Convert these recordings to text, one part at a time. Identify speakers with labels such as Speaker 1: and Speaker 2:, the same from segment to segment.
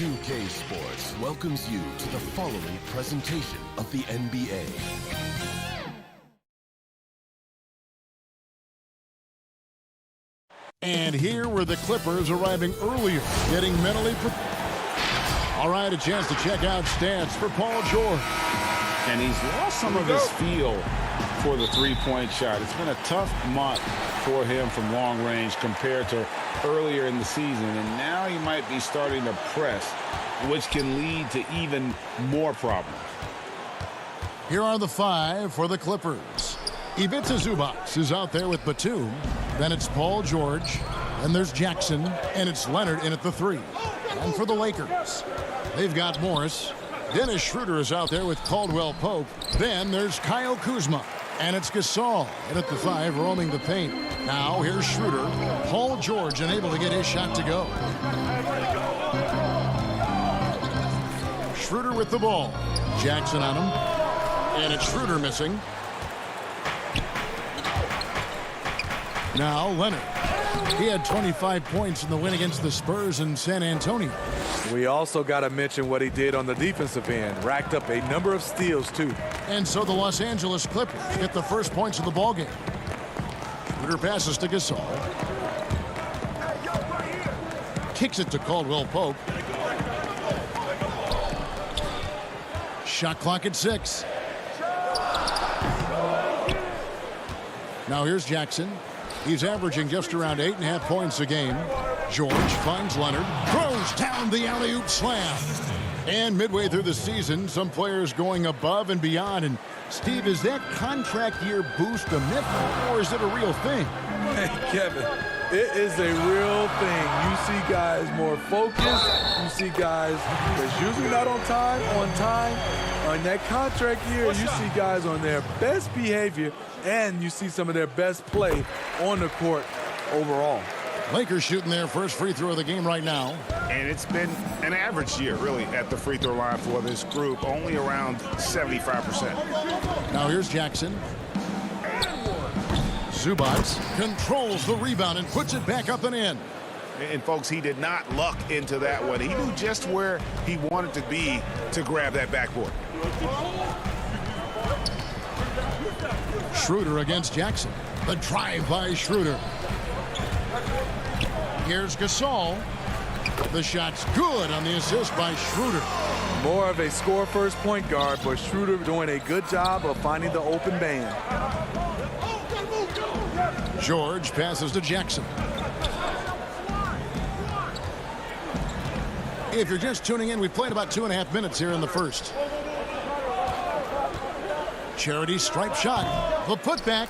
Speaker 1: 2K Sports welcomes you to the following presentation of the NBA.
Speaker 2: And here were the Clippers arriving earlier, getting mentally prepared. All right, a chance to check out stats for Paul George.
Speaker 3: And he's lost some of his feel for the three-point shot. It's been a tough month for him from long range compared to earlier in the season. And now he might be starting to press, which can lead to even more problems.
Speaker 2: Here are the five for the Clippers. Ivica Zubac is out there with Batum. Then it's Paul George. And there's Jackson. And it's Leonard in at the three. And for the Lakers, they've got Morris. Dennis Schroeder is out there with Caldwell Pope. Then there's Kyle Kuzma. And it's Gasol in at the five, roaming the paint. Now here's Schroeder. Paul George unable to get his shot to go. Schroeder with the ball. Jackson on him. And it's Schroeder missing. Now Leonard. He had 25 points in the win against the Spurs in San Antonio.
Speaker 4: We also got to mention what he did on the defensive end. Racked up a number of steals, too.
Speaker 2: And so the Los Angeles Clippers get the first points of the ballgame. Schroeder passes to Gasol. Kicks it to Caldwell Pope. Shot clock at 6. Now here's Jackson. He's averaging just around 8.5 points a game. George finds Leonard. Throws down the alley-oop slam. And midway through the season, some players going above and beyond. And Steve, is that contract year boost a myth or is it a real thing?
Speaker 4: Hey, Kevin, it is a real thing. You see guys more focused. You see guys that's usually not on time. On that contract year, you see guys on their best behavior, and you see some of their best play on the court overall.
Speaker 2: Lakers shooting their first free throw of the game right now.
Speaker 3: And it's been an average year, really, at the free throw line for this group, only around 75%.
Speaker 2: Now here's Jackson. Zubac controls the rebound and puts it back up and in.
Speaker 3: And, folks, he did not luck into that one. He knew just where he wanted to be to grab that backboard.
Speaker 2: Schroeder against Jackson. The drive by Schroeder. Here's Gasol. The shot's good on the assist by Schroeder.
Speaker 4: More of a score-first point guard, but Schroeder doing a good job of finding the open man.
Speaker 2: George passes to Jackson. If you're just tuning in, we've played about 2.5 minutes here in the first. Charity stripe shot. The putback.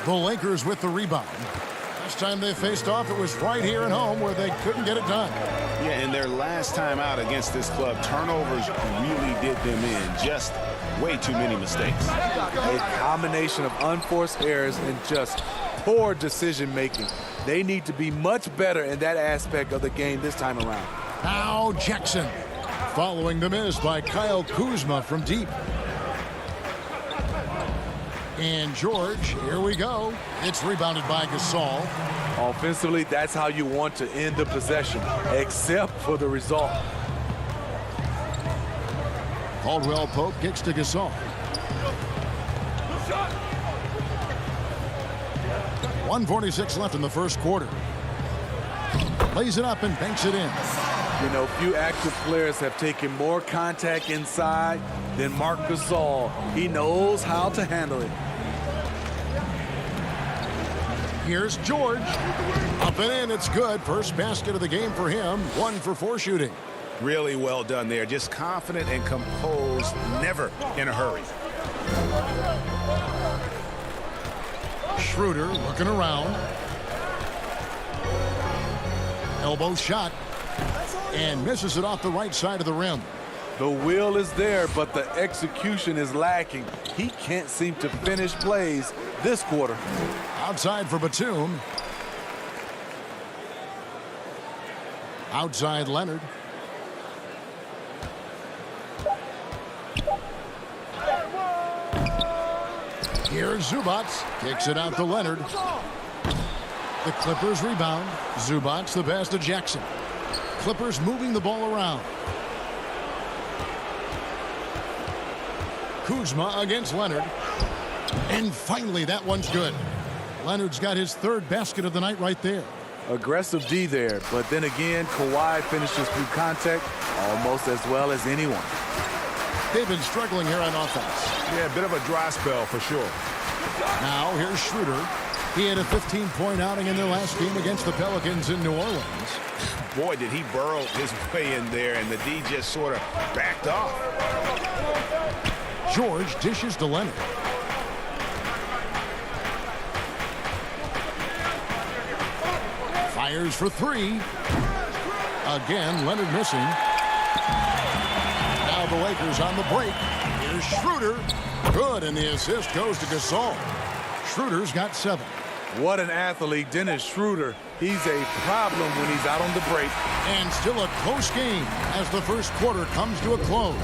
Speaker 2: The Lakers with the rebound. Last time they faced off, it was right here at home where they couldn't get it done.
Speaker 3: Yeah, and their last time out against this club, turnovers really did them in. Just way too many mistakes.
Speaker 4: A combination of unforced errors and just poor decision-making. They need to be much better in that aspect of the game this time around.
Speaker 2: Now Jackson. Following the miss by Kyle Kuzma from deep. And George, here we go. It's rebounded by Gasol.
Speaker 4: Offensively, that's how you want to end the possession, except for the result.
Speaker 2: Caldwell Pope kicks to Gasol. 1:46 left in the first quarter. Lays it up and banks it in.
Speaker 4: You know, few active players have taken more contact inside than Marc Gasol. He knows how to handle it.
Speaker 2: Here's George. Up and in, it's good. First basket of the game for him. 1 for 4 shooting.
Speaker 3: Really well done there. Just confident and composed, never in a hurry.
Speaker 2: Schroeder looking around. Elbow shot. And misses it off the right side of the rim.
Speaker 4: The will is there, but the execution is lacking. He can't seem to finish plays this quarter.
Speaker 2: Outside for Batum. Outside Leonard. Here's Zubac. Kicks it out to Leonard. The Clippers rebound. Zubac the pass to Jackson. Clippers moving the ball around. Kuzma against Leonard. And finally, that one's good. Leonard's got his third basket of the night right there.
Speaker 4: Aggressive D there, but then again, Kawhi finishes through contact almost as well as anyone.
Speaker 2: They've been struggling here on offense.
Speaker 3: Yeah, a bit of a dry spell for sure.
Speaker 2: Now here's Schroeder. He had a 15-point outing in their last game against the Pelicans in New Orleans.
Speaker 3: Boy, did he burrow his way in there, and the D just sort of backed off.
Speaker 2: George dishes to Leonard. Fires for three. Again, Leonard missing. Now the Lakers on the break. Here's Schroeder. Good, and the assist goes to Gasol. Schroeder's got 7.
Speaker 4: What an athlete, Dennis Schroeder. He's a problem when he's out on the break.
Speaker 2: And still a close game as the first quarter comes to a close.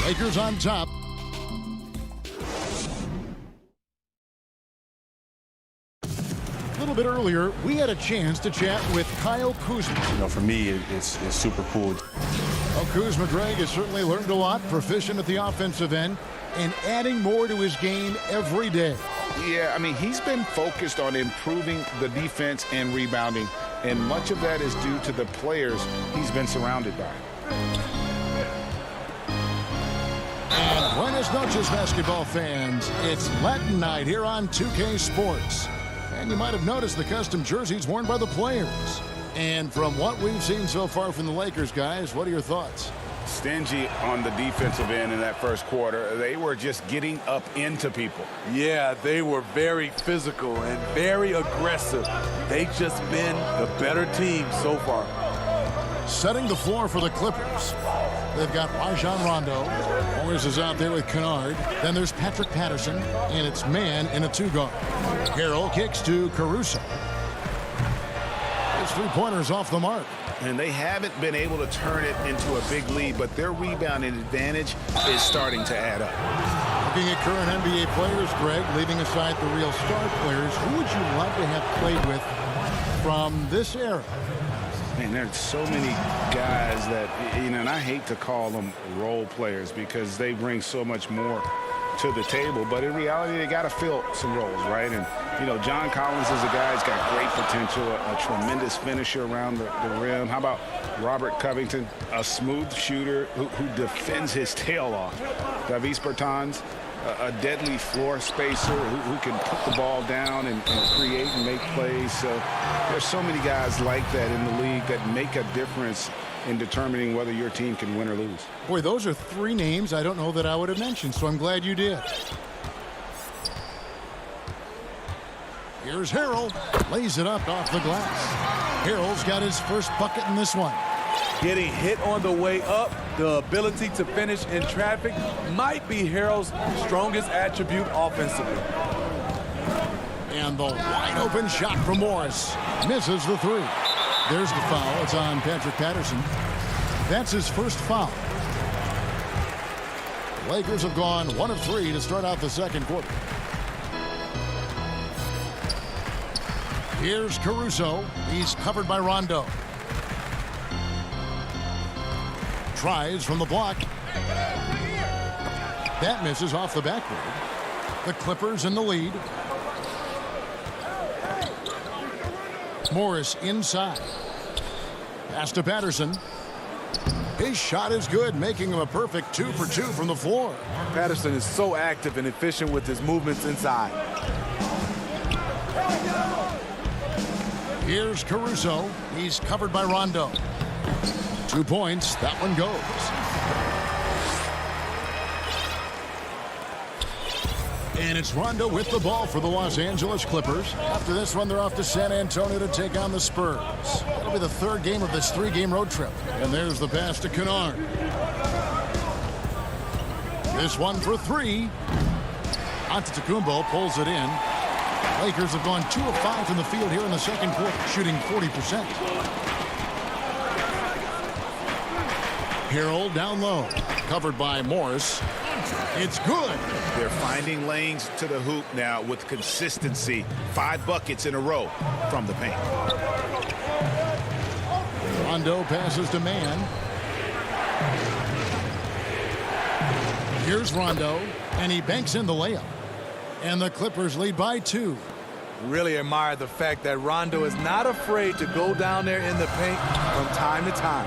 Speaker 2: Lakers on top. A little bit earlier, we had a chance to chat with Kyle Kuzma.
Speaker 5: For me, it's super cool.
Speaker 2: Well, Kuzma, Greg, has certainly learned a lot, proficient at the offensive end, and adding more to his game every day.
Speaker 3: Yeah, I mean, he's been focused on improving the defense and rebounding, and much of that is due to the players he's been surrounded by.
Speaker 2: And buenas noches, basketball fans. It's Latin night here on 2K Sports. And you might have noticed the custom jerseys worn by the players. And from what we've seen so far from the Lakers, guys, what are your thoughts?
Speaker 3: Stingy on the defensive end in that first quarter. They were just getting up into people.
Speaker 4: Yeah, they were very physical and very aggressive. They've just been the better team so far.
Speaker 2: Setting the floor for the Clippers. They've got Rajon Rondo. Morris is out there with Kennard. Then there's Patrick Patterson, and it's man in a 2-guard. Harrell kicks to Caruso. His 3-pointers off the mark.
Speaker 3: And they haven't been able to turn it into a big lead, but their rebounding advantage is starting to add up.
Speaker 2: Looking at current NBA players, Greg, leaving aside the real star players, who would you love to have played with from this era?
Speaker 3: Man, there's so many guys that, and I hate to call them role players because they bring so much more to the table, but in reality, they got to fill some roles, right? And, John Collins is a guy who's got great potential, a tremendous finisher around the rim. How about Robert Covington, a smooth shooter who defends his tail off? Davis Bertans, a deadly floor spacer who can put the ball down and create and make plays. So there's so many guys like that in the league that make a difference in determining whether your team can win or lose.
Speaker 2: Boy, those are 3 names I don't know that I would have mentioned, so I'm glad you did. Here's Harrell. Lays it up off the glass. Harrell's got his first bucket in this one.
Speaker 4: Getting hit on the way up, the ability to finish in traffic might be Harrell's strongest attribute offensively.
Speaker 2: And the wide open shot from Morris. Misses the 3. There's the foul. It's on Patrick Patterson. That's his first foul. The Lakers have gone 1 of 3 to start out the second quarter. Here's Caruso. He's covered by Rondo. Tries from the block. That misses off the backboard. The Clippers in the lead. Morris inside. Pass to Patterson. His shot is good, making him a perfect 2 for 2 from the floor.
Speaker 4: Patterson is so active and efficient with his movements inside.
Speaker 2: Here's Caruso. He's covered by Rondo. 2 points. That one goes. And it's Rondo with the ball for the Los Angeles Clippers. After this one, they're off to San Antonio to take on the Spurs. That'll be the 3rd game of this 3-game road trip. And there's the pass to Kennard. This one for 3. Antetokounmpo pulls it in. Lakers have gone 2 of 5 from the field here in the second quarter, shooting 40%. Harrell down low, covered by Morris. It's good.
Speaker 3: They're finding lanes to the hoop now with consistency. 5 buckets in a row from the paint.
Speaker 2: Rondo passes to Man. Here's Rondo, and he banks in the layup. And the Clippers lead by 2.
Speaker 4: Really admire the fact that Rondo is not afraid to go down there in the paint from time to time.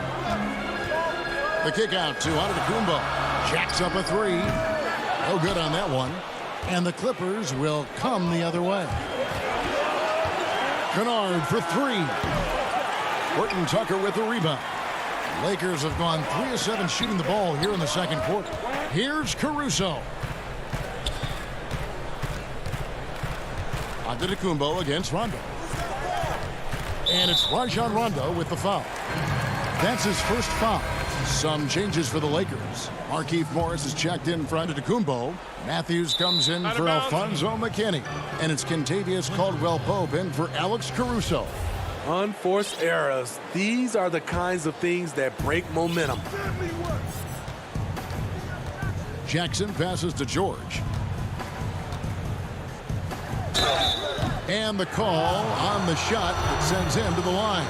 Speaker 2: The kick out to Antetokounmpo. Jacks up a 3. No good on that one. And the Clippers will come the other way. Kennard for 3. Horton Tucker with the rebound. Lakers have gone 3 of 7 shooting the ball here in the second quarter. Here's Caruso. Antetokounmpo against Rondo. And it's Rajon Rondo with the foul. That's his first foul. Some changes for the Lakers. Markieff Morris is checked in for Antetokounmpo. Matthews comes in for Alfonso McKinney. And it's Kentavious Caldwell-Pope in for Alex Caruso.
Speaker 4: Unforced errors. These are the kinds of things that break momentum.
Speaker 2: Jackson passes to George. And the call on the shot that sends him to the line.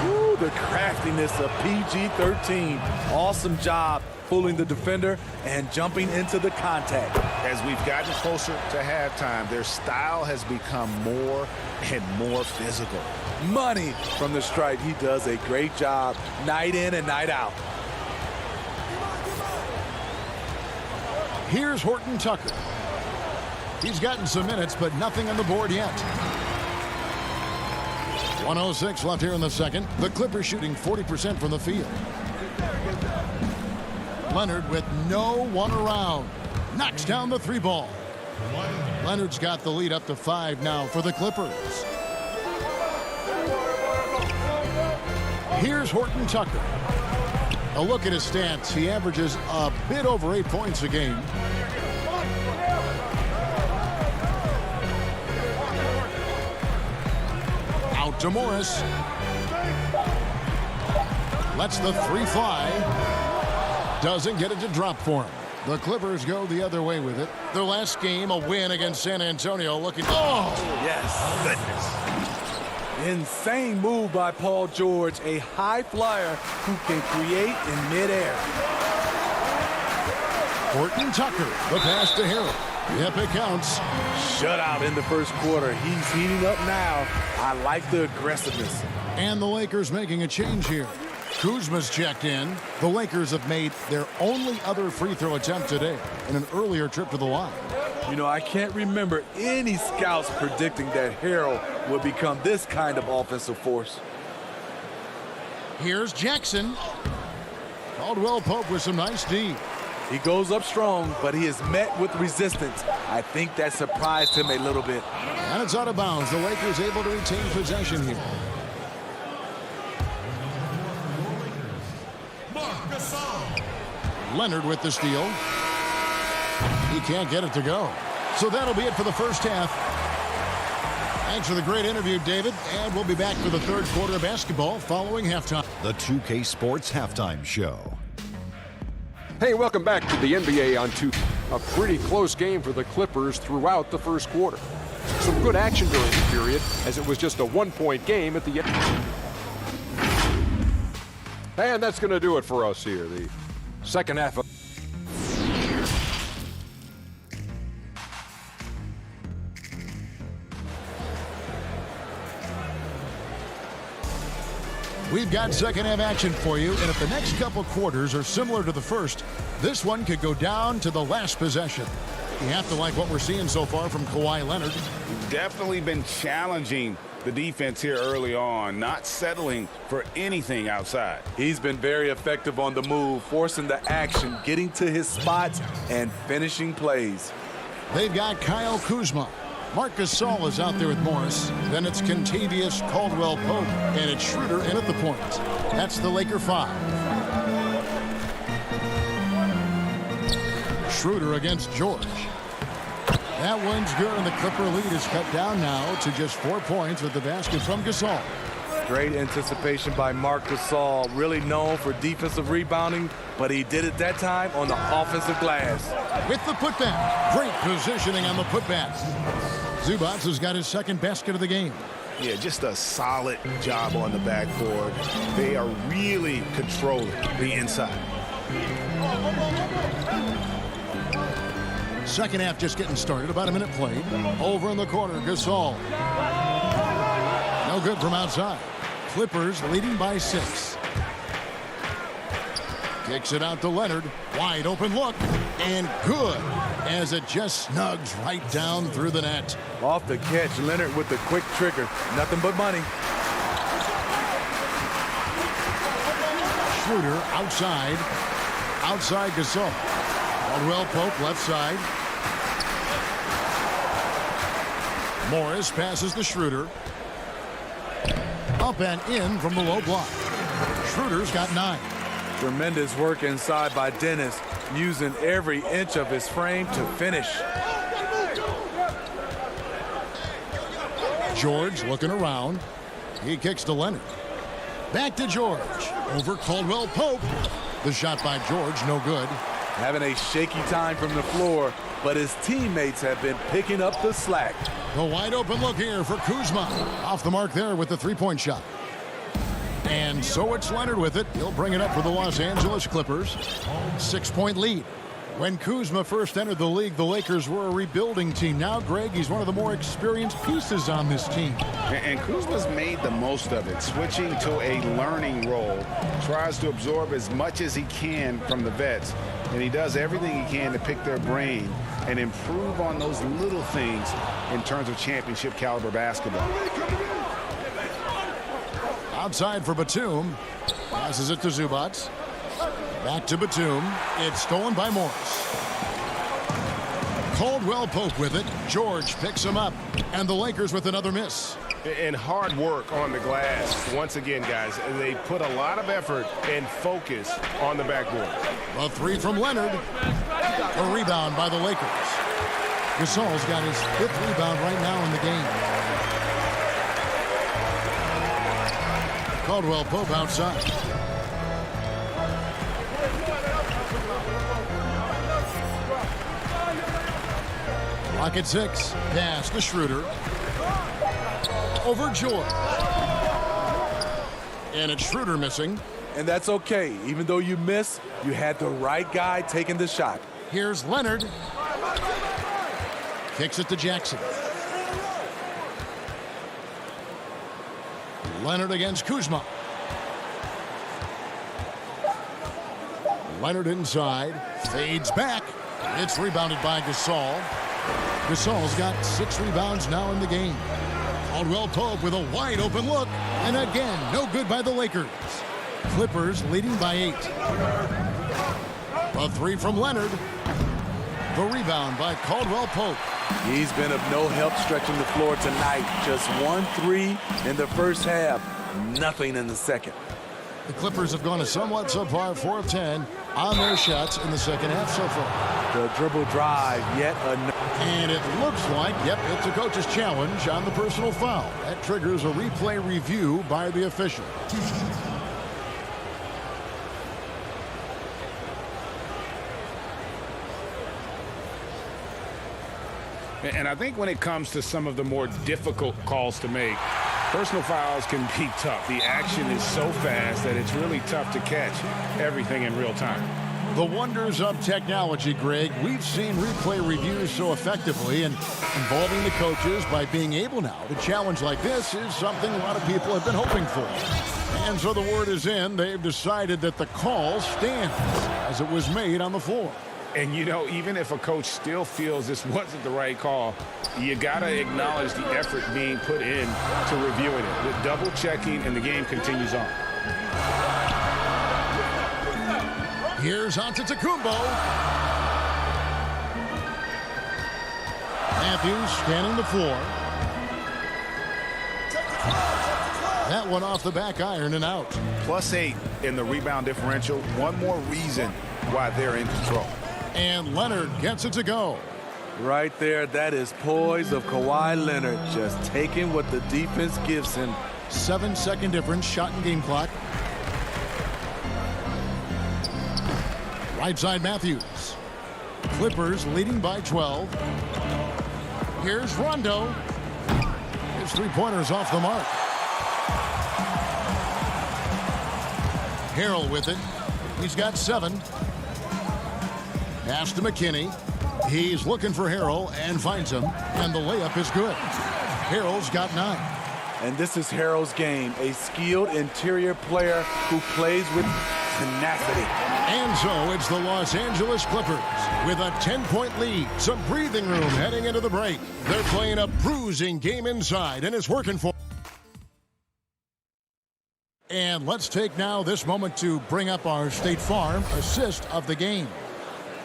Speaker 4: Ooh, the craftiness of PG-13. Awesome job fooling the defender and jumping into the contact.
Speaker 3: As we've gotten closer to halftime, their style has become more and more physical.
Speaker 4: Money from the stripe. He does a great job night in and night out.
Speaker 2: Here's Horton Tucker. He's gotten some minutes, but nothing on the board yet. 1:06 left here in the second. The Clippers shooting 40% from the field. Leonard with no one around. Knocks down the 3 ball. Leonard's got the lead up to 5 now for the Clippers. Here's Horton Tucker. A look at his stats. He averages a bit over 8 points a game. Out to Morris. Lets the 3 fly. Doesn't get it to drop for him. The Clippers go the other way with it. Their last game, a win against San Antonio. Looking. Oh!
Speaker 4: Yes. Goodness. Insane move by Paul George. A high flyer who can create in midair.
Speaker 2: Horton Tucker. The pass to Harrell. Yep, it counts.
Speaker 4: Shutout in the first quarter. He's heating up now. I like the aggressiveness.
Speaker 2: And the Lakers making a change here. Kuzma's checked in. The Lakers have made their only other free throw attempt today in an earlier trip to the line.
Speaker 4: You know, I can't remember any scouts predicting that Harrell would become this kind of offensive force.
Speaker 2: Here's Jackson. Caldwell-Pope with some nice D.
Speaker 4: He goes up strong, but he is met with resistance. I think that surprised him a little bit.
Speaker 2: And it's out of bounds. The Lakers able to retain possession here. Leonard with the steal. He can't get it to go. So that'll be it for the first half. Thanks for the great interview, David. And we'll be back for the third quarter of basketball following halftime.
Speaker 1: The 2K Sports Halftime Show.
Speaker 6: Hey, welcome back to the NBA on 2K. A pretty close game for the Clippers throughout the first quarter. Some good action during the period, as it was just a 1-point game at the end. And that's going to do it for us here. The second half of
Speaker 2: We've got second half action for you, and if the next couple quarters are similar to the first, this one could go down to the last possession. You have to like what we're seeing so far from Kawhi Leonard.
Speaker 3: Definitely been challenging the defense here early on, not settling for anything outside.
Speaker 4: He's been very effective on the move, forcing the action, getting to his spots, and finishing plays.
Speaker 2: They've got Kyle Kuzma. Marc Gasol is out there with Morris. Then it's Kentavious Caldwell-Pope, and it's Schroeder in at the point. That's the Laker 5. Schroeder against George. That one's good, and the Clipper lead is cut down now to just 4 points with the basket from Gasol.
Speaker 4: Great anticipation by Marc Gasol, really known for defensive rebounding, but he did it that time on the offensive glass.
Speaker 2: With the putback. Great positioning on the putback. Zubac has got his second basket of the game.
Speaker 7: Yeah, just a solid job on the backboard. They are really controlling the inside.
Speaker 2: Second half just getting started. About a minute played. Over in the corner, Gasol. No good from outside. Clippers leading by 6. Kicks it out to Leonard. Wide open look. And good as it just snugs right down through the net.
Speaker 4: Off the catch, Leonard with the quick trigger. Nothing but money.
Speaker 2: Schroeder outside. Outside Gasol. Caldwell Pope left side. Morris passes to Schroeder. Up and in from the low block. Schroeder's got 9.
Speaker 4: Tremendous work inside by Dennis, using every inch of his frame to finish.
Speaker 2: George looking around. He kicks to Leonard. Back to George. Over Caldwell Pope. The shot by George, no good.
Speaker 4: Having a shaky time from the floor, but his teammates have been picking up the slack.
Speaker 2: The wide open look here for Kuzma. Off the mark there with the three-point shot. And so it's Leonard with it. He'll bring it up for the Los Angeles Clippers. 6-point lead. When Kuzma first entered the league, the Lakers were a rebuilding team. Now, Greg, he's one of the more experienced pieces on this team.
Speaker 3: And Kuzma's made the most of it, switching to a learning role. Tries to absorb as much as he can from the vets. And he does everything he can to pick their brain and improve on those little things in terms of championship caliber basketball.
Speaker 2: Outside for Batum. Passes it to Zubac. Back to Batum. It's stolen by Morris. Caldwell Pope with it. George picks him up. And the Lakers with another miss.
Speaker 7: And hard work on the glass. Once again, guys, they put a lot of effort and focus on the backboard.
Speaker 2: A 3 from Leonard. A rebound by the Lakers. Gasol's got his 5th rebound right now in the game. Caldwell Pope outside. Clock at 6. Pass to Schroeder. Over George. And it's Schroeder missing.
Speaker 4: And that's okay. Even though you miss, you had the right guy taking the shot.
Speaker 2: Here's Leonard. Kicks it to Jackson. Leonard against Kuzma. Leonard inside. Fades back. It's rebounded by Gasol. Gasol's got 6 rebounds now in the game. Caldwell Pope with a wide open look. And again, no good by the Lakers. Clippers leading by 8. A 3 from Leonard. The rebound by Caldwell Pope.
Speaker 4: He's been of no help stretching the floor tonight. Just 1 3 in the first half. Nothing in the second.
Speaker 2: The Clippers have gone a somewhat subpar 4 of 10 on their shots in the second half so far.
Speaker 4: The dribble drive, yet another.
Speaker 2: And it looks like, yep, it's a coach's challenge on the personal foul. That triggers a replay review by the official.
Speaker 3: And I think when it comes to some of the more difficult calls to make, personal fouls can be tough. The action is so fast that it's really tough to catch everything in real time.
Speaker 2: The wonders of technology, Greg. We've seen replay reviews so effectively, and involving the coaches by being able now to challenge like this is something a lot of people have been hoping for. And so the word is in. They've decided that the call stands as it was made on the floor.
Speaker 3: And, you know, even if a coach still feels this wasn't the right call, you got to acknowledge the effort being put in to reviewing it. The double checking, and the game continues on.
Speaker 2: Here's Antetokounmpo. Matthews scanning the floor. That one off the back iron and out.
Speaker 7: +8 in the rebound differential. One more reason why they're in control.
Speaker 2: And Leonard gets it to go.
Speaker 4: Right there, that is poise of Kawhi Leonard, just taking what the defense gives him.
Speaker 2: 7-second difference, shot and game clock. Right side Matthews. Clippers leading by 12. Here's Rondo. His three-pointer's off the mark. Harrell with it. He's got 7. Pass to McKinney. He's looking for Harrell and finds him, and the layup is good. Harrell's got 9.
Speaker 4: And this is Harrell's game, a skilled interior player who plays with tenacity.
Speaker 2: And so it's the Los Angeles Clippers with a 10-point lead. Some breathing room heading into the break. They're playing a bruising game inside, and it's working for. And let's take now this moment to bring up our State Farm assist of the game.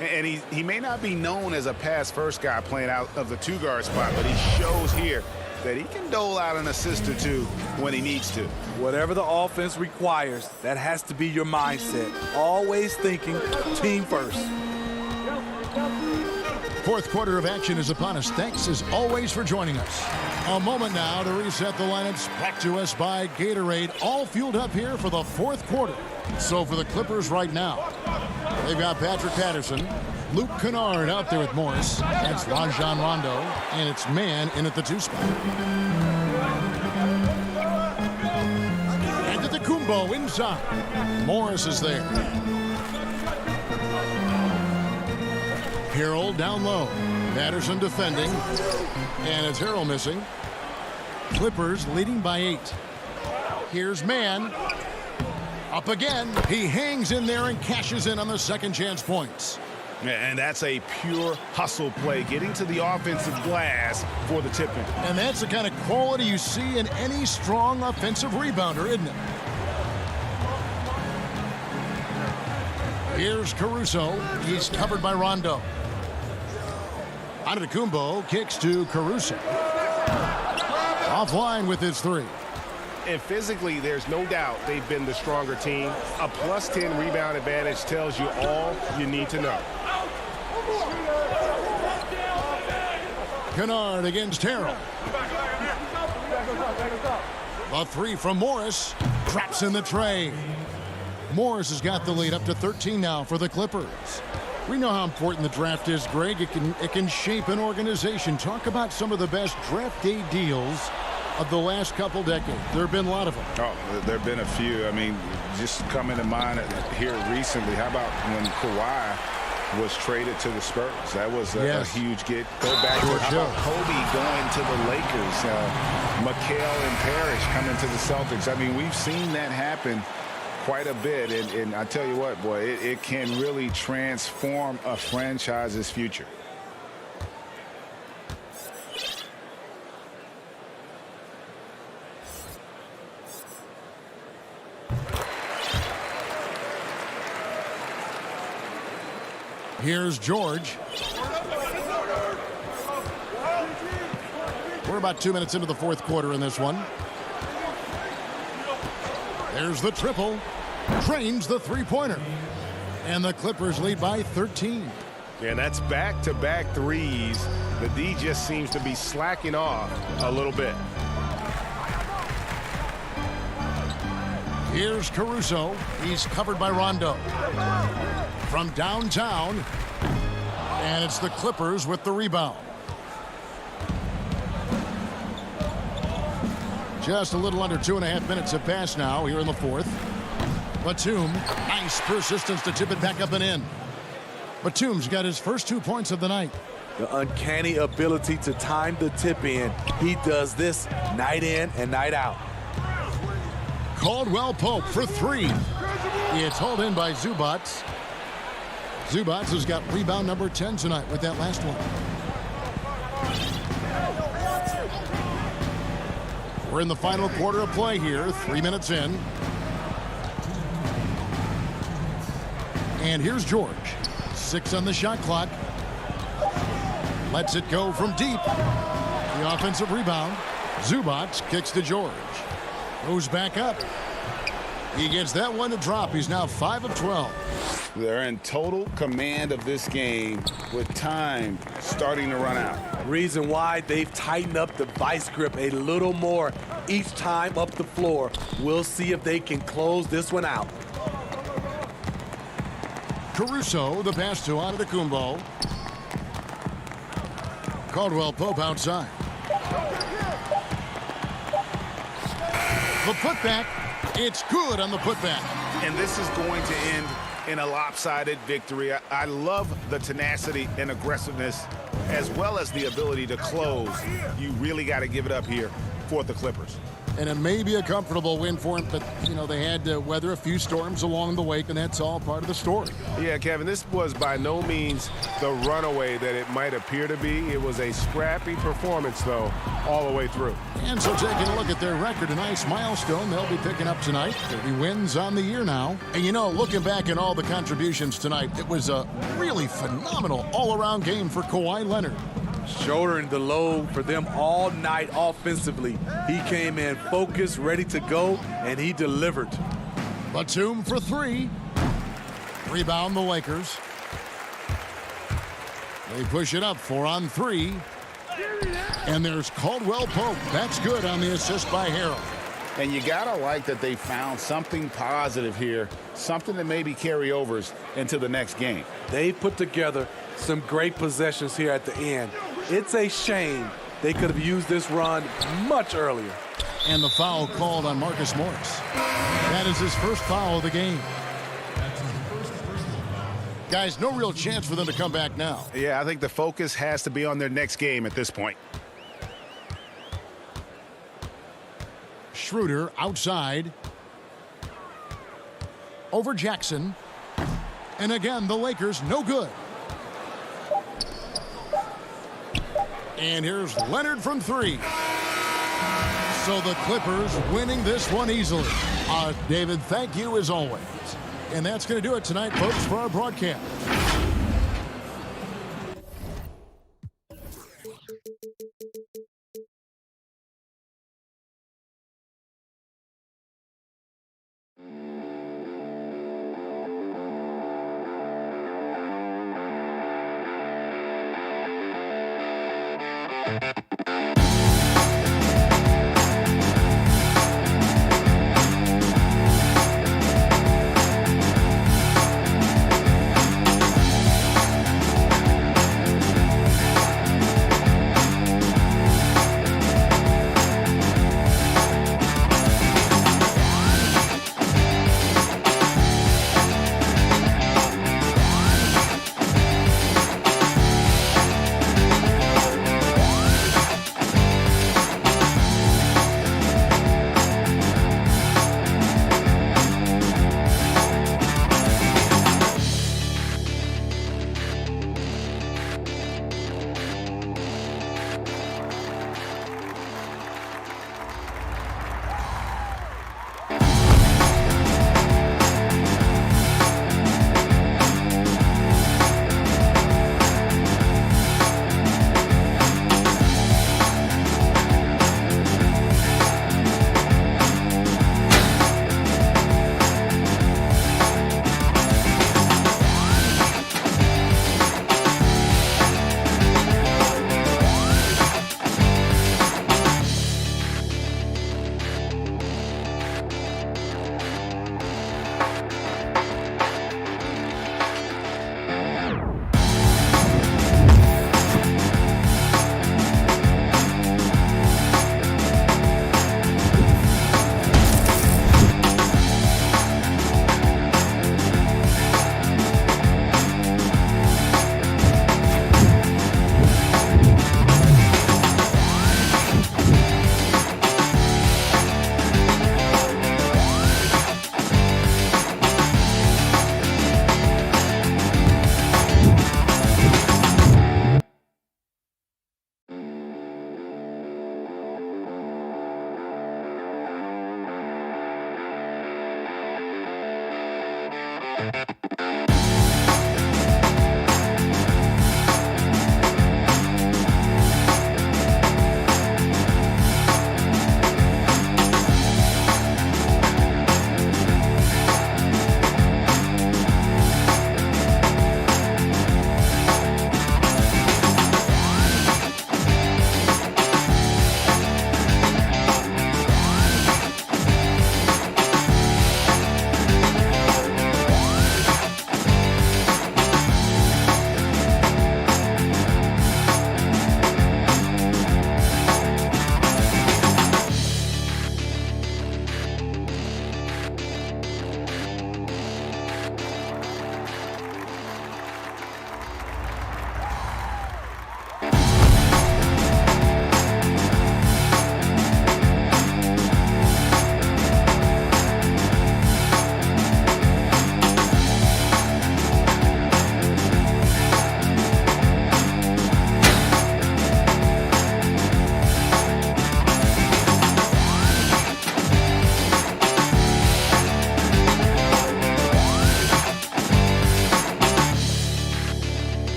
Speaker 3: And he may not be known as a pass-first guy playing out of the two-guard spot, but he shows here that he can dole out an assist or two when he needs to.
Speaker 4: Whatever the offense requires, that has to be your mindset. Always thinking team first.
Speaker 2: Fourth quarter of action is upon us. Thanks as always for joining us. A moment now to reset the lineups back to us by Gatorade. All fueled up here for the fourth quarter. So for the Clippers right now, they've got Patrick Patterson, Luke Kennard out there with Morris. That's Rajon Rondo, and it's man in at the 2 spot. And Antetokounmpo inside. Morris is there. Harrell down low. Patterson defending. And it's Harrell missing. Clippers leading by 8. Here's Mann. Up again. He hangs in there and cashes in on the second chance points.
Speaker 3: And that's a pure hustle play, getting to the offensive glass for the tip-in.
Speaker 2: And that's the kind of quality you see in any strong offensive rebounder, isn't it? Here's Caruso. He's covered by Rondo. Antetokounmpo kicks to Caruso. Offline with his 3.
Speaker 7: And physically, there's no doubt they've been the stronger team. A +10 rebound advantage tells you all you need to know.
Speaker 2: Kennard against Harrell. The 3 from Morris. Traps in the tray. Morris has got the lead up to 13 now for the Clippers. We know how important the draft is, Greg. It can shape an organization. Talk about some of the best draft day deals of the last couple decades. There have been a lot of them.
Speaker 3: Oh, there have been a few. I mean, just coming to mind here recently, how about when Kawhi was traded to the Spurs? That was a huge get. Go back to how about Kobe going to the Lakers, McHale and Parrish coming to the Celtics. I mean, we've seen that happen quite a bit, and I tell you what, boy, it can really transform a franchise's future.
Speaker 2: Here's George. We're about 2 minutes into the fourth quarter in this one. There's the triple. Drains the three-pointer. And the Clippers lead by 13.
Speaker 7: And that's back-to-back threes. The D just seems to be slacking off a little bit.
Speaker 2: Here's Caruso. He's covered by Rondo. From downtown. And it's the Clippers with the rebound. Just a little under 2.5 minutes have passed now here in the fourth. Batum, nice persistence to tip it back up and in. Batum's got his first 2 points of the night.
Speaker 4: The uncanny ability to time the tip in. He does this night in and night out.
Speaker 2: Caldwell Pope for 3. It's hauled in by Zubats. Zubats has got rebound number 10 tonight with that last one. We're in the final quarter of play here, 3 minutes in. And here's George. 6 on the shot clock. Lets it go from deep. The offensive rebound. Zubats kicks to George. Goes back up. He gets that one to drop. He's now 5 of 12.
Speaker 3: They're in total command of this game with time starting to run out.
Speaker 4: Reason why they've tightened up the vice grip a little more each time up the floor. We'll see if they can close this one out.
Speaker 2: Caruso, the pass to Antetokounmpo. Caldwell Pope outside. The putback, it's good on the putback.
Speaker 3: And this is going to end in a lopsided victory. I love the tenacity and aggressiveness as well as the ability to close. You really got to give it up here for the Clippers.
Speaker 2: And it may be a comfortable win for him, but, you know, they had to weather a few storms along the way, and that's all part of the story.
Speaker 7: Yeah, Kevin, this was by no means the runaway that it might appear to be. It was a scrappy performance, though, all the way through.
Speaker 2: And so taking a look at their record, a nice milestone they'll be picking up tonight. 30 wins on the year now. And, you know, looking back at all the contributions tonight, it was a really phenomenal all-around game for Kawhi Leonard.
Speaker 4: Shouldering the load for them all night offensively. He came in focused, ready to go, and he delivered.
Speaker 2: Batum for three. Rebound the Lakers. They push it up 4 on 3. And there's Caldwell Pope. That's good on the assist by Harrell.
Speaker 3: And you got to like that they found something positive here, something that maybe carryovers into the next game.
Speaker 4: They put together some great possessions here at the end. It's a shame they could have used this run much earlier.
Speaker 2: And the foul called on Marcus Morris. That is his first foul of the game. Guys, no real chance for them to come back now.
Speaker 3: Yeah, I think the focus has to be on their next game at this point.
Speaker 2: Schroeder outside. Over Jackson. And again, the Lakers no good. And here's Leonard from 3. So the Clippers winning this one easily. David, thank you as always. And that's going to do it tonight, folks, for our broadcast.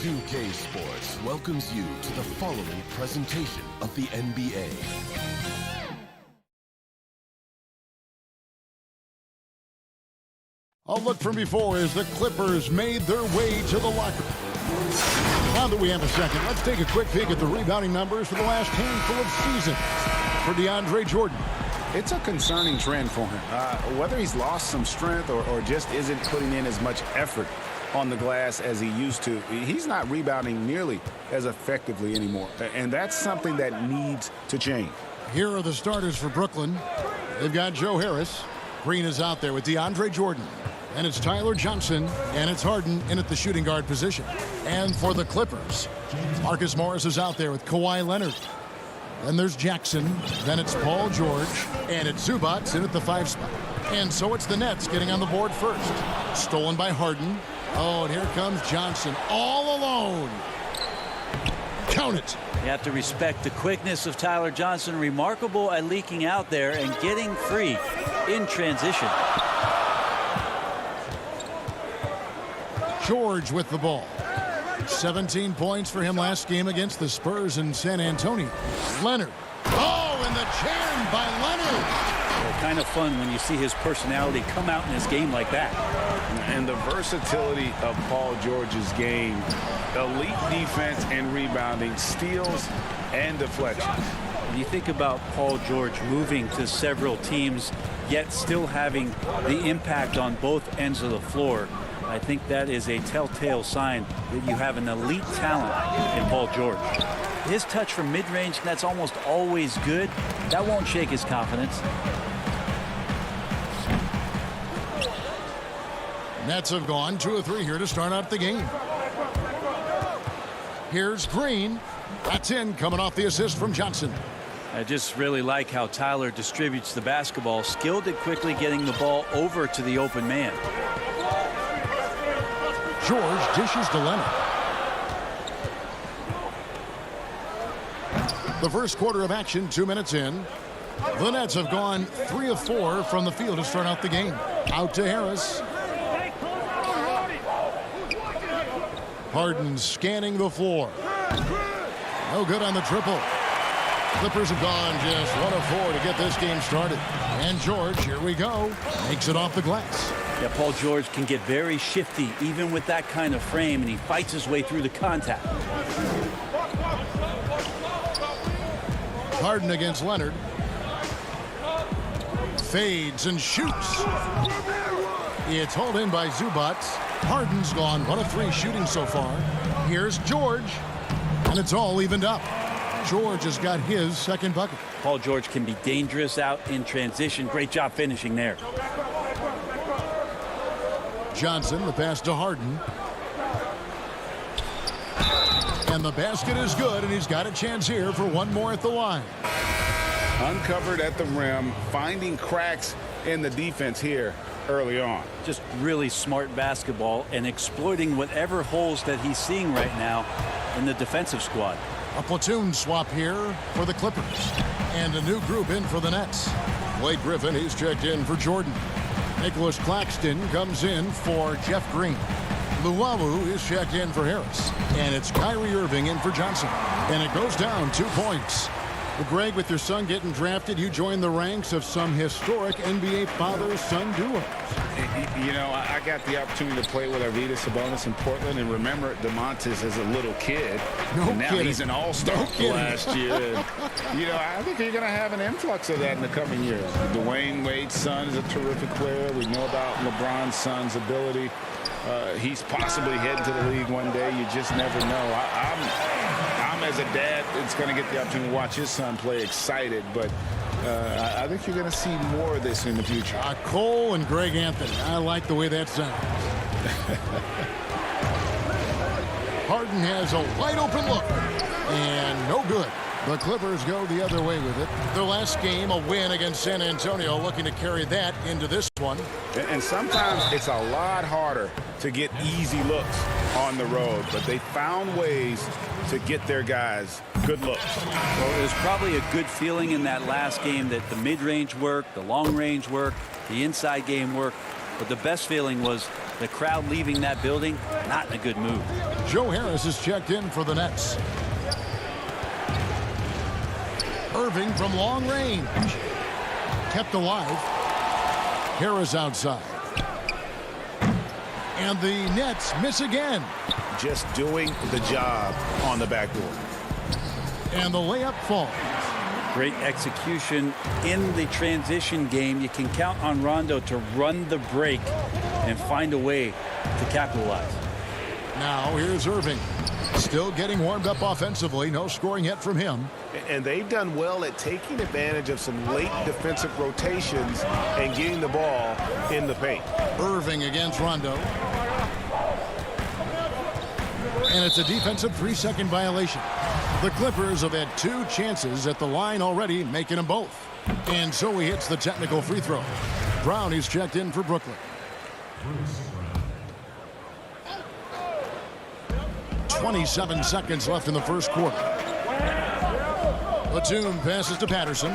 Speaker 1: 2K Sports welcomes you to the following presentation of the NBA.
Speaker 2: A look from before as the Clippers made their way to the locker room. Now that we have a second, let's take a quick peek at the rebounding numbers for the last handful of seasons for DeAndre Jordan.
Speaker 3: It's a concerning trend for him. Whether he's lost some strength or just isn't putting in as much effort on the glass as he used to, he's not rebounding nearly as effectively anymore. And that's something that needs to change.
Speaker 2: Here are the starters for Brooklyn. They've got Joe Harris. Green is out there with DeAndre Jordan. And it's Tyler Johnson, and it's Harden in at the shooting guard position. And for the Clippers, Marcus Morris is out there with Kawhi Leonard. Then there's Jackson, then it's Paul George, and it's Zubac in at the 5 spot. And so it's the Nets getting on the board first. Stolen by Harden. Oh, and here comes Johnson all alone. Count it.
Speaker 8: You have to respect the quickness of Tyler Johnson. Remarkable at leaking out there and getting free in transition.
Speaker 2: George with the ball. 17 points for him last game against the Spurs in San Antonio. Leonard. Oh, and the jam by Leonard.
Speaker 8: Well, kind of fun when you see his personality come out in his game like that.
Speaker 3: And the versatility of Paul George's game, elite defense and rebounding, steals and deflections.
Speaker 8: When you think about Paul George moving to several teams, yet still having the impact on both ends of the floor, I think that is a telltale sign that you have an elite talent in Paul George. His touch from mid-range, that's almost always good. That won't shake his confidence.
Speaker 2: Nets have gone 2 of 3 here to start out the game. Here's Green. That's in, coming off the assist from Johnson.
Speaker 8: I just really like how Tyler distributes the basketball, skilled at quickly getting the ball over to the open man.
Speaker 2: George dishes to Leonard. The first quarter of action, 2 minutes in. The Nets have gone 3 of 4 from the field to start out the game. Out to Harris. Harden scanning the floor. No good on the triple. Clippers have gone just 1 of 4 to get this game started. And George, here we go, makes it off the glass.
Speaker 8: Yeah, Paul George can get very shifty even with that kind of frame, and he fights his way through the contact.
Speaker 2: Harden against Leonard. Fades and shoots. It's hauled in by Zubac. Harden's gone 1 of 3 shooting so far. Here's George, and it's all evened up. George has got his second bucket.
Speaker 8: Paul George can be dangerous out in transition. Great job finishing there.
Speaker 2: Johnson, the pass to Harden. And the basket is good, and he's got a chance here for 1 more at the line.
Speaker 3: Uncovered at the rim, finding cracks in the defense here early on.
Speaker 8: Just really smart basketball and exploiting whatever holes that he's seeing right now in the defensive squad.
Speaker 2: A platoon swap here for the Clippers. And a new group in for the Nets. Blake Griffin, he's checked in for Jordan. Nicholas Claxton comes in for Jeff Green. Luwawu is checked in for Harris. And it's Kyrie Irving in for Johnson. And it goes down 2 points. Well, Greg, with your son getting drafted, you joined the ranks of some historic NBA father-son duos.
Speaker 3: You know, I got the opportunity to play with Arvydas Sabonis in Portland, and remember DeMontis as a little kid.
Speaker 2: No
Speaker 3: and now
Speaker 2: kidding.
Speaker 3: He's an all-star last year. And, you know, I think you're going to have an influx of that in the coming years. Dwayne Wade's son is a terrific player. We know about LeBron's son's ability. He's possibly heading to the league one day. You just never know. I'm as a dad that's going to get the opportunity to watch his son play excited, but I think you're going to see more of this in the future.
Speaker 2: Cole and Greg Anthony. I like the way that sounds. Harden has a wide open look, and no good. The Clippers go the other way with it. Their last game, a win against San Antonio, looking to carry that into this one.
Speaker 3: And sometimes it's a lot harder to get easy looks on the road, but they found ways to get their guys good looks.
Speaker 8: Well, it was probably a good feeling in that last game that the mid-range worked, the long-range worked, the inside game worked, but the best feeling was The crowd leaving that building, not a good move.
Speaker 2: Joe Harris is checked in for the Nets. Irving from long range. Kept alive. Harris outside. And the Nets miss again.
Speaker 7: Just doing the job on the backboard.
Speaker 2: And the layup falls.
Speaker 8: Great execution in the transition game. You can count on Rondo to run the break and find a way to capitalize.
Speaker 2: Now here's Irving. Still getting warmed up offensively. No scoring yet from him.
Speaker 7: And they've done well at taking advantage of some late defensive rotations and getting the ball in the paint.
Speaker 2: Irving against Rondo. And it's a defensive 3-second violation. The Clippers have had 2 chances at the line already, making them both. And so he hits the technical free throw. Brown is checked in for Brooklyn. 27 seconds left in the first quarter. Batum passes to Patterson.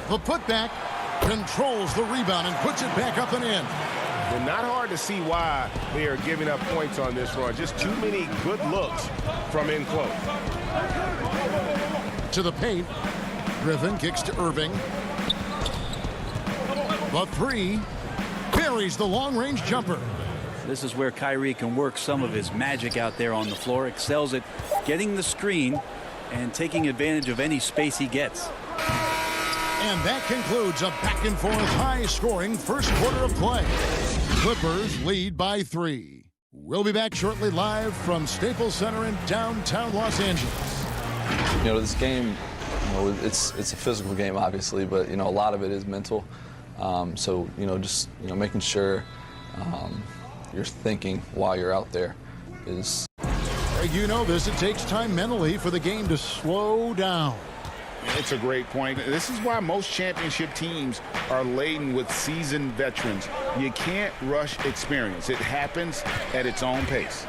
Speaker 2: The putback controls the rebound and puts it back up and in.
Speaker 7: And not hard to see why they are giving up points on this run. Just too many good looks from in close.
Speaker 2: To the paint. Griffin kicks to Irving. The 3 buries the long-range jumper.
Speaker 8: This is where Kyrie can work some of his magic out there on the floor. Excels at getting the screen and taking advantage of any space he gets.
Speaker 2: And that concludes a back-and-forth high-scoring first quarter of play. Clippers lead by 3. We'll be back shortly live from Staples Center in downtown Los Angeles.
Speaker 9: You know, this game, you know, it's a physical game, obviously, but, you know, a lot of it is mental. So, you know, just, you know, making sure you're thinking while you're out there is...
Speaker 2: You know this, it takes time mentally for the game to slow down.
Speaker 3: It's a great point. This is why most championship teams are laden with seasoned veterans. You can't rush experience. It happens at its own pace.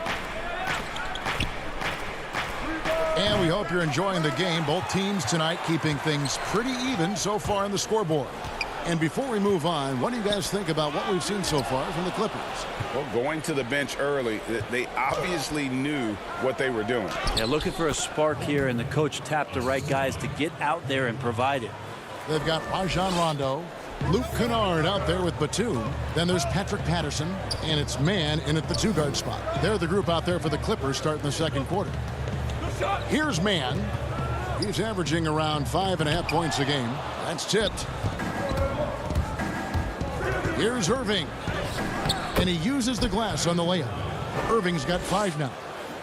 Speaker 2: And we hope you're enjoying the game. Both teams tonight keeping things pretty even so far on the scoreboard. And before we move on, what do you guys think about what we've seen so far from the Clippers?
Speaker 3: Well, going to the bench early, they obviously knew what they were doing.
Speaker 8: Yeah, looking for a spark here, and the coach tapped the right guys to get out there and provide it.
Speaker 2: They've got Rajon Rondo, Luke Kennard out there with Batum. Then there's Patrick Patterson, and it's Mann in at the 2-guard spot. They're the group out there for the Clippers starting the second quarter. Here's Mann. He's averaging around 5.5 points a game. That's tipped. Here's Irving. And he uses the glass on the layup. Irving's got 5 now.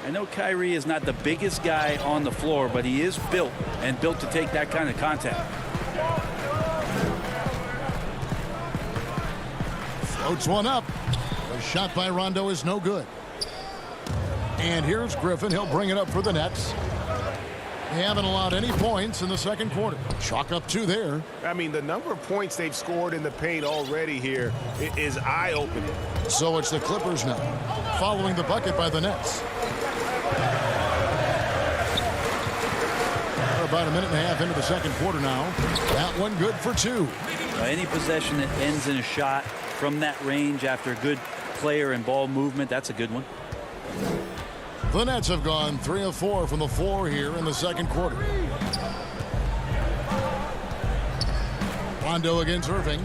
Speaker 8: I know Kyrie is not the biggest guy on the floor, but he is built to take that kind of contact.
Speaker 2: Floats one up. The shot by Rondo is no good. And here's Griffin. He'll bring it up for the Nets. They haven't allowed any points in the second quarter. Chalk up 2 there.
Speaker 7: I mean, the number of points they've scored in the paint already here is eye-opening.
Speaker 2: So it's the Clippers now, following the bucket by the Nets. We're about a minute and a half into the second quarter now. That one good for 2.
Speaker 8: Any possession that ends in a shot from that range after a good player and ball movement, that's a good one.
Speaker 2: The Nets have gone 3 of 4 from the floor here in the second quarter. Rondo against Irving.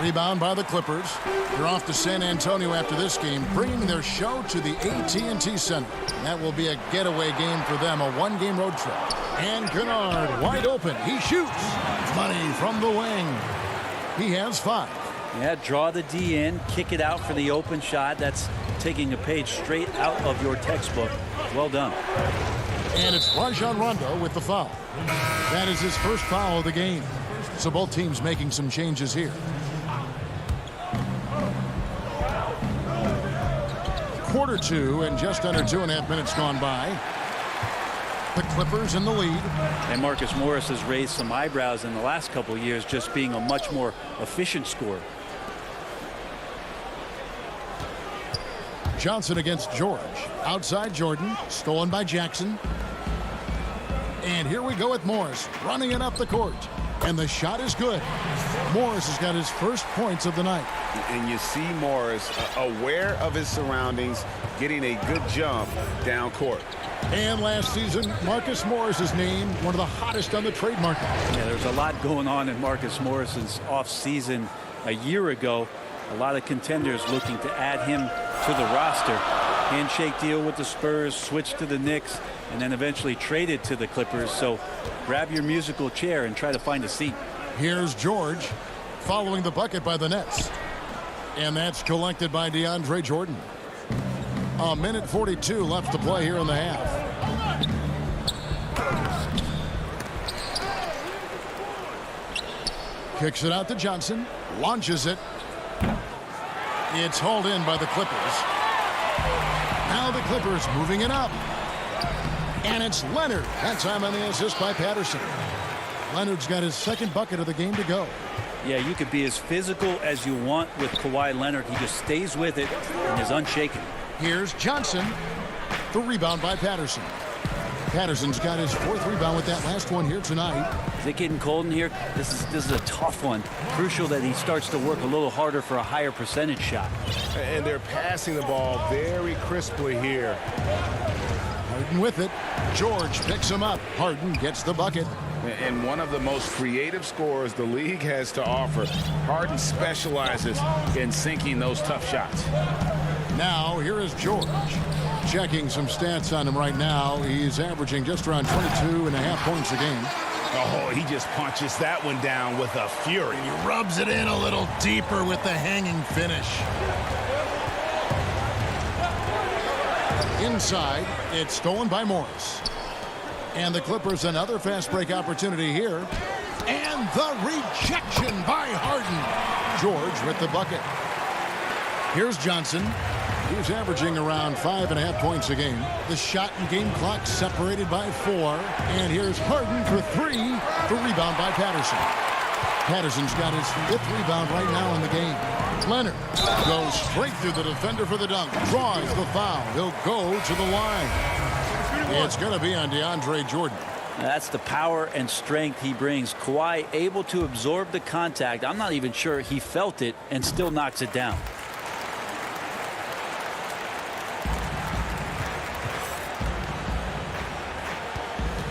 Speaker 2: Rebound by the Clippers. They're off to San Antonio after this game, bringing their show to the AT&T Center. That will be a getaway game for them, a 1-game road trip. And Kennard wide open. He shoots. Money from the wing. He has 5.
Speaker 8: Yeah, draw the D in, kick it out for the open shot. That's taking a page straight out of your textbook. Well done.
Speaker 2: And it's Rajon Rondo with the foul. That is his first foul of the game. So both teams making some changes here. Quarter 2 and just under 2.5 minutes gone by. The Clippers in the lead.
Speaker 8: And Marcus Morris has raised some eyebrows in the last couple of years, just being a much more efficient scorer.
Speaker 2: Johnson against George. Outside Jordan. Stolen by Jackson. And here we go with Morris running it up the court. And the shot is good. Morris has got his first points of the night.
Speaker 3: And you see Morris aware of his surroundings, getting a good jump down court.
Speaker 2: And last season, Marcus Morris is named one of the hottest on the trade market.
Speaker 8: Yeah, there's a lot going on in Marcus Morris's offseason a year ago. A lot of contenders looking to add him to the roster. Handshake deal with the Spurs, switch to the Knicks, and then eventually traded to the Clippers. So grab your musical chair and try to find a seat.
Speaker 2: Here's George following the bucket by the Nets. And that's collected by DeAndre Jordan. A minute 42 left to play here in the half. Kicks it out to Johnson. Launches it. It's hauled in by the Clippers. Now the Clippers moving it up. And it's Leonard. That time on the assist by Patterson. Leonard's got his second bucket of the game to go.
Speaker 8: Yeah, you could be as physical as you want with Kawhi Leonard. He just stays with it and is unshaken.
Speaker 2: Here's Johnson. The rebound by Patterson. Patterson's got his fourth rebound with that last one here tonight.
Speaker 8: Is it getting cold in here? This is a tough one. Crucial that he starts to work a little harder for a higher percentage shot.
Speaker 7: And they're passing the ball very crisply here.
Speaker 2: Harden with it. George picks him up. Harden gets the bucket.
Speaker 3: And one of the most creative scorers the league has to offer. Harden specializes in sinking those tough shots.
Speaker 2: Now here is George. Checking some stats on him right now. He's averaging just around 22.5 points a game.
Speaker 7: Oh, he just punches that one down with a fury.
Speaker 2: He rubs it in a little deeper with the hanging finish. Inside, it's stolen by Morris. And the Clippers another fast break opportunity here. And the rejection by Harden. George with the bucket. Here's Johnson. He's averaging around 5.5 points a game. The shot and game clock separated by 4. And here's Harden for 3. The rebound by Patterson. Patterson's got his 5th rebound right now in the game. Leonard goes straight through the defender for the dunk. Draws the foul. He'll go to the line. It's going to be on DeAndre Jordan.
Speaker 8: That's the power and strength he brings. Kawhi able to absorb the contact. I'm not even sure he felt it and still knocks it down.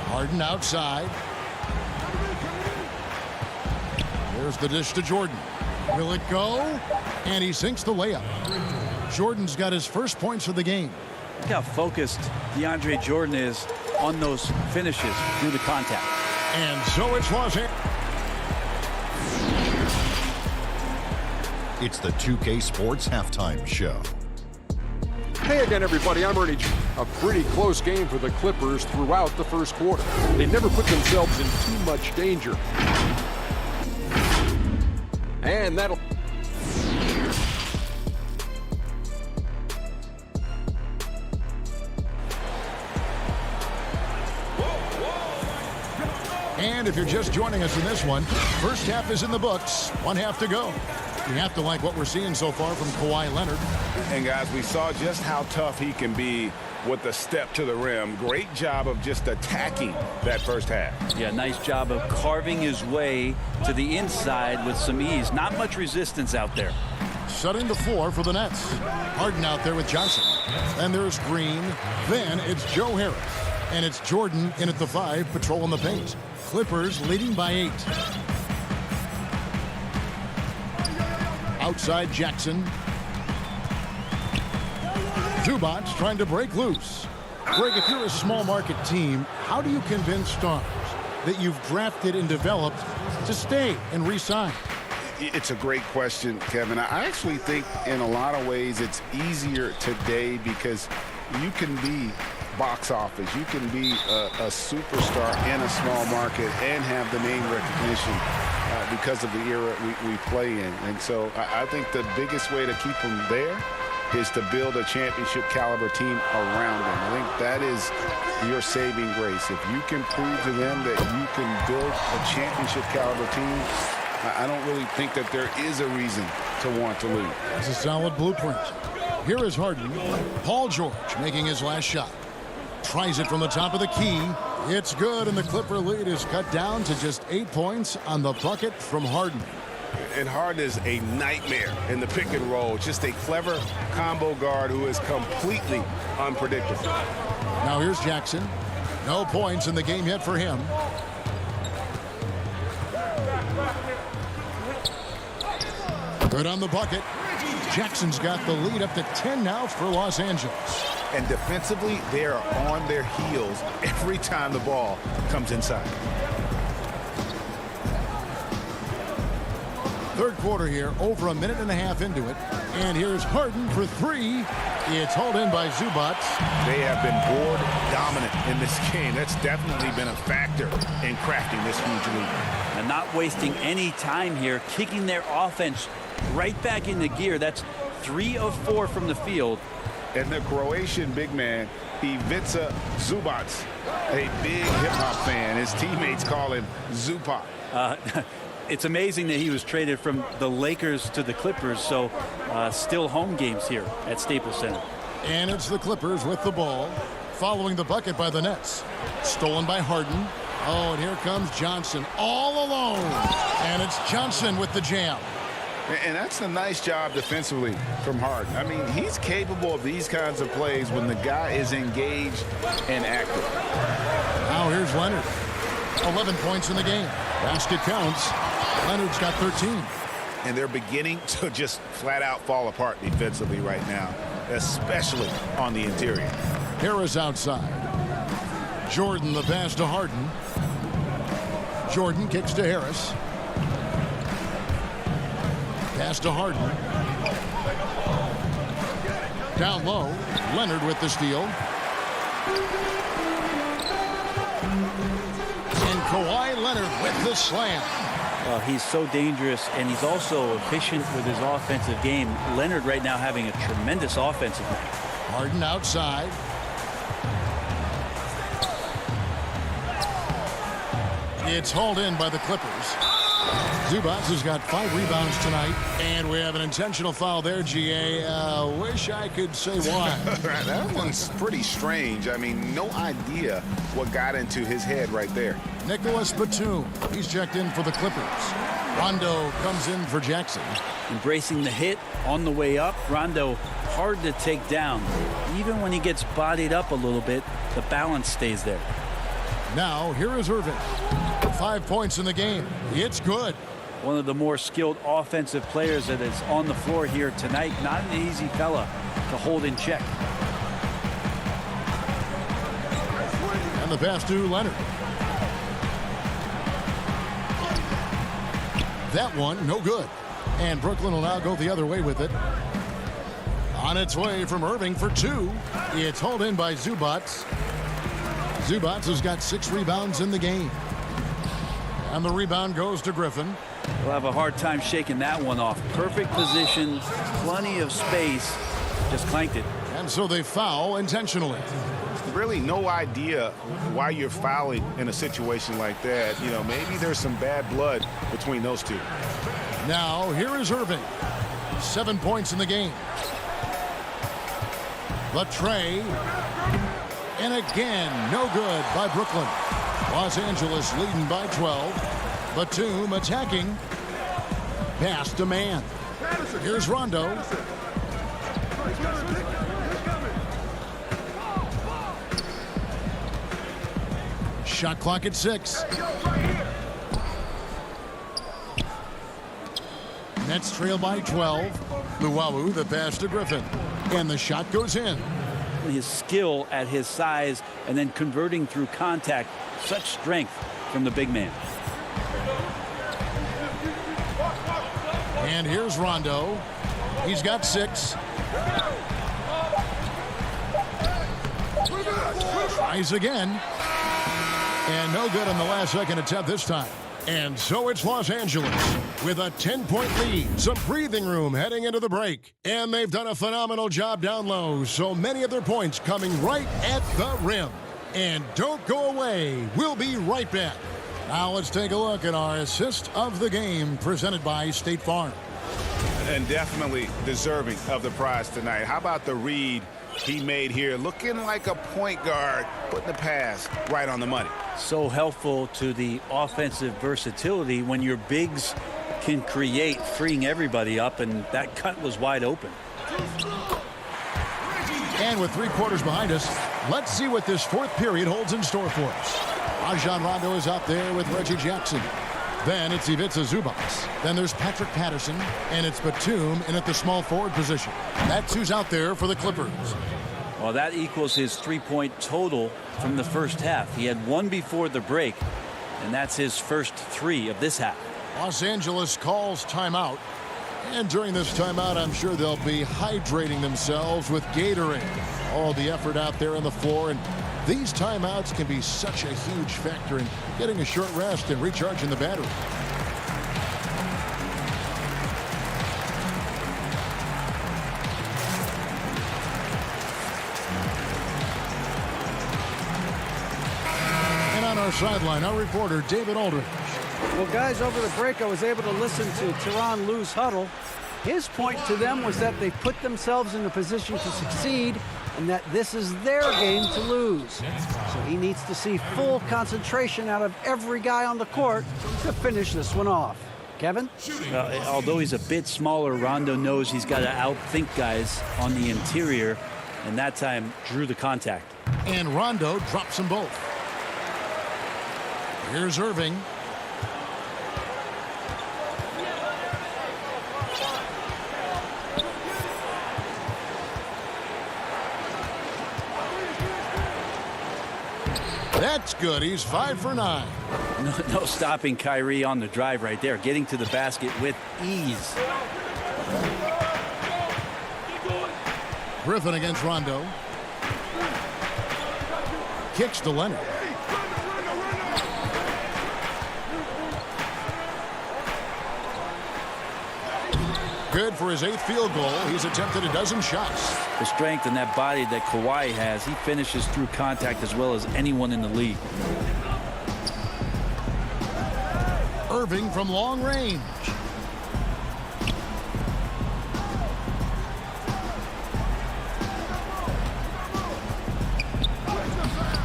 Speaker 2: Harden outside. There's the dish to Jordan. Will it go? And he sinks the layup. Jordan's got his first points of the game.
Speaker 8: Look how focused DeAndre Jordan is on those finishes through the contact.
Speaker 2: And so it's Los Angeles.
Speaker 10: It's the 2K Sports Halftime Show.
Speaker 6: Hey again, everybody. I'm Ernie. A pretty close game for the Clippers throughout the first quarter. They never put themselves in too much danger. And that'll...
Speaker 2: And if you're just joining us in this one, first half is in the books. 1 half to go. You have to like what we're seeing so far from Kawhi Leonard.
Speaker 3: And guys, we saw just how tough he can be with the step to the rim. Great job of just attacking that first half.
Speaker 8: Yeah, nice job of carving his way to the inside with some ease. Not much resistance out there.
Speaker 2: Shutting the floor for the Nets. Harden out there with Johnson. And there's Green. Then it's Joe Harris. And it's Jordan in at the 5, patrolling the paint. Clippers leading by 8. Outside Jackson. Zubac trying to break loose. Greg, if you're a small market team, how do you convince stars that you've drafted and developed to stay and re-sign?
Speaker 3: It's a great question, Kevin. I actually think in a lot of ways it's easier today because you can be box office. You can be a superstar in a small market and have the name recognition because of the era we play in. And so I think the biggest way to keep them there is to build a championship caliber team around them. I think that is your saving grace. If you can prove to them that you can build a championship caliber team, I don't really think that there is a reason to want to leave.
Speaker 2: It's a solid blueprint. Here is Harden. Paul George making his last shot. Tries it from the top of the key. It's good, and the Clipper lead is cut down to just 8 points on the bucket from Harden.
Speaker 7: And Harden is a nightmare in the pick and roll. Just a clever combo guard who is completely unpredictable.
Speaker 2: Now here's Jackson. No points in the game yet for him. Good on the bucket. Jackson's got the lead up to 10 now for Los Angeles.
Speaker 7: And defensively, they are on their heels every time the ball comes inside.
Speaker 2: Third quarter here, over a minute and a half into it. And here's Harden for three. It's hauled in by Zubac.
Speaker 7: They have been board dominant in this game. That's definitely been a factor in crafting this huge lead.
Speaker 8: And not wasting any time here, kicking their offense right back into gear. That's 3 of 4 from the field.
Speaker 7: And the Croatian big man, Ivica Zubac, a big hip-hop fan. His teammates call him Zupac.
Speaker 8: It's amazing that he was traded from the Lakers to the Clippers, so still home games here at Staples Center.
Speaker 2: And it's the Clippers with the ball, following the bucket by the Nets. Stolen by Harden. Oh, and here comes Johnson all alone. And it's Johnson with the jam.
Speaker 7: And that's a nice job defensively from Harden. I mean, he's capable of these kinds of plays when the guy is engaged and active.
Speaker 2: Now here's Leonard. 11 points in the game. Basket counts. Leonard's got 13.
Speaker 7: And they're beginning to just flat out fall apart defensively right now, especially on the interior.
Speaker 2: Harris outside. Jordan the pass to Harden. Jordan kicks to Harris. Pass to Harden. Down low. Leonard with the steal. And Kawhi Leonard with the slam.
Speaker 8: He's so dangerous, and he's also efficient with his offensive game. Leonard right now having a tremendous offensive night.
Speaker 2: Harden outside. It's hauled in by the Clippers. Zubac has got 5 rebounds tonight, and we have an intentional foul there, GA. Wish I could say why.
Speaker 7: That one's pretty strange. I mean, no idea what got into his head right there.
Speaker 2: Nicholas Batum, he's checked in for the Clippers. Rondo comes in for Jackson.
Speaker 8: Embracing the hit on the way up. Rondo hard to take down. Even when he gets bodied up a little bit, the balance stays there.
Speaker 2: Now, here is Irving. 5 points in the game. It's good.
Speaker 8: One of the more skilled offensive players that is on the floor here tonight. Not an easy fella to hold in check.
Speaker 2: And the pass to Leonard. That one, no good. And Brooklyn will now go the other way with it. On its way from Irving for 2. It's hauled in by Zubac. Zubac has got 6 rebounds in the game. And the rebound goes to Griffin.
Speaker 8: We'll have a hard time shaking that one off. Perfect position, plenty of space. Just clanked it.
Speaker 2: And so they foul intentionally.
Speaker 7: Really no idea why you're fouling in a situation like that. You know, maybe there's some bad blood between those two.
Speaker 2: Now, here is Irving. 7 points in the game. Latrey. And again, no good by Brooklyn. Los Angeles leading by 12. Batum attacking. Pass to man. Here's Rondo. Shot clock at 6. Nets trail by 12. Luwawu, the pass to Griffin. And the shot goes in.
Speaker 8: His skill at his size and then converting through contact. Such strength from the big man.
Speaker 2: And here's Rondo. He's got 6. Tries again. And no good on the last second attempt this time. And so it's Los Angeles with a 10-point lead. Some breathing room heading into the break. And they've done a phenomenal job down low. So many of their points coming right at the rim. And don't go away. We'll be right back. Now let's take a look at our assist of the game presented by State Farm.
Speaker 7: And definitely deserving of the prize tonight. How about the read he made here, looking like a point guard, putting the pass right on the money.
Speaker 8: So helpful to the offensive versatility when your bigs can create, freeing everybody up, and that cut was wide open.
Speaker 2: And with 3 quarters behind us, let's see what this 4th period holds in store for us. Rajon Rondo is out there with Reggie Jackson. Then it's Ivica Zubac. Then there's Patrick Patterson, and it's Batum in at the small forward position. That's who's out there for the Clippers.
Speaker 8: Well, that equals his 3-point total from the first half. He had 1 before the break, and that's his first 3 of this half.
Speaker 2: Los Angeles calls timeout. And during this timeout, I'm sure they'll be hydrating themselves with Gatorade. All the effort out there on the floor, and these timeouts can be such a huge factor in getting a short rest and recharging the battery. And on our sideline, our reporter, David Aldridge.
Speaker 11: Well, guys, over the break, I was able to listen to Tyronn Lue's huddle. His point to them was that they put themselves in a position to succeed and that this is their game to lose. So he needs to see full concentration out of every guy on the court to finish this one off. Kevin?
Speaker 8: Although he's a bit smaller, Rondo knows he's got to outthink guys on the interior, and that time drew the contact.
Speaker 2: And Rondo drops them both. Here's Irving. That's good. He's 5 for 9.
Speaker 8: No stopping Kyrie on the drive right there. Getting to the basket with ease.
Speaker 2: Griffin against Rondo. Kicks to Leonard. Good for his 8th field goal. He's attempted a dozen shots.
Speaker 8: The strength and that body that Kawhi has, he finishes through contact as well as anyone in the league.
Speaker 2: Irving from long range.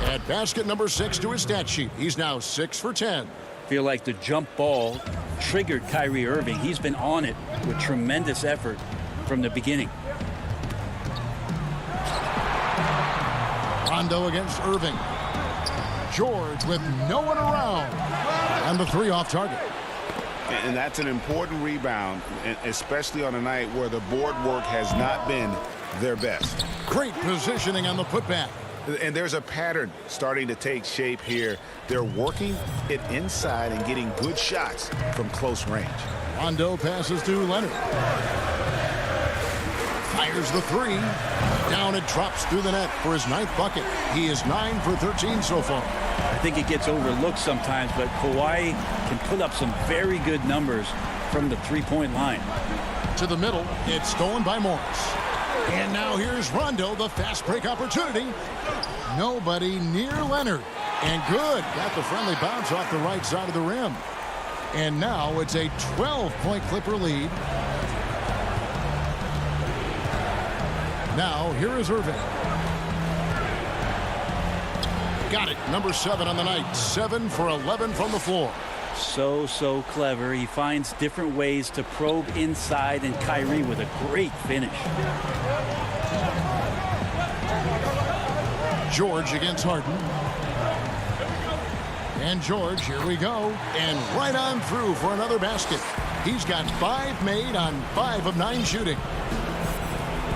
Speaker 2: At basket number 6 to his stat sheet. He's now 6 for 10.
Speaker 8: Feel like the jump ball triggered Kyrie Irving. He's been on it with tremendous effort from the beginning.
Speaker 2: Rondo against Irving. George with no one around. And the 3 off target.
Speaker 7: And that's an important rebound, especially on a night where the board work has not been their best.
Speaker 2: Great positioning on the putback.
Speaker 7: And there's a pattern starting to take shape here. They're working it inside and getting good shots from close range.
Speaker 2: Rondo passes to Leonard. Fires the 3. Down it drops through the net for his 9th bucket. He is 9 for 13 so far.
Speaker 8: I think it gets overlooked sometimes, but Kawhi can put up some very good numbers from the 3-point line.
Speaker 2: To the middle, it's stolen by Morris. And now here's Rondo, the fast break opportunity. Nobody near Leonard. And good. Got the friendly bounce off the right side of the rim. And now it's a 12-point Clipper lead. Now here is Irving. Got it. Number 7 on the night. 7 for 11 from the floor.
Speaker 8: So clever. He finds different ways to probe inside, and Kyrie with a great finish.
Speaker 2: George against Harden. And George, here we go. And right on through for another basket. He's got 5 made on 5 of 9 shooting.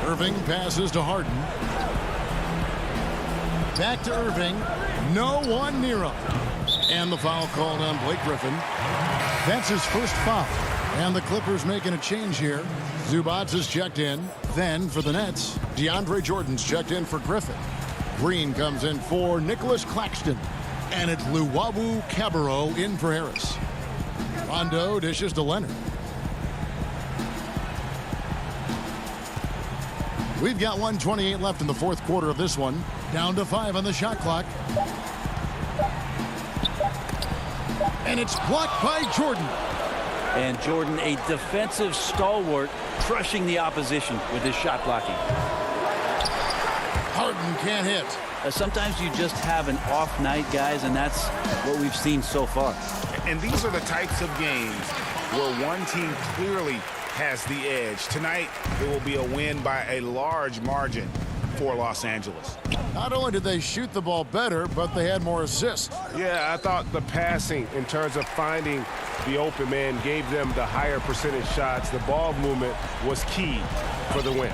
Speaker 2: Irving passes to Harden. Back to Irving. No one near him. And the foul called on Blake Griffin. That's his first foul. And the Clippers making a change here. Zubac is checked in. Then for the Nets, DeAndre Jordan's checked in for Griffin. Green comes in for Nicholas Claxton. And it's Luwawu Cabarro in for Harris. Rondo dishes to Leonard. We've got 1:28 left in the 4th quarter of this one. Down to 5 on the shot clock. And it's blocked by Jordan.
Speaker 8: And Jordan, a defensive stalwart, crushing the opposition with his shot blocking.
Speaker 2: Harden can't hit.
Speaker 8: Sometimes you just have an off night, guys, and that's what we've seen so far.
Speaker 7: And these are the types of games where one team clearly has the edge. Tonight, it will be a win by a large margin for Los Angeles.
Speaker 2: Not only did they shoot the ball better, but they had more assists.
Speaker 12: Yeah, I thought the passing in terms of finding the open man gave them the higher percentage shots. The ball movement was key for the win.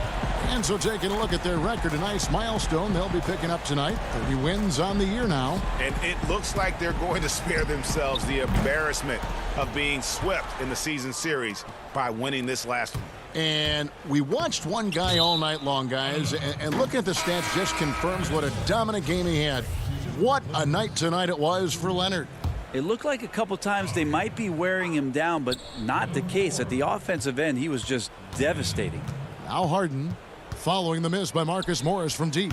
Speaker 2: And so taking a look at their record, a nice milestone they'll be picking up tonight. 30 wins on the year now.
Speaker 7: And it looks like they're going to spare themselves the embarrassment of being swept in the season series by winning this last one.
Speaker 2: And we watched one guy all night long, guys, and looking at the stats just confirms what a dominant game he had. What a night tonight it was for Leonard.
Speaker 8: It looked like a couple times they might be wearing him down, but not the case. At the offensive end, he was just devastating.
Speaker 2: Now Harden following the miss by Marcus Morris from deep.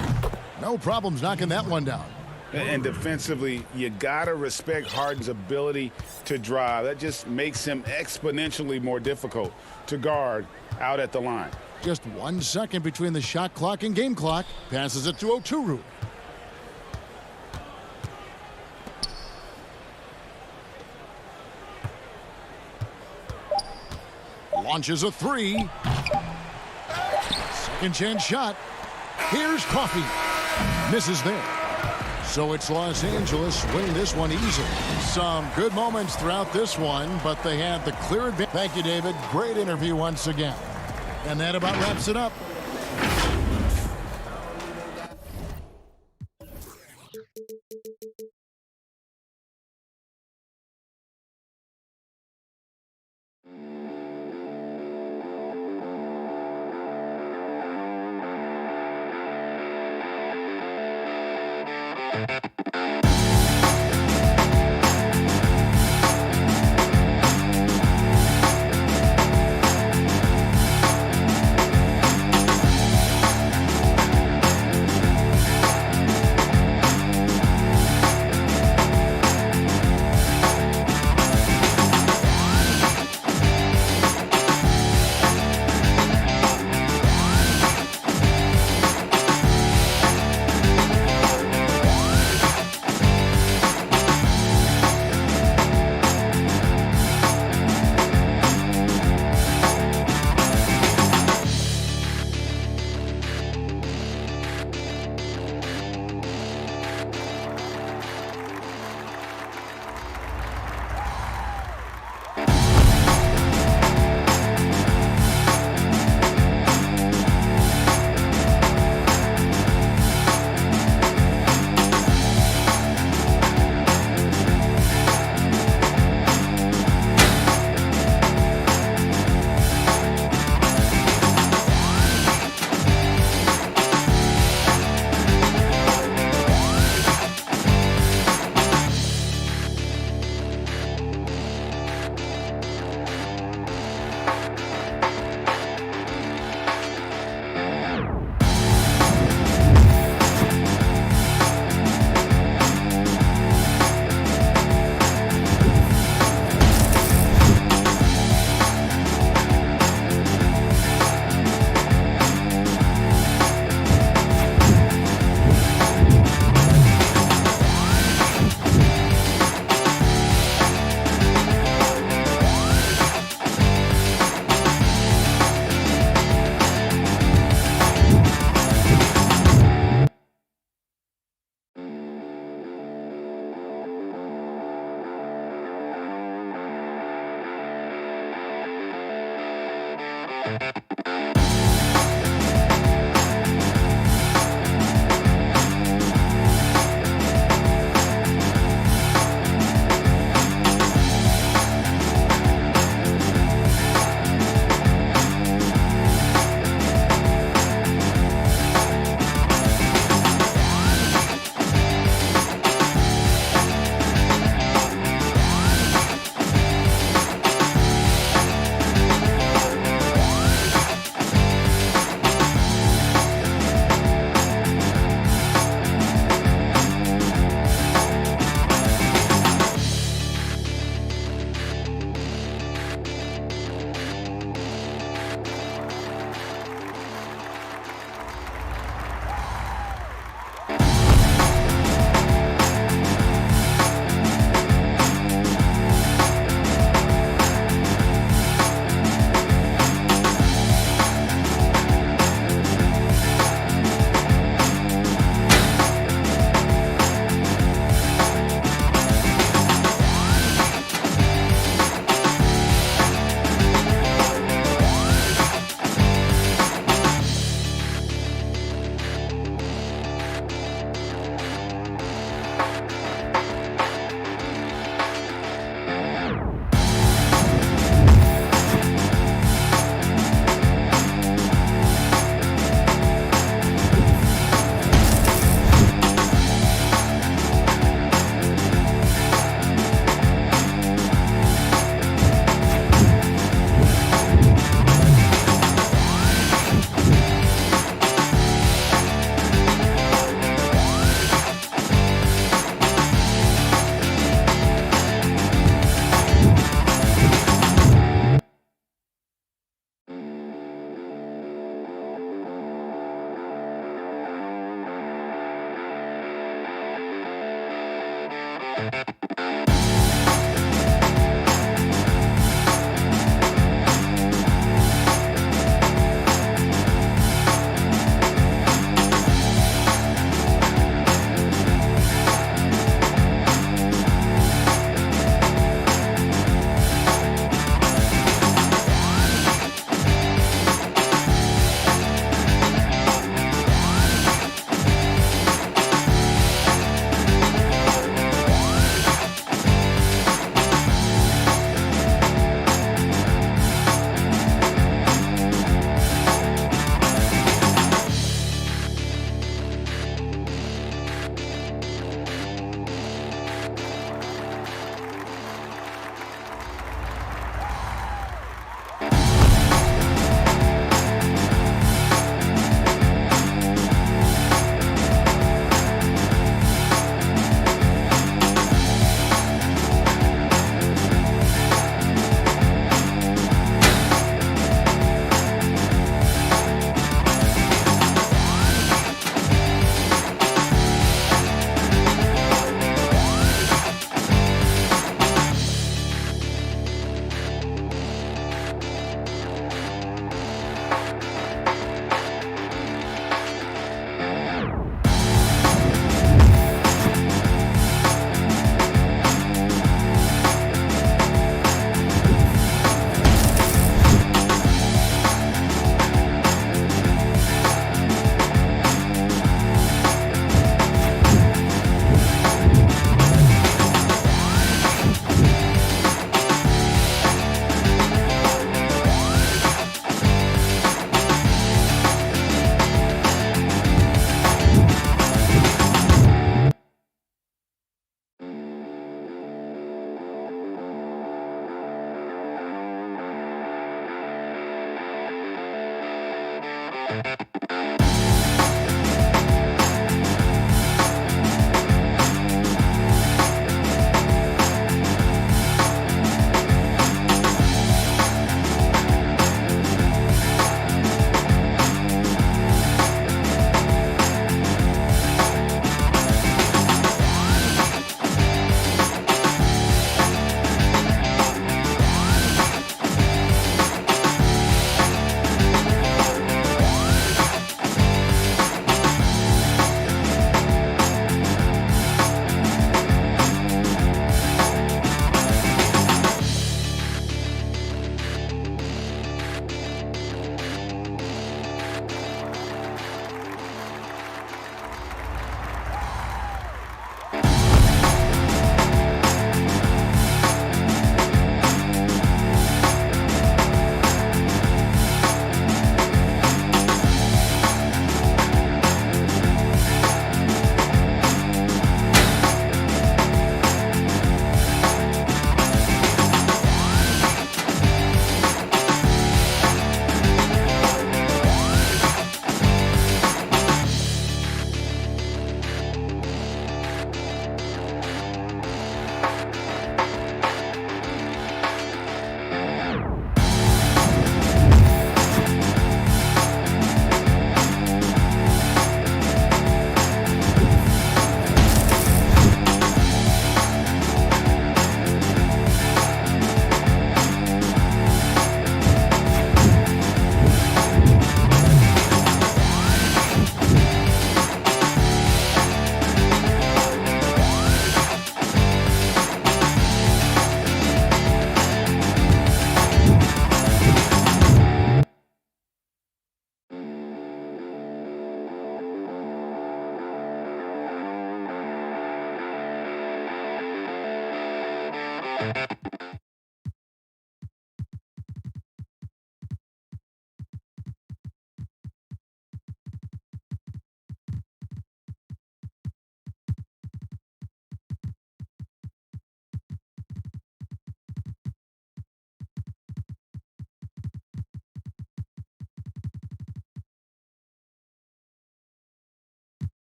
Speaker 2: No problems knocking that one down.
Speaker 7: And defensively, you got to respect Harden's ability to drive. That just makes him exponentially more difficult to guard out at the line.
Speaker 2: Just 1 second between the shot clock and game clock. Passes it to Oturu. Launches a three. Second chance shot. Here's Coffey. Misses there. So it's Los Angeles winning this one easily. Some good moments throughout this one, but they had the clear advantage. Thank you, David. Great interview once again. And that about wraps it up.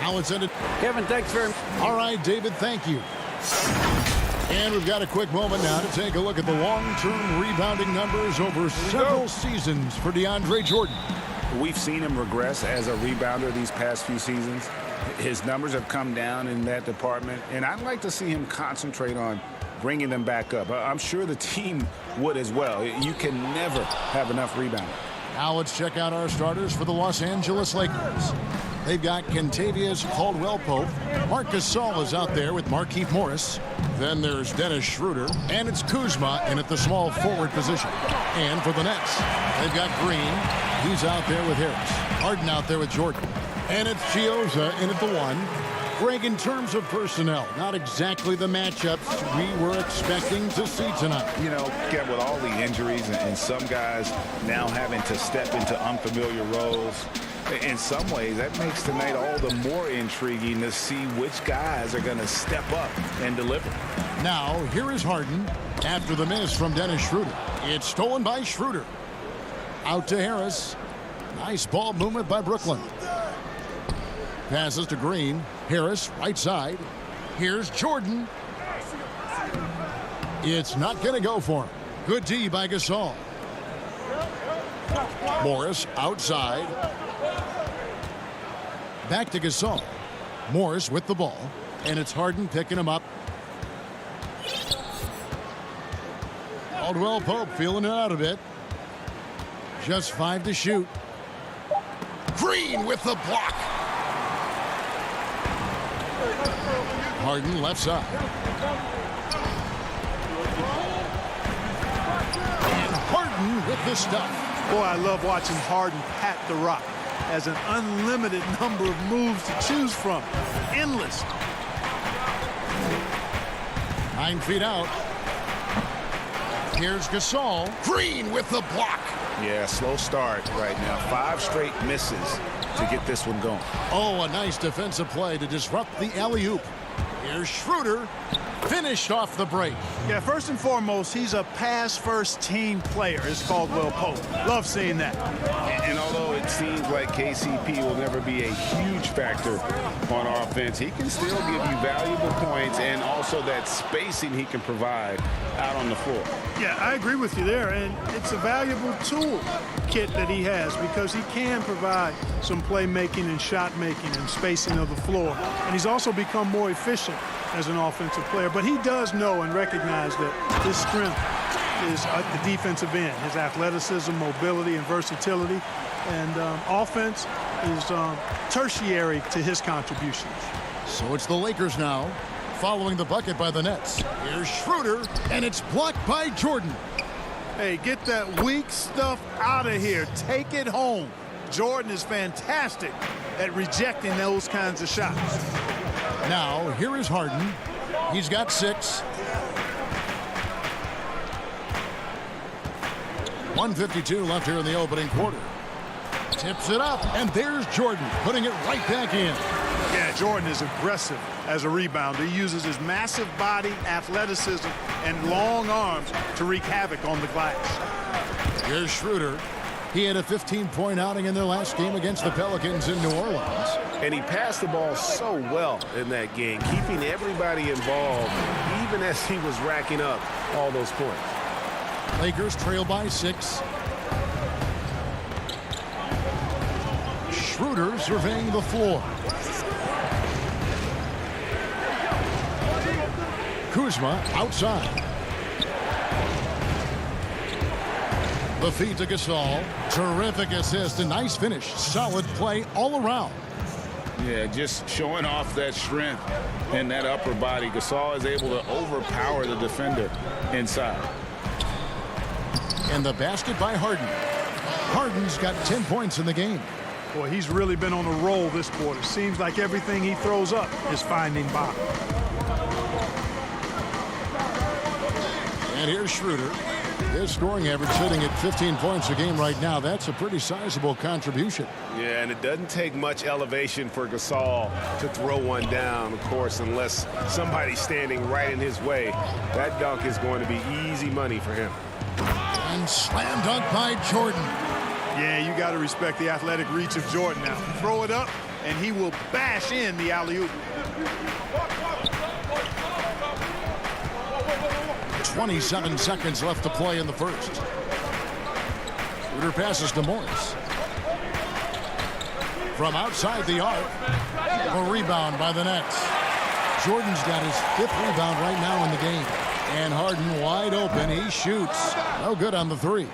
Speaker 2: Now it's ended.
Speaker 11: Kevin, thanks very much.
Speaker 2: All right, David, thank you. And we've got a quick moment now to take a look at the long-term rebounding numbers over several seasons for DeAndre Jordan.
Speaker 7: We've seen him regress as a rebounder these past few seasons. His numbers have come down in that department, and I'd like to see him concentrate on bringing them back up. I'm sure the team would as well. You can never have enough rebounding.
Speaker 2: Now let's check out our starters for the Los Angeles Lakers. They've got Kentavious Caldwell-Pope. Marc Gasol is out there with Markieff Morris. Then there's Dennis Schroeder, and it's Kuzma in at the small forward position. And for the Nets, they've got Green. He's out there with Harris. Harden out there with Jordan. And it's Chiozza in at the 1. Greg, in terms of personnel, not exactly the matchups we were expecting to see tonight.
Speaker 7: You know, Kev, with all the injuries and some guys now having to step into unfamiliar roles, in some ways, that makes tonight all the more intriguing to see which guys are going to step up and deliver.
Speaker 2: Now, here is Harden after the miss from Dennis Schroeder. It's stolen by Schroeder. Out to Harris. Nice ball movement by Brooklyn. Passes to Green. Harris, right side. Here's Jordan. It's not going to go for him. Good D by Gasol. Morris outside. Back to Gasol. Morris with the ball. And it's Harden picking him up. Caldwell-Pope feeling it out a bit. Just 5 to shoot. Green with the block. Harden left side. And Harden with the stuff.
Speaker 13: Boy, I love watching Harden pat the rock. Has an unlimited number of moves to choose from. Endless.
Speaker 2: 9 feet out. Here's Gasol. Green with the block.
Speaker 7: Yeah, slow start right now. 5 straight misses to get this one going.
Speaker 2: Oh, a nice defensive play to disrupt the alley-oop. Here's Schroeder. Finished off the break.
Speaker 13: Yeah, first and foremost, he's a pass-first team player. It's Caldwell-Pope. Love seeing that.
Speaker 7: And although it seems like KCP will never be a huge factor on offense, he can still give you valuable points and also that spacing he can provide out on the floor.
Speaker 13: Yeah, I agree with you there, and it's a valuable tool kit that he has because he can provide some playmaking and shot making and spacing of the floor. And he's also become more efficient as an offensive player, but he does know and recognize that his strength is at the defensive end, his athleticism, mobility, and versatility, and offense is tertiary to his contributions.
Speaker 2: So it's the Lakers now, following the bucket by the Nets. Here's Schroeder, and it's blocked by Jordan.
Speaker 13: Hey, get that weak stuff out of here. Take it home. Jordan is fantastic at rejecting those kinds of shots.
Speaker 2: Now, here is Harden. He's got 6. 1:52 left here in the opening quarter. Tips it up, and there's Jordan, putting it right back in.
Speaker 13: Yeah, Jordan is aggressive as a rebounder. He uses his massive body, athleticism, and long arms to wreak havoc on the glass.
Speaker 2: Here's Schroeder. He had a 15-point outing in their last game against the Pelicans in New Orleans.
Speaker 12: And he passed the ball so well in that game, keeping everybody involved, even as he was racking up all those points.
Speaker 2: Lakers trail by 6. Schroeder surveying the floor. Kuzma outside. The feed to Gasol. Terrific assist and nice finish. Solid play all around.
Speaker 7: Yeah, just showing off that strength and that upper body. Gasol is able to overpower the defender inside.
Speaker 2: And the basket by Harden. Harden's got 10 points in the game.
Speaker 13: Boy, he's really been on a roll this quarter. Seems like everything he throws up is finding bottom.
Speaker 2: And here's Schroeder. His scoring average sitting at 15 points a game right now. That's a pretty sizable contribution.
Speaker 12: Yeah, and it doesn't take much elevation for Gasol to throw one down, of course, unless somebody's standing right in his way. That dunk is going to be easy money for him.
Speaker 2: And slam dunk by Jordan.
Speaker 13: Yeah, you got to respect the athletic reach of Jordan now. Throw it up, and he will bash in the alley-oop.
Speaker 2: 27 seconds left to play in the first. Shooter passes to Morris. From outside the arc, a rebound by the Nets. Jordan's got his 5th rebound right now in the game. And Harden wide open. He shoots. No good on the 3.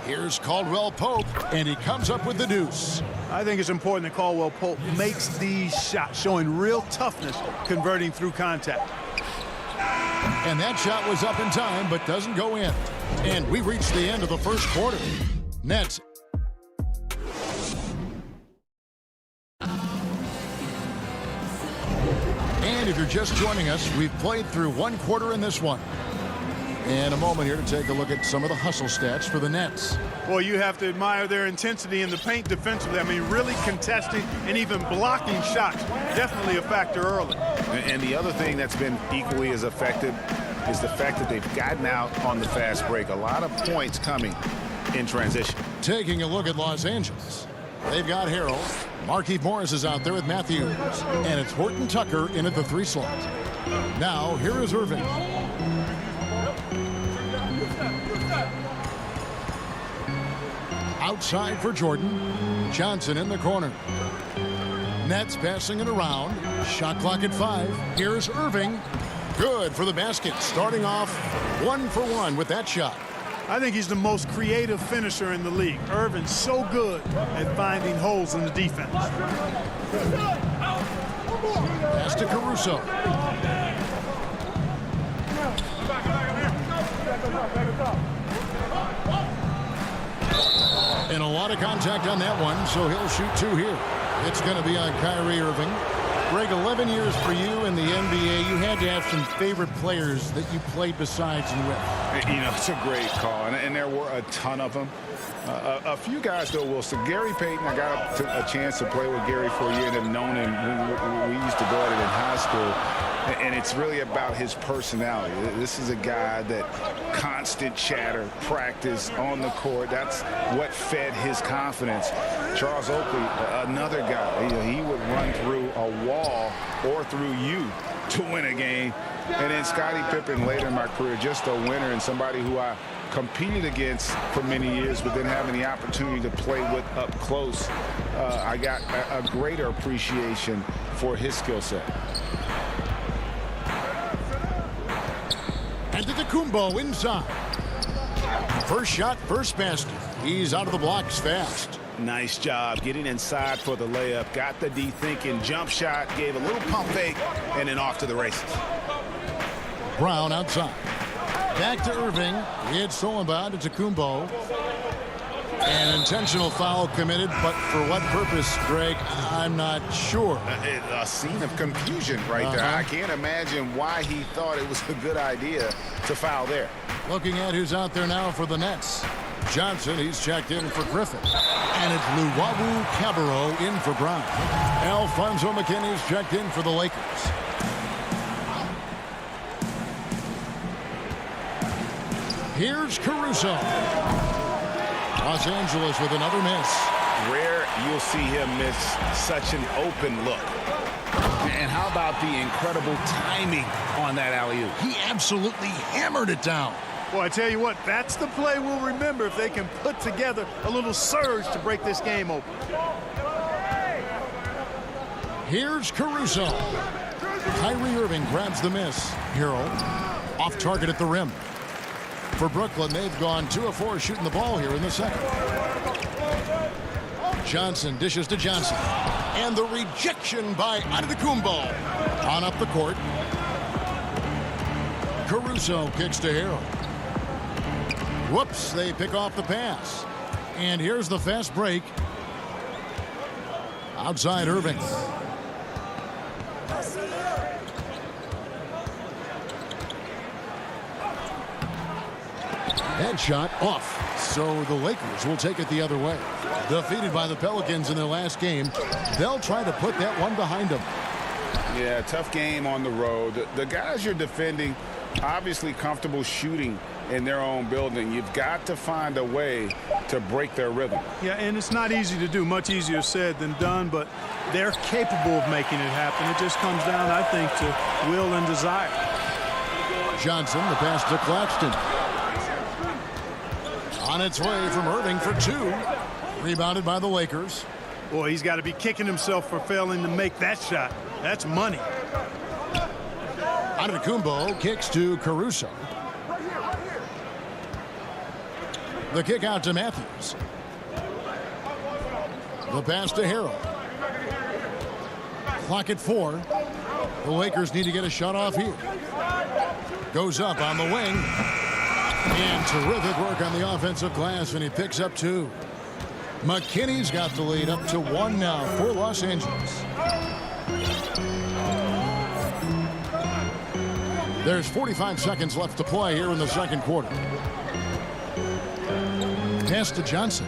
Speaker 2: Here's Caldwell Pope, and he comes up with the deuce.
Speaker 13: I think it's important that Caldwell Pope makes these shots, showing real toughness, converting through contact.
Speaker 2: And that shot was up in time, but doesn't go in. And we reached the end of the first quarter. Nets. And if you're just joining us, we've played through 1 quarter in this one. And a moment here to take a look at some of the hustle stats for the Nets.
Speaker 13: Well, you have to admire their intensity in the paint defensively. I mean, really contesting and even blocking shots. Definitely a factor early.
Speaker 12: And the other thing that's been equally as effective is the fact that they've gotten out on the fast break. A lot of points coming in transition.
Speaker 2: Taking a look at Los Angeles. They've got Harrell. Markieff Morris is out there with Matthews. And it's Horton Tucker in at the 3 slot. Now, here is Irving. Outside for Jordan. Johnson in the corner. Nets passing it around. Shot clock at 5. Here's Irving. Good for the basket. Starting off 1 for 1 with that shot.
Speaker 13: I think he's the most creative finisher in the league. Irving's so good at finding holes in the defense.
Speaker 2: Pass to Caruso. And a lot of contact on that one, so he'll shoot 2 here. It's going to be on Kyrie Irving. Greg, 11 years for you in the NBA. You had to have some favorite players that you played besides and with.
Speaker 3: You know, it's a great call, and there were a ton of them. A few guys, though, Wilson. Gary Payton, I got a chance to play with Gary for a year and have known him. We used to go at it in high school. And it's really about his personality. This is a guy that constant chatter, practice on the court. That's what fed his confidence. Charles Oakley, another guy. He would run through a wall or through you to win a game. And then Scottie Pippen later in my career, just a winner and somebody who I competed against for many years, but then having the opportunity to play with up close, I got a greater appreciation for his skill set.
Speaker 2: Antetokounmpo inside. First shot, first basket. He's out of the blocks fast.
Speaker 12: Nice job getting inside for the layup. Got the D thinking. Jump shot, gave a little pump fake, and then off to the races.
Speaker 2: Brown outside. Back to Irving. It's stolen by Antetokounmpo. An intentional foul committed, but for what purpose, Greg, I'm not sure.
Speaker 12: A scene of confusion right there. I can't imagine why he thought it was a good idea to foul there.
Speaker 2: Looking at who's out there now for the Nets. Johnson, he's checked in for Griffin. And it's Luwawu Cabarro in for Brown. Alfonso McKinney's checked in for the Lakers. Here's Caruso. Los Angeles with another miss.
Speaker 12: Rare you'll see him miss such an open look. And how about the incredible timing on that alley-oop?
Speaker 2: He absolutely hammered it down.
Speaker 13: Well, I tell you what, that's the play we'll remember if they can put together a little surge to break this game open.
Speaker 2: Here's Caruso. Kyrie Irving grabs the miss. Harrell off target at the rim. For Brooklyn, they've gone 2 of 4 shooting the ball here in the second. Johnson dishes to Johnson. And the rejection by Antetokounmpo. On up the court. Caruso kicks to Harrell. Whoops, they pick off the pass. And here's the fast break. Outside Irving. That shot off. So the Lakers will take it the other way. Defeated by the Pelicans in their last game, they'll try to put that one behind them.
Speaker 3: Yeah, tough game on the road. The guys you're defending, obviously comfortable shooting in their own building. You've got to find a way to break their rhythm.
Speaker 13: Yeah, and it's not easy to do. Much easier said than done, but they're capable of making it happen. It just comes down, I think, to will and desire.
Speaker 2: Johnson, the pass to Claxton. On its way from Irving for two. Rebounded by the Lakers.
Speaker 13: Boy, he's got to be kicking himself for failing to make that shot. That's money.
Speaker 2: Antetokounmpo kicks to Caruso. The kick out to Matthews. The pass to Harrell. Clock at 4. The Lakers need to get a shot off here. Goes up on the wing. And terrific work on the offensive glass, and he picks up 2. McKinney's got the lead up to 1 now for Los Angeles. There's 45 seconds left to play here in the second quarter. Pass to Johnson.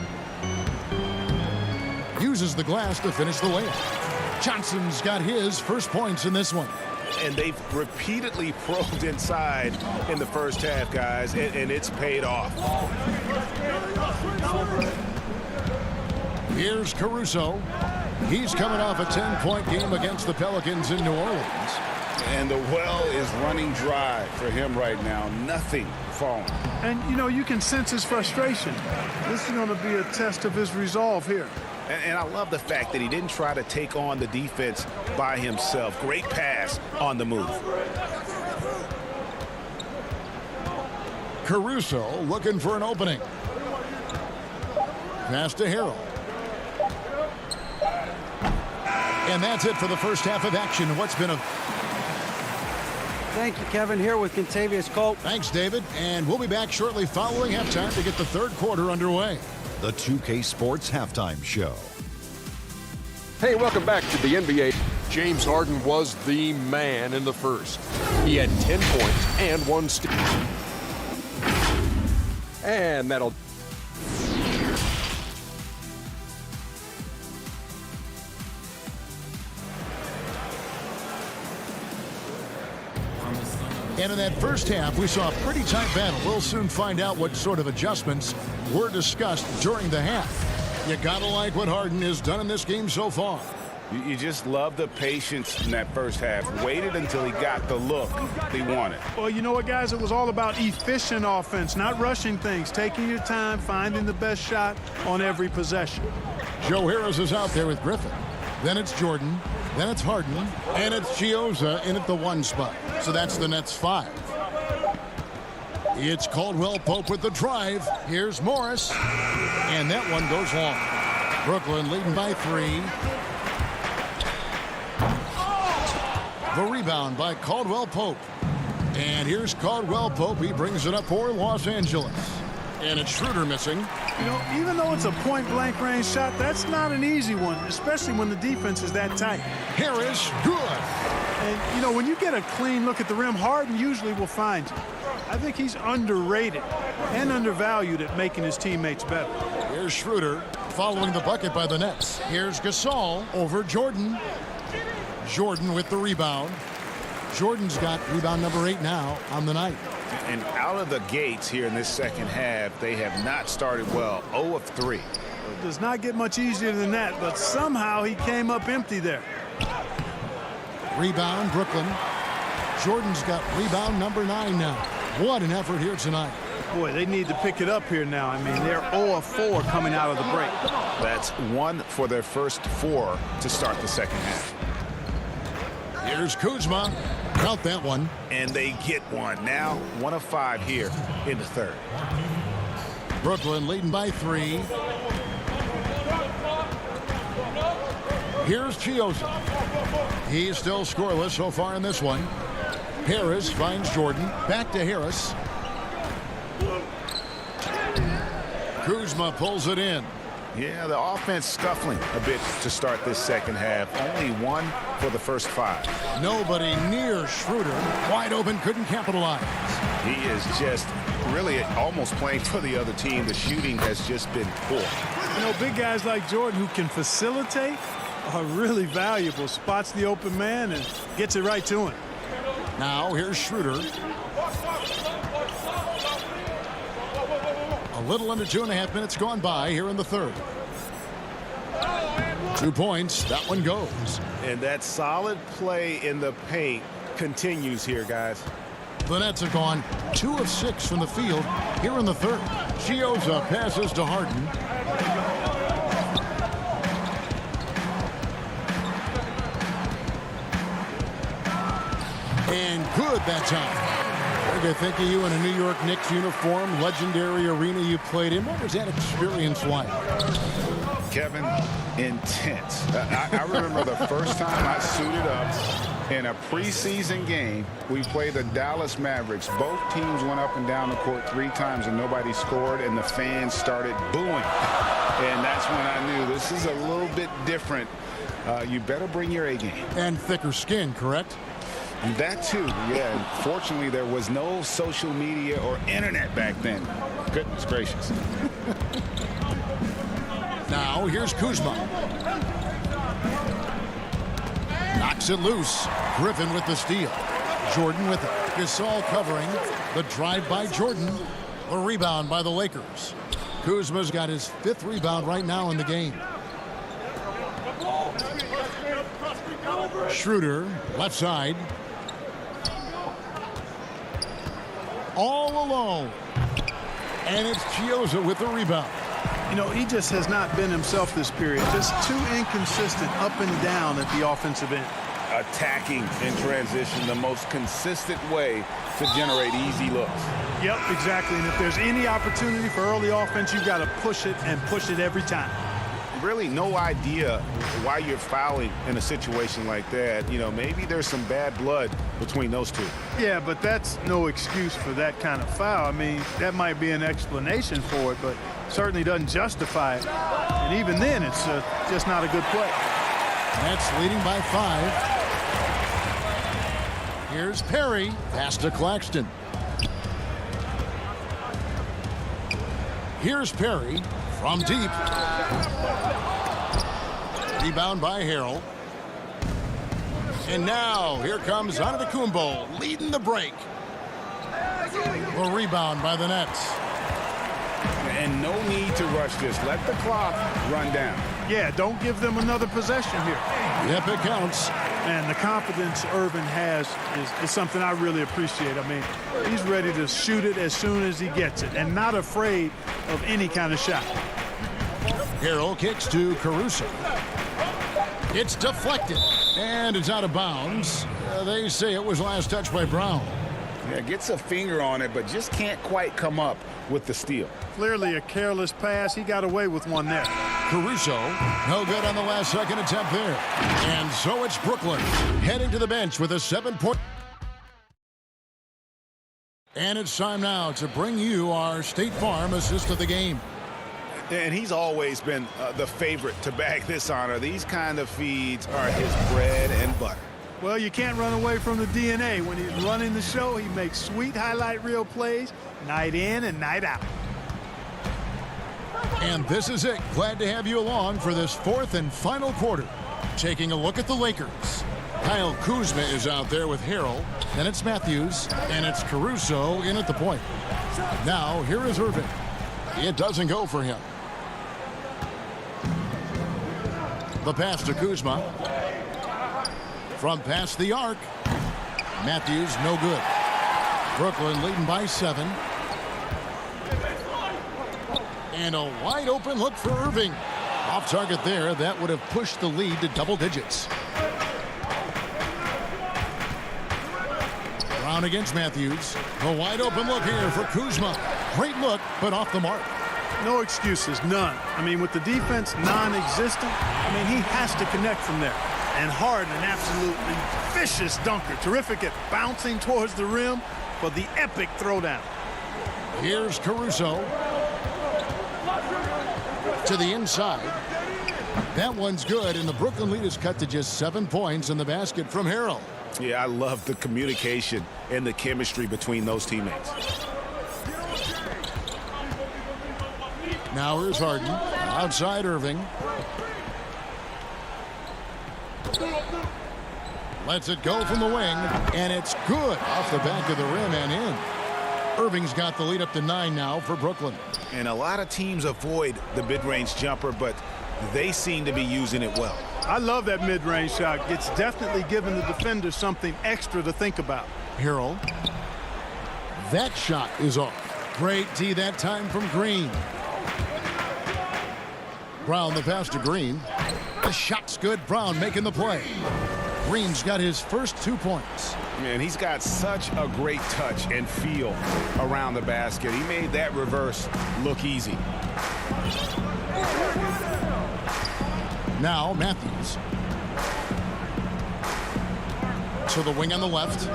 Speaker 2: Uses the glass to finish the layup. Johnson's got his first points in this one.
Speaker 12: And they've repeatedly probed inside in the first half, guys, and it's paid off.
Speaker 2: Here's Caruso. He's coming off a 10-point game against the Pelicans in New Orleans.
Speaker 3: And the well is running dry for him right now. Nothing falling.
Speaker 13: And, you know, you can sense his frustration. This is going to be a test of his resolve here.
Speaker 12: And I love the fact that he didn't try to take on the defense by himself. Great pass on the move.
Speaker 2: Caruso looking for an opening. Pass to Harrell. And that's it for the first half of action. What's been a...
Speaker 11: Thank you, Kevin. Here with Contavious Colt.
Speaker 2: Thanks, David. And we'll be back shortly following halftime to get the third quarter underway.
Speaker 10: The 2K Sports Halftime Show.
Speaker 6: Hey, welcome back to the NBA. James Harden was the man in the first. He had 10 points and 1 steal. And that'll...
Speaker 2: And in that first half, we saw a pretty tight battle. We'll soon find out what sort of adjustments were discussed during the half. You gotta like what Harden has done in this game so far.
Speaker 3: You just love the patience in that first half. Waited until he got the look he wanted.
Speaker 13: Well, you know what, guys? It was all about efficient offense, not rushing things, taking your time, finding the best shot on every possession.
Speaker 2: Joe Harris is out there with Griffin. Then it's Jordan. Then it's Harden. And it's Chiozza in at the 1 spot. So that's the Nets 5. It's Caldwell-Pope with the drive. Here's Morris. And that one goes long. Brooklyn leading by 3. The rebound by Caldwell-Pope. And here's Caldwell-Pope. He brings it up for Los Angeles. And it's Schroeder missing.
Speaker 13: You know, even though it's a point-blank range shot, that's not an easy one, especially when the defense is that tight.
Speaker 2: Harris, good.
Speaker 13: And, you know, when you get a clean look at the rim, Harden usually will find you. I think he's underrated and undervalued at making his teammates better.
Speaker 2: Here's Schroeder following the bucket by the Nets. Here's Gasol over Jordan. Jordan with the rebound. Jordan's got rebound number 8 now on the night.
Speaker 3: And out of the gates here in this second half, they have not started well. 0 of 3.
Speaker 13: It does not get much easier than that, but somehow he came up empty there.
Speaker 2: Rebound, Brooklyn. Jordan's got rebound number 9 now. What an effort here tonight.
Speaker 13: Boy, they need to pick it up here now. I mean, they're 0 of 4 coming out of the break.
Speaker 3: That's 1 for their first 4 to start the second half.
Speaker 2: Here's Kuzma. Count that one.
Speaker 3: And they get one. Now 1 of 5 here in the third.
Speaker 2: Brooklyn leading by 3. Here's Chiozza. He's still scoreless so far in this one. Harris finds Jordan. Back to Harris. Kuzma pulls it in.
Speaker 3: Yeah, the offense scuffling a bit to start this second half. Only 1 for the first 5.
Speaker 2: Nobody near Schroeder. Wide open, couldn't capitalize.
Speaker 12: He is just really almost playing for the other team. The shooting has just been poor.
Speaker 13: You know, big guys like Jordan who can facilitate are really valuable. Spots the open man and gets it right to him.
Speaker 2: Now here's Schroeder. A little under 2.5 minutes gone by here in the third. 2 points. That one goes.
Speaker 12: And that solid play in the paint continues here, guys.
Speaker 2: The Nets have gone 2 of 6 from the field here in the third. Chiozza passes to Harden. And good that time. What did you think of you in a New York Knicks uniform, legendary arena you played in? What was that experience like?
Speaker 7: Kevin, intense. I remember the first time I suited up in a preseason game. We played the Dallas Mavericks. Both teams went up and down the court 3 times and nobody scored, and the fans started booing. And that's when I knew this is a little bit different. You better bring your A game.
Speaker 2: And thicker skin, correct?
Speaker 7: That too, yeah. And fortunately, there was no social media or internet back then. Goodness gracious.
Speaker 2: Now, here's Kuzma. Knocks it loose. Griffin with the steal. Jordan with it. Gasol covering. The drive by Jordan. The rebound by the Lakers. Kuzma's got his 5th rebound right now in the game. Schroeder, left side. All alone. And it's Chiozza with the rebound.
Speaker 13: You know, he just has not been himself this period. Just too inconsistent up and down at the offensive end.
Speaker 3: Attacking in transition, the most consistent way to generate easy looks.
Speaker 13: Yep, exactly. And if there's any opportunity for early offense, you've got to push it and push it every time.
Speaker 12: Really no idea why you're fouling in a situation like that. You know, maybe there's some bad blood between those two.
Speaker 13: Yeah, but that's no excuse for that kind of foul. I mean, that might be an explanation for it, but certainly doesn't justify it. And even then, it's just not a good play.
Speaker 2: Nets leading by 5. Here's Perry. Pass to Claxton. Here's Perry from deep. Rebound by Harrell. And now here comes Antetokounmpo leading the break. The rebound by the Nets.
Speaker 3: And no need to rush this. Let the clock run down.
Speaker 13: Yeah, don't give them another possession here.
Speaker 2: Yep, it counts.
Speaker 13: And the confidence Irvin has is something I really appreciate. I mean, he's ready to shoot it as soon as he gets it and not afraid of any kind of shot.
Speaker 2: Harrell kicks to Caruso. It's deflected, and it's out of bounds. They say it was last touched by Brown.
Speaker 3: Yeah, gets a finger on it, but just can't quite come up with the steal.
Speaker 13: Clearly a careless pass. He got away with one there.
Speaker 2: Caruso, no good on the last second attempt there. And so it's Brooklyn heading to the bench with a 7-point. And it's time now to bring you our State Farm assist of the game.
Speaker 12: And he's always been the favorite to bag this honor. These kind of feeds are his bread and butter.
Speaker 13: Well, you can't run away from the DNA. When he's running the show, he makes sweet highlight reel plays night in and night out.
Speaker 2: And this is it. Glad to have you along for this 4th and final quarter. Taking a look at the Lakers. Kyle Kuzma is out there with Harrell. Then it's Matthews. And it's Caruso in at the point. Now, here is Irvin. It doesn't go for him. The pass to Kuzma. From past the arc. Matthews, no good. Brooklyn leading by 7. And a wide open look for Irving. Off target there. That would have pushed the lead to double digits. Brown against Matthews. A wide open look here for Kuzma. Great look, but off the mark.
Speaker 13: No excuses, none. I mean, with the defense non-existent, I mean, he has to connect from there. And Harden, an absolutely vicious dunker. Terrific at bouncing towards the rim for the epic throwdown.
Speaker 2: Here's Caruso. To the inside. That one's good, and the Brooklyn lead is cut to just 7 points in the basket from Harrell.
Speaker 12: Yeah, I love the communication and the chemistry between those teammates.
Speaker 2: Now here's Harden. Outside Irving. Lets it go from the wing, and it's good off the back of the rim and in. Irving's got the lead up to 9 now for Brooklyn.
Speaker 12: And a lot of teams avoid the mid-range jumper, but they seem to be using it well.
Speaker 13: I love that mid-range shot. It's definitely giving the defender something extra to think about.
Speaker 2: Harrell. That shot is off. Great D that time from Green. Brown the pass to Green. The shot's good. Brown making the play. Green's got his first 2 points.
Speaker 12: Man, he's got such a great touch and feel around the basket. He made that reverse look easy.
Speaker 2: Now Matthews. To the wing on the left.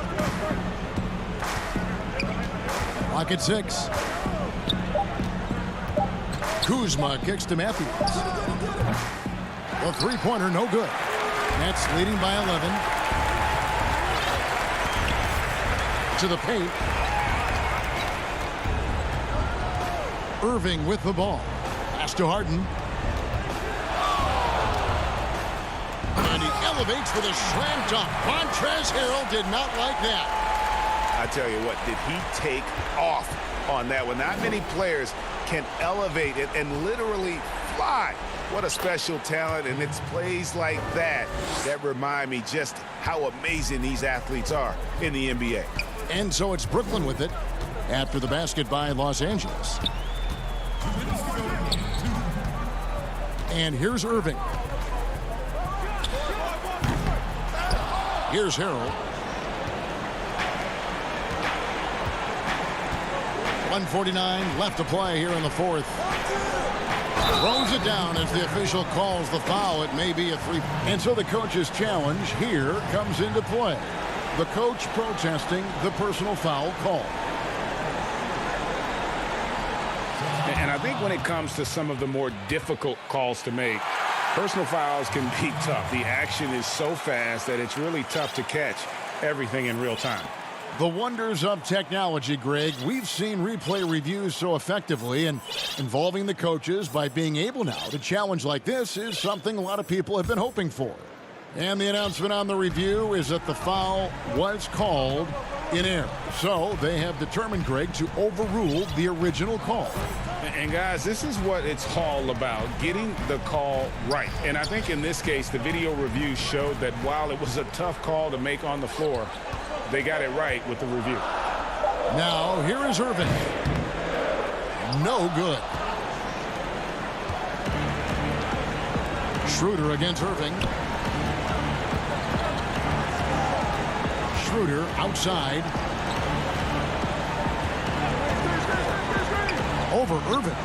Speaker 2: Clock at 6. Kuzma kicks to Matthews. The three-pointer no good. Nets leading by 11. To the paint. Irving with the ball. Pass to Harden. And he elevates with a slam dunk. Montrezl Harrell did not like that.
Speaker 12: I tell you what, did he take off on that one? Not many players can elevate it and literally fly. What a special talent, and it's plays like that that remind me just how amazing these athletes are in the NBA.
Speaker 2: And so it's Brooklyn with it after the basket by Los Angeles. And here's Irving. Here's Harrell. 1:49 left to play here in the fourth. Throws it down as the official calls the foul. It may be a 3. And so the coach's challenge here comes into play. The coach protesting the personal foul call.
Speaker 7: And I think when it comes to some of the more difficult calls to make, personal fouls can be tough. The action is so fast that it's really tough to catch everything in real time.
Speaker 2: The wonders of technology, Greg. We've seen replay reviews so effectively, and involving the coaches by being able now to challenge like this is something a lot of people have been hoping for. And the announcement on the review is that the foul was called in error. So they have determined, Greg, to overrule the original call.
Speaker 7: And guys, this is what it's all about, getting the call right. And I think in this case, the video review showed that while it was a tough call to make on the floor, they got it right with the review.
Speaker 2: Now, here is Irving. No good. Schroeder against Irving. Schroeder outside. Over Irving.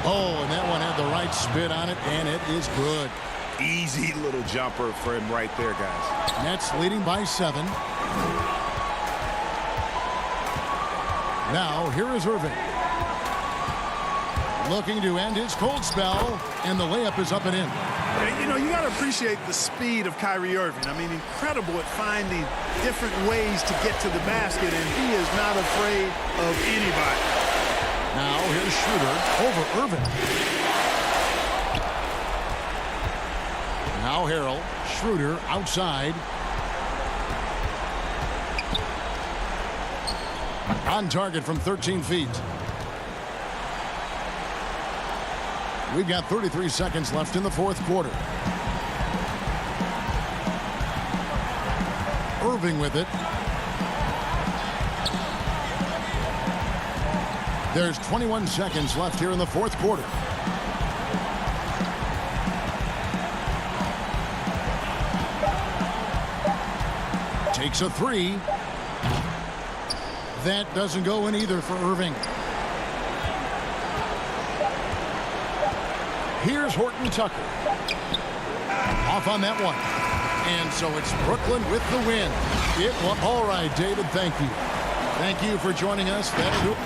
Speaker 2: Oh, and that one had the right spin on it, and it is good.
Speaker 12: Easy little jumper for him right there, guys.
Speaker 2: Nets leading by 7. Now, here is Irving. Looking to end his cold spell, and the layup is up and in.
Speaker 13: You know, you got to appreciate the speed of Kyrie Irving. I mean, incredible at finding different ways to get to the basket, and he is not afraid of anybody.
Speaker 2: Now, here's Schroeder over Irving. Now, Harrell. Schroeder outside. On target from 13 feet. We've got 33 seconds left in the fourth quarter. Irving with it. There's 21 seconds left here in the fourth quarter. Takes a 3. That doesn't go in either for Irving. Here's Horton Tucker. Off on that one. And so it's Brooklyn with the win. All right, David, thank you. Thank you for joining us. That'll do it.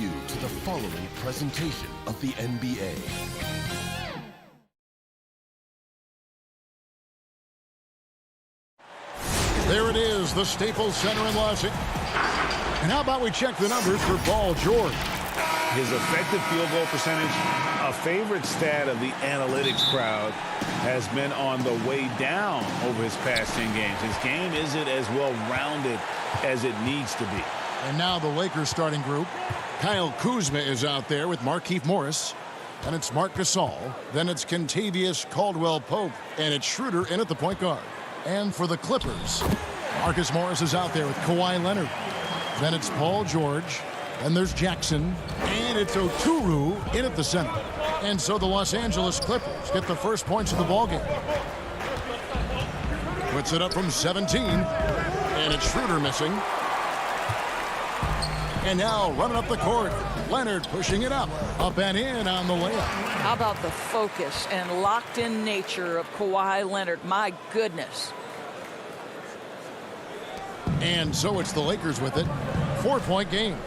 Speaker 1: you to the following presentation of the NBA.
Speaker 2: There it is, the Staples Center in Los Angeles. And how about we check the numbers for Paul George?
Speaker 12: His effective field goal percentage, a favorite stat of the analytics crowd, has been on the way down over his past 10 games. His game isn't as well-rounded as it needs to be.
Speaker 2: And now the Lakers starting group. Kyle Kuzma is out there with Markieff Morris. And it's Marc Gasol. Then it's Kentavious Caldwell-Pope. And it's Schroeder in at the point guard. And for the Clippers, Marcus Morris is out there with Kawhi Leonard. Then it's Paul George. And there's Jackson. And it's Oturu in at the center. And so the Los Angeles Clippers get the first points of the ballgame. Puts it up from 17. And it's Schroeder missing. And now running up the court, Leonard pushing it up and in on the layup.
Speaker 14: How about the focus and locked-in nature of Kawhi Leonard? My goodness.
Speaker 2: And so it's the Lakers with it. 4-point game.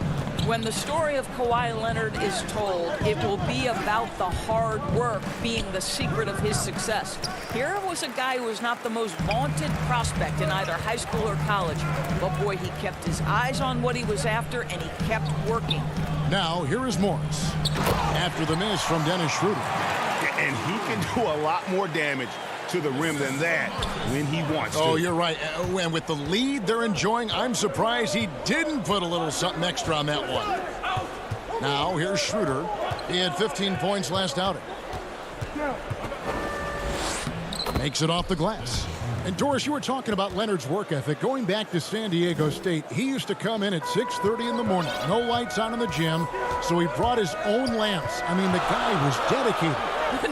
Speaker 14: When the story of Kawhi Leonard is told, it will be about the hard work being the secret of his success. Here was a guy who was not the most vaunted prospect in either high school or college. But boy, he kept his eyes on what he was after, and he kept working.
Speaker 2: Now, here is Morris. After the miss from Dennis Schroeder.
Speaker 12: And he can do a lot more damage to the rim than that when he wants to.
Speaker 2: Oh, you're right. And with the lead they're enjoying, I'm surprised he didn't put a little something extra on that one. Now, here's Schroeder. He had 15 points last outing. Makes it off the glass. And Doris, you were talking about Leonard's work ethic. Going back to San Diego State, he used to come in at 6:30 in the morning. No lights on in the gym, so he brought his own lamps. I mean, the guy was dedicated.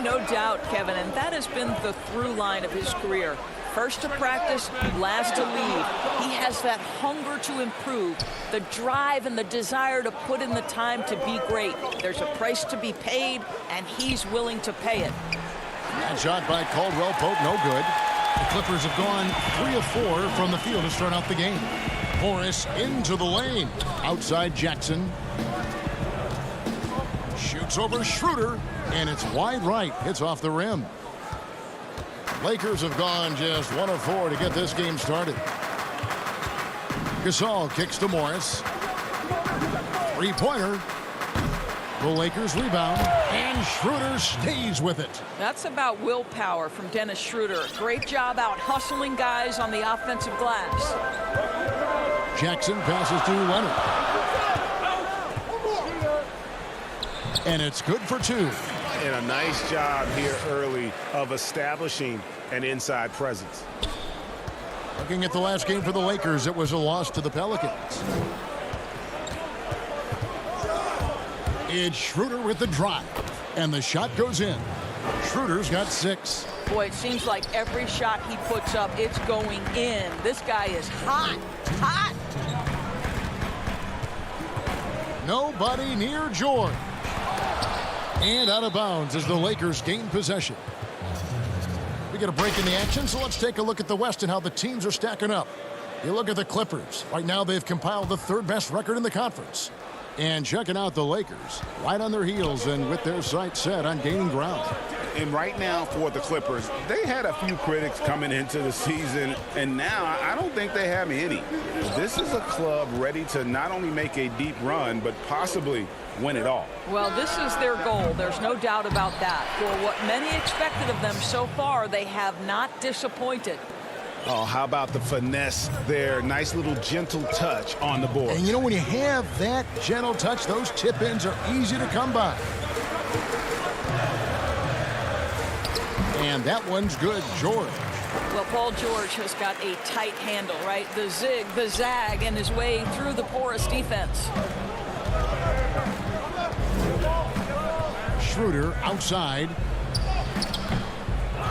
Speaker 14: No doubt, Kevin, and that has been the through line of his career. First to practice, last to leave. He has that hunger to improve, the drive and the desire to put in the time to be great. There's a price to be paid, and he's willing to pay it.
Speaker 2: That shot by Caldwell-Pope, no good. The Clippers have gone 3 of 4 from the field to start out the game. Morris into the lane. Outside Jackson. Shoots over Schroeder, and it's wide right. Hits off the rim. Lakers have gone just 1 of 4 to get this game started. Gasol kicks to Morris. Three-pointer. The Lakers rebound, and Schroeder stays with it.
Speaker 14: That's about willpower from Dennis Schroeder. Great job out hustling guys on the offensive glass.
Speaker 2: Jackson passes to Leonard. And it's good for 2.
Speaker 12: And a nice job here early of establishing an inside presence.
Speaker 2: Looking at the last game for the Lakers, it was a loss to the Pelicans. It's Schroeder with the drive, and the shot goes in. Schroeder's got 6.
Speaker 14: Boy, it seems like every shot he puts up, it's going in. This guy is hot, hot.
Speaker 2: Nobody near George. And out of bounds as the Lakers gain possession. We get a break in the action, so let's take a look at the West and how the teams are stacking up. You look at the Clippers. Right now they've compiled the 3rd best record in the conference. And checking out the Lakers, right on their heels and with their sights set on gaining ground.
Speaker 12: And right now for the Clippers, they had a few critics coming into the season, and now I don't think they have any. This is a club ready to not only make a deep run, but possibly win it all.
Speaker 14: Well, this is their goal. There's no doubt about that. For what many expected of them so far, they have not disappointed.
Speaker 12: Oh, how about the finesse there? Nice little gentle touch on the board.
Speaker 2: And you know, when you have that gentle touch, those tip-ins are easy to come by. And that one's good, George.
Speaker 14: Well, Paul George has got a tight handle, right? The zig, the zag, and his way through the porous defense.
Speaker 2: Schroeder outside.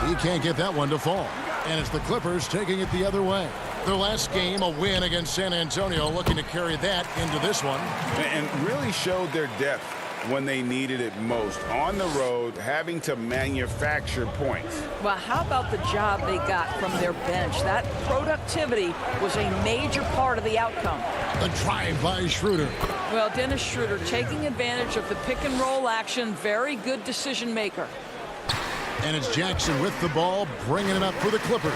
Speaker 2: He can't get that one to fall. And it's the Clippers taking it the other way. Their last game, a win against San Antonio, looking to carry that into this one.
Speaker 12: And really showed their depth
Speaker 3: when they needed it most. On the road, having to manufacture points.
Speaker 14: Well, how about the job they got from their bench? That productivity was a major part of the outcome.
Speaker 2: The drive by Schroeder.
Speaker 14: Well, Dennis Schroeder taking advantage of the pick and roll action. Very good decision maker.
Speaker 2: And it's Jackson with the ball, bringing it up for the Clippers.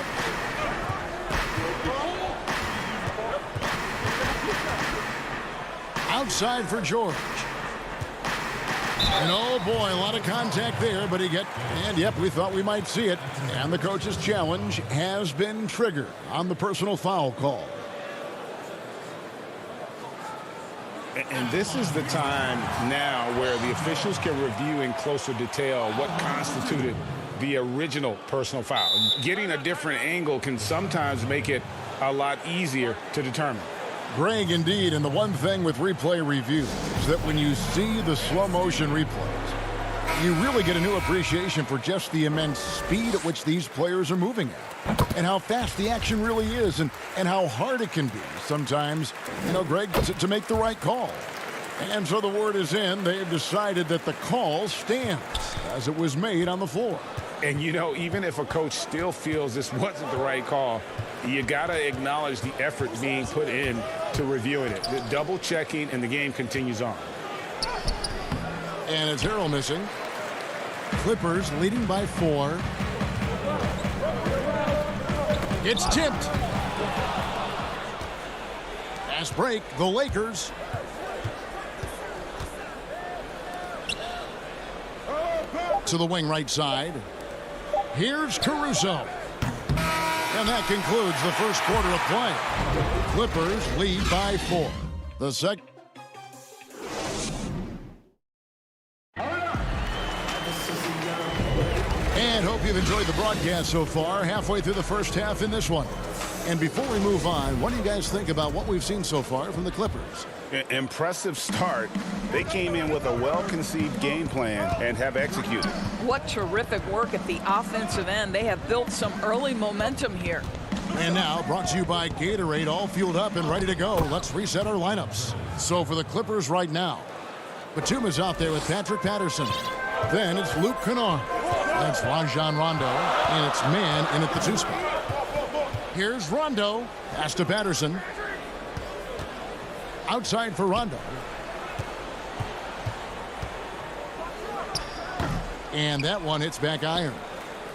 Speaker 2: Outside for George. And oh boy, a lot of contact there, but and yep, we thought we might see it. And the coach's challenge has been triggered on the personal foul call.
Speaker 3: And this is the time now where the officials can review in closer detail what constituted the original personal foul. Getting a different angle can sometimes make it a lot easier to determine.
Speaker 2: Greg, indeed, and the one thing with replay review is that when you see the slow motion replays, you really get a new appreciation for just the immense speed at which these players are moving at, and how fast the action really is, and how hard it can be sometimes, Greg, to make the right call. And so the word is in. They've decided that the call stands as it was made on the floor.
Speaker 3: And, even if a coach still feels this wasn't the right call, you got to acknowledge the effort being put in to reviewing it. The double checking, and the game continues on.
Speaker 2: And it's Harrell missing. Clippers leading by 4. It's tipped. Fast break, the Lakers. To the wing right side. Here's Caruso. And that concludes the first quarter of play. Clippers lead by 4. The second. And hope you've enjoyed the broadcast so far. Halfway through the first half in this one. And before we move on, what do you guys think about what we've seen so far from the Clippers?
Speaker 3: Impressive start. They came in with a well-conceived game plan and have executed.
Speaker 14: What terrific work at the offensive end. They have built some early momentum here.
Speaker 2: And now, brought to you by Gatorade, all fueled up and ready to go. Let's reset our lineups. So for the Clippers right now, Batum is out there with Patrick Patterson. Then it's Luke Kennard. That's Rajon Rondo. And it's man in at the 2 spot. Here's Rondo. Pass to Patterson. Outside for Rondo. And that one hits back iron.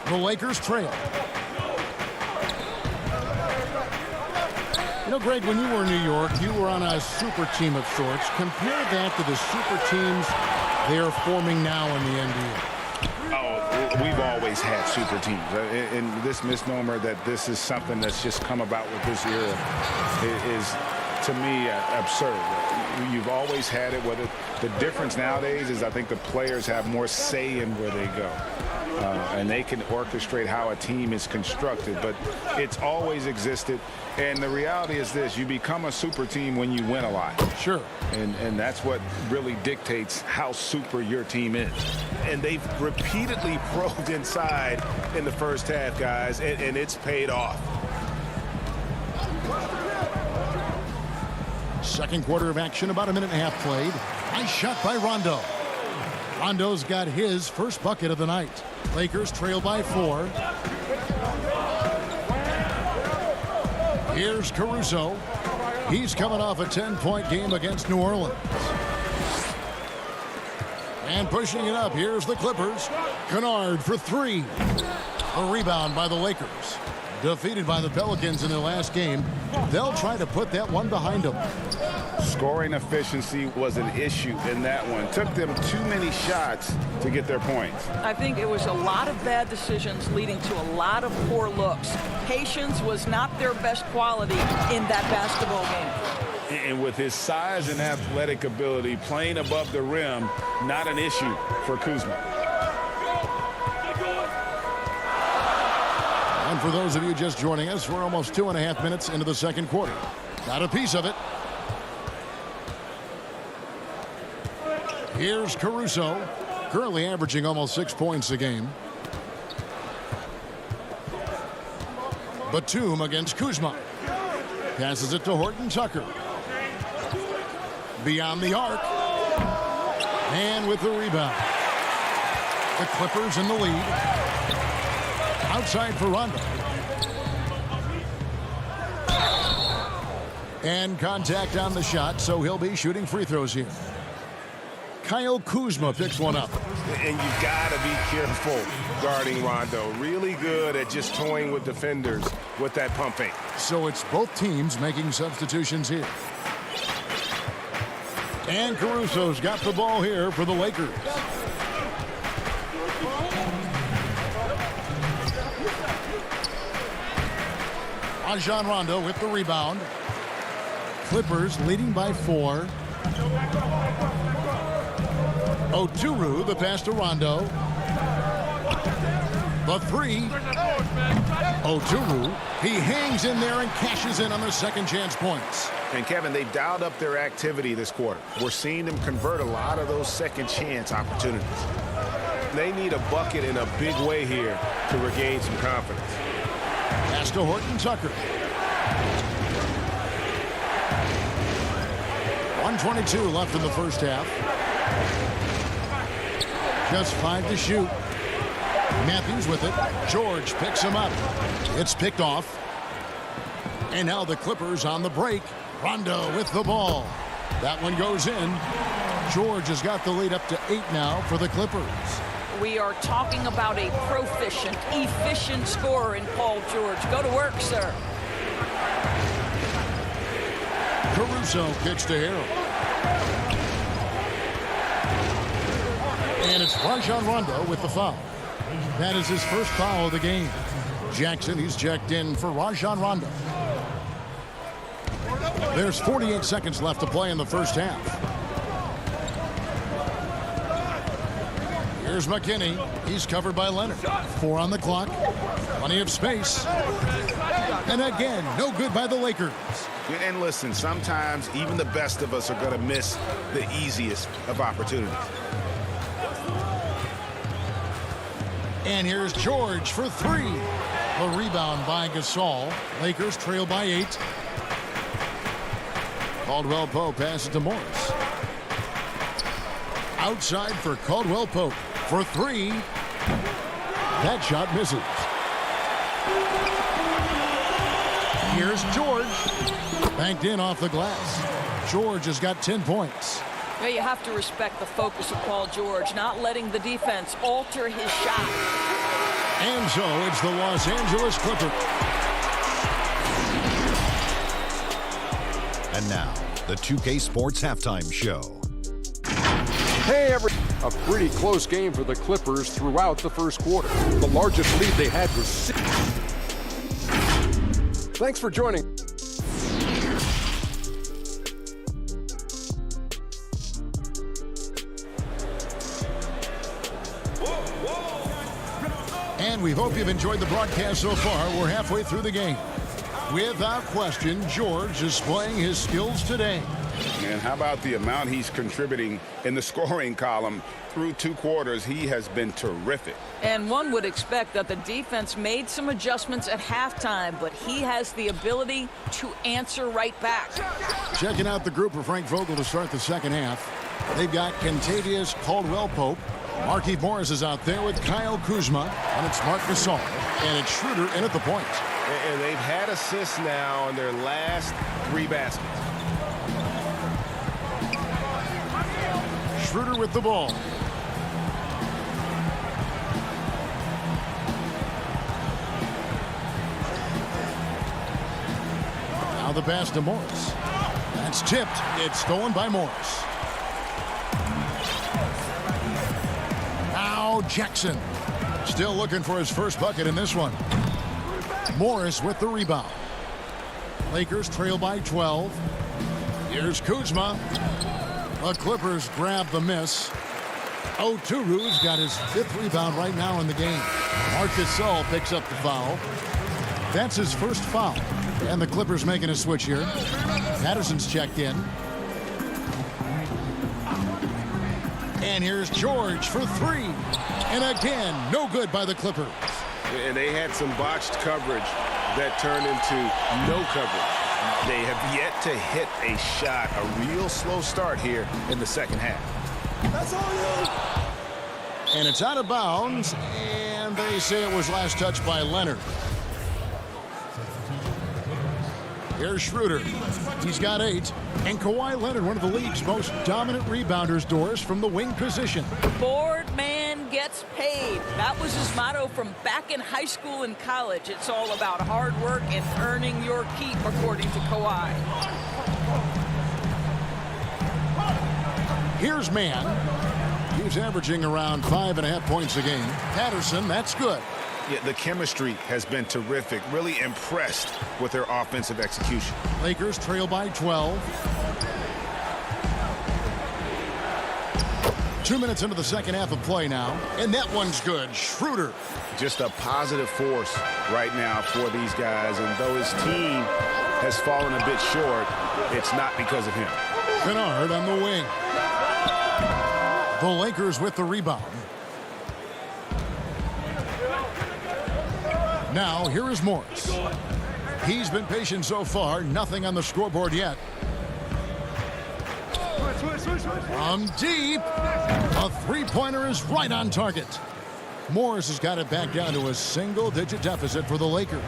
Speaker 2: The Lakers trail. Greg, when you were in New York, you were on a super team of sorts. Compare that to the super teams they're forming now in the NBA.
Speaker 3: Oh, we've always had super teams. And this misnomer that this is something that's just come about with this era is, to me, absurd. You've always had it. Whether the difference nowadays is I think the players have more say in where they go. And they can orchestrate how a team is constructed. But it's always existed. And the reality is this. You become a super team when you win a lot.
Speaker 2: Sure.
Speaker 3: And that's what really dictates how super your team is.
Speaker 12: And they've repeatedly probed inside in the first half, guys. And it's paid off.
Speaker 2: Second quarter of action, about a minute and a half played. Nice shot by Rondo. Rondo's got his first bucket of the night. Lakers trail by 4. Here's Caruso. He's coming off a 10-point game against New Orleans. And pushing it up, here's the Clippers. Kennard for 3. A rebound by the Lakers. Defeated by the Pelicans in their last game. They'll try to put that one behind them.
Speaker 3: Scoring efficiency was an issue in that one. Took them too many shots to get their points.
Speaker 14: I think it was a lot of bad decisions leading to a lot of poor looks. Patience was not their best quality in that basketball game.
Speaker 3: And with his size and athletic ability, playing above the rim, not an issue for Kuzma.
Speaker 2: And for those of you just joining us, we're almost 2.5 minutes into the second quarter. Got a piece of it. Here's Caruso, currently averaging almost 6 points a game. Batum against Kuzma. Passes it to Horton Tucker. Beyond the arc. And with the rebound. The Clippers in the lead. Outside for Rondo. And contact on the shot, so he'll be shooting free throws here. Kyle Kuzma picks one up.
Speaker 12: And you've got to be careful guarding Rondo. Really good at just toying with defenders with that pump fake.
Speaker 2: So it's both teams making substitutions here. And Caruso's got the ball here for the Lakers. Rajon Rondo with the rebound. Clippers leading by 4. Oturu, the pass to Rondo. The 3. Oturu, he hangs in there and cashes in on their second chance points.
Speaker 12: And Kevin, they've dialed up their activity this quarter. We're seeing them convert a lot of those second chance opportunities. They need a bucket in a big way here to regain some confidence.
Speaker 2: Pass to Horton Tucker. 1:22 left in the first half. Just 5 to shoot. Matthews with it. George picks him up. It's picked off. And now the Clippers on the break. Rondo with the ball. That one goes in. George has got the lead up to 8 now for the Clippers.
Speaker 14: We are talking about a proficient, efficient scorer in Paul George. Go to work, sir.
Speaker 2: Caruso kicks to Harrell. And it's Rajon Rondo with the foul. That is his first foul of the game. Jackson, he's checked in for Rajon Rondo. There's 48 seconds left to play in the first half. Here's McKinney. He's covered by Leonard. 4 on the clock. Plenty of space. And again, no good by the Lakers.
Speaker 12: And listen, sometimes even the best of us are going to miss the easiest of opportunities.
Speaker 2: And here's George for 3. A rebound by Gasol. Lakers trail by 8. Caldwell Pope passes to Morris. Outside for Caldwell Pope for 3. That shot misses. Here's George. Banked in off the glass. George has got 10 points.
Speaker 14: Well, you have to respect the focus of Paul George, not letting the defense alter his shot.
Speaker 2: And so it's the Los Angeles Clippers.
Speaker 10: And now, the 2K Sports Halftime Show.
Speaker 6: Hey, a pretty close game for the Clippers throughout the first quarter. The largest lead they had was 6. Thanks for joining.
Speaker 2: And we hope you've enjoyed the broadcast so far. We're halfway through the game. Without question, George is displaying his skills today.
Speaker 3: And how about the amount he's contributing in the scoring column through 2 quarters? He has been terrific.
Speaker 14: And one would expect that the defense made some adjustments at halftime, but he has the ability to answer right back.
Speaker 2: Checking out the group for Frank Vogel to start the second half. They've got Kentavious Caldwell-Pope. Markieff Morris is out there with Kyle Kuzma. And it's Marc Gasol. And it's Schroeder in at the point.
Speaker 12: And they've had assists now on their last 3 baskets.
Speaker 2: Schroeder with the ball. Now the pass to Morris. That's tipped. It's stolen by Morris. Now Jackson. Still looking for his first bucket in this one. Morris with the rebound. Lakers trail by 12. Here's Kuzma. The Clippers grab the miss. Oturu's got his 5th rebound right now in the game. Marc Gasol picks up the foul. That's his first foul. And the Clippers making a switch here. Patterson's checked in. And here's George for 3. And again, no good by the Clippers.
Speaker 12: And they had some botched coverage that turned into no coverage. They have yet to hit a shot, a real slow start here in the second half.
Speaker 2: And it's out of bounds, and they say it was last touched by Leonard. Here's Schroeder. He's got 8. And Kawhi Leonard, one of the league's most dominant rebounders, Doris, from the wing position.
Speaker 14: Board man gets paid. That was his motto from back in high school and college. It's all about hard work and earning your keep, according to Kawhi.
Speaker 2: Here's Mann. He's averaging around 5.5 points a game. Patterson, that's good.
Speaker 12: Yeah, the chemistry has been terrific. Really impressed with their offensive execution.
Speaker 2: Lakers trail by 12. 2 minutes into the second half of play now, and that one's good. Schroeder.
Speaker 3: Just a positive force right now for these guys, and though his team has fallen a bit short, it's not because of him.
Speaker 2: Kennard on the wing. The Lakers with the rebound. Now, here is Morris. He's been patient so far. Nothing on the scoreboard yet. From deep, a three-pointer is right on target. Morris has got it back down to a single-digit deficit for the Lakers.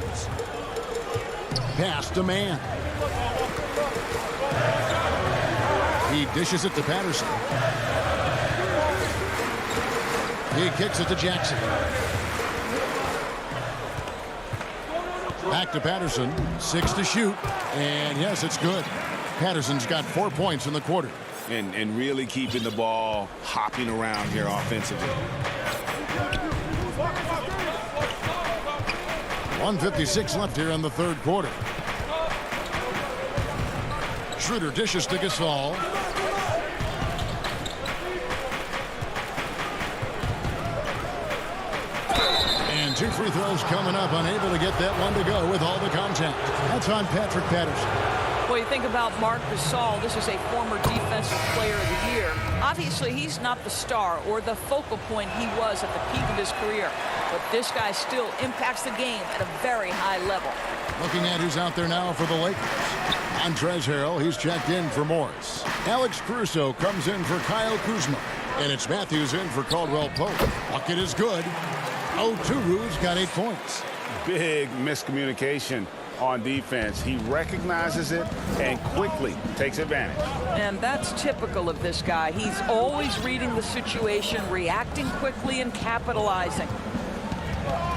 Speaker 2: Pass to Mann. He dishes it to Patterson. He kicks it to Jackson. Back to Patterson. 6 to shoot. And yes, it's good. Patterson's got 4 points in the quarter.
Speaker 3: And really keeping the ball hopping around here offensively.
Speaker 2: 1:56 left here in the third quarter. Schroeder dishes to Gasol. And 2 free throws coming up. Unable to get that one to go with all the contact. That's on Patrick Patterson.
Speaker 14: Well, you think about Marc Gasol. This is a former defensive player of the year. Obviously, he's not the star or the focal point he was at the peak of his career. But this guy still impacts the game at a very high level.
Speaker 2: Looking at who's out there now for the Lakers. Montrezl Harrell, he's checked in for Morris. Alex Caruso comes in for Kyle Kuzma. And it's Matthews in for Caldwell Pope. Bucket is good. Oturu's got 8 points.
Speaker 3: Big miscommunication on defense. He recognizes it and quickly takes advantage.
Speaker 14: And that's typical of this guy. He's always reading the situation, reacting quickly, and capitalizing.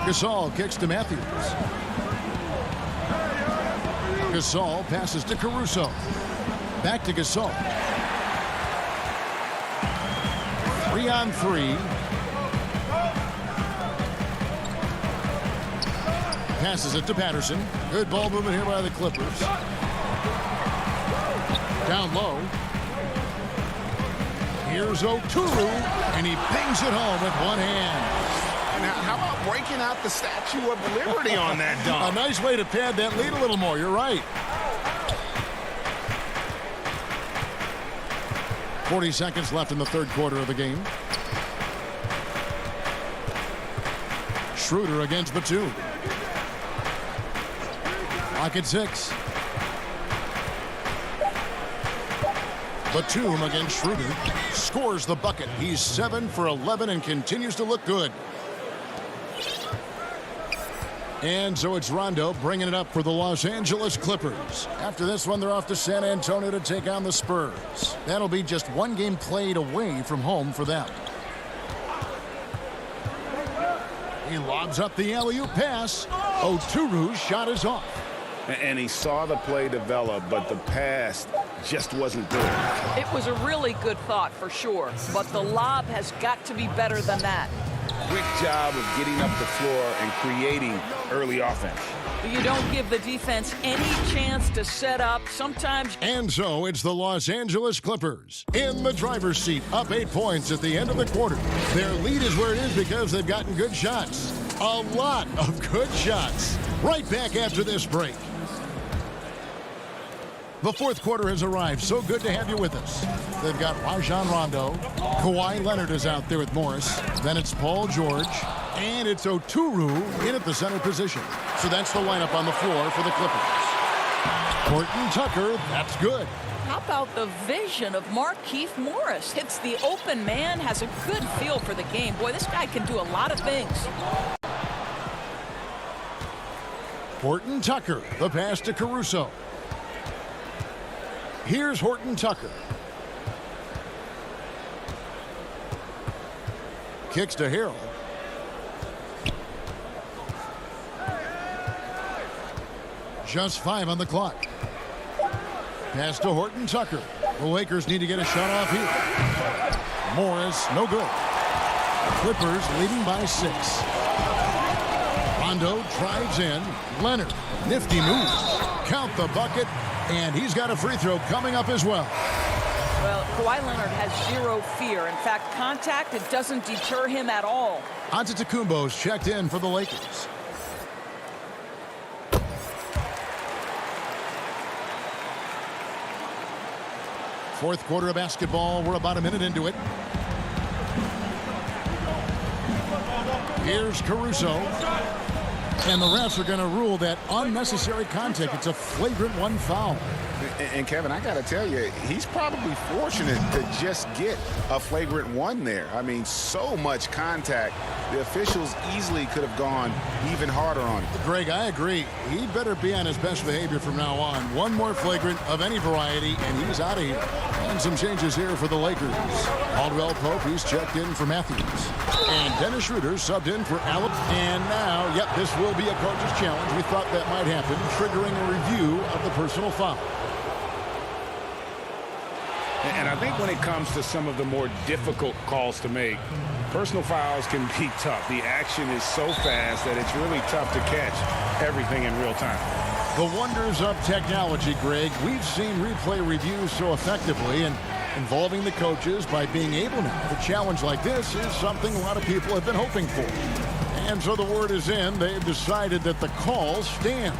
Speaker 2: Gasol kicks to Matthews. Gasol passes to Caruso. Back to Gasol. 3-on-3. Passes it to Patterson. Good ball movement here by the Clippers. Down low. Here's Oturu, and he bangs it home with one hand.
Speaker 12: Now, how about breaking out the Statue of Liberty on that dunk?
Speaker 2: A nice way to pad that lead a little more. You're right. 40 seconds left in the third quarter of the game. Schroeder against Batum. Lock at 6. Batum against Schroeder. Scores the bucket. He's 7 for 11 and continues to look good. And so it's Rondo bringing it up for the Los Angeles Clippers. After this one, they're off to San Antonio to take on the Spurs. That'll be just one game played away from home for them. He lobs up the alley-oop pass. Oturu's shot is off.
Speaker 3: And he saw the play develop, but the pass just wasn't good.
Speaker 14: It was a really good thought for sure, but the lob has got to be better than that.
Speaker 3: Quick job of getting up the floor and creating early offense.
Speaker 14: You don't give the defense any chance to set up. Sometimes.
Speaker 2: And so it's the Los Angeles Clippers in the driver's seat, up 8 points at the end of the quarter. Their lead is where it is because they've gotten good shots. A lot of good shots. Right back after this break. The fourth quarter has arrived. So good to have you with us. They've got Rajon Rondo. Kawhi Leonard is out there with Morris. Then it's Paul George. And it's Oturu in at the center position. So that's the lineup on the floor for the Clippers. Horton Tucker, that's good.
Speaker 14: How about the vision of Markieff Morris? Hits the open man, has a good feel for the game. Boy, this guy can do a lot of things.
Speaker 2: Horton Tucker, the pass to Caruso. Here's Horton Tucker. Kicks to Harrell. Just 5 on the clock. Pass to Horton Tucker. The Lakers need to get a shot off here. Morris, no good. Clippers leading by 6. Rondo drives in. Leonard, nifty move. Count the bucket, and he's got a free throw coming up as well.
Speaker 14: Well, Kawhi Leonard has zero fear. In fact, contact, it doesn't deter him at all.
Speaker 2: Antetokounmpo's checked in for the Lakers. Fourth quarter of basketball. We're about a minute into it. Here's Caruso. And the refs are going to rule that unnecessary contact. It's a flagrant 1 foul.
Speaker 3: And Kevin, I got to tell you, he's probably fortunate to just get a flagrant 1 there. I mean, so much contact. The officials easily could have gone even harder on it.
Speaker 2: Greg, I agree. He better be on his best behavior from now on. One more flagrant of any variety, and he's out of here. And some changes here for the Lakers. Caldwell Pope, he's checked in for Matthews. And Dennis Schroeder subbed in for Allen. And now, yep, this will be a coach's challenge. We thought that might happen, triggering a review of the personal foul.
Speaker 7: And I think when it comes to some of the more difficult calls to make, personal fouls can be tough. The action is so fast that it's really tough to catch everything in real time.
Speaker 2: The wonders of technology, Greg. We've seen replay reviews so effectively, and involving the coaches by being able now to challenge like this is something a lot of people have been hoping for. And so the word is in. They've decided that the call stands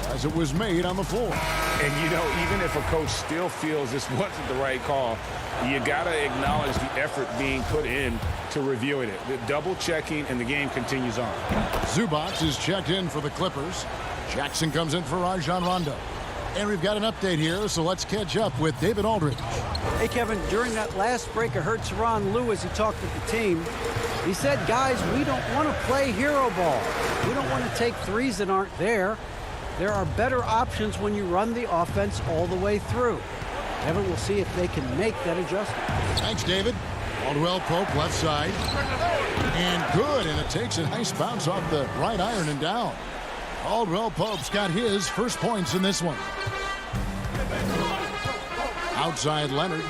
Speaker 2: as it was made on the floor.
Speaker 7: And, you know, even if a coach still feels this wasn't the right call, you got to acknowledge the effort being put in to reviewing it. The double checking, and the game continues on.
Speaker 2: Zubac is checked in for the Clippers. Jackson comes in for Rajon Rondo. And we've got an update here, so let's catch up with David Aldridge.
Speaker 11: Hey, Kevin, during that last break, I heard Tyronn Lue as he talked with the team. He said, guys, we don't want to play hero ball. We don't want to take threes that aren't there. There are better options when you run the offense all the way through. Kevin, we'll see if they can make that adjustment.
Speaker 2: Thanks, David. Caldwell Pope, left side. And good, and it takes a nice bounce off the right iron and down. Caldwell Pope's got his first points in this one. Outside Leonard.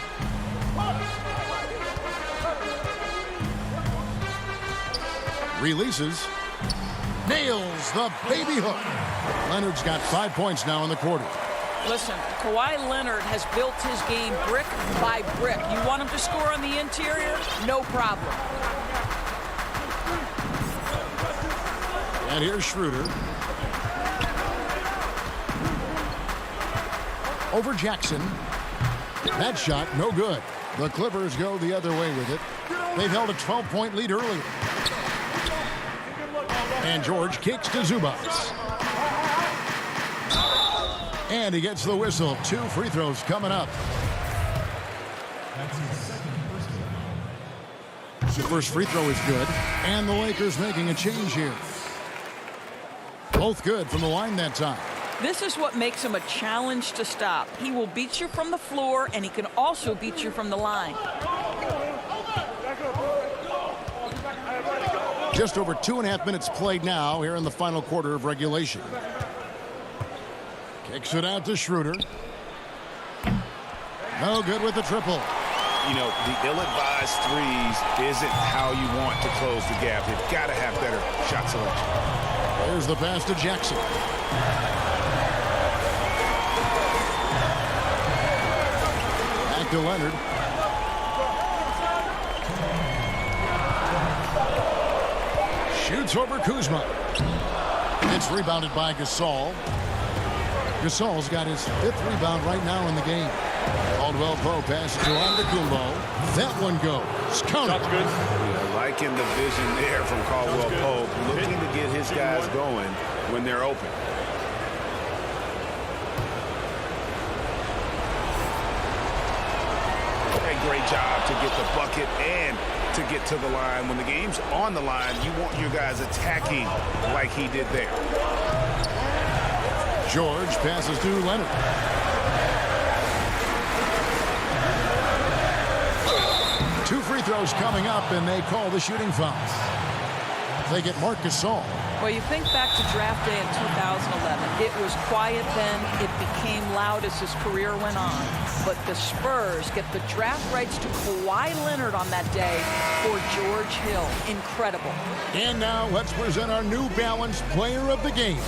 Speaker 2: Releases. Nails the baby hook. Leonard's got 5 points now in the quarter.
Speaker 14: Listen, Kawhi Leonard has built his game brick by brick. You want him to score on the interior? No problem.
Speaker 2: And here's Schroeder. Over Jackson. That shot, no good. The Clippers go the other way with it. They've held a 12-point lead earlier. And George kicks to Zubac. And he gets the whistle. 2 free throws coming up. The first free throw is good. And the Lakers making a change here. Both good from the line that time.
Speaker 14: This is what makes him a challenge to stop. He will beat you from the floor, and he can also beat you from the line.
Speaker 2: Just over 2.5 minutes played now here in the final quarter of regulation. Kicks it out to Schroeder. No good with the triple.
Speaker 12: You know, the ill-advised threes isn't how you want to close the gap. They've got to have better shot selection.
Speaker 2: There's the pass to Jackson. Back to Leonard. Shoots over Kuzma. It's rebounded by Gasol. Gasol's got his 5th rebound right now in the game. Caldwell Pope passes to Antetokounmpo. That one goes. Count it.
Speaker 12: Yeah, liking the vision there from Caldwell Pope, looking to get his guys going when they're open. a great job to get the bucket and to get to the line. When the game's on the line, you want your guys attacking like he did there.
Speaker 2: George passes to Leonard. Two free throws coming up, and they call the shooting foul. They get Marc Gasol.
Speaker 14: Well, you think back to draft day in 2011. It was quiet then. It became loud as his career went on. But the Spurs get the draft rights to Kawhi Leonard on that day for George Hill. Incredible.
Speaker 2: And now let's present our New Balance Player of the Game.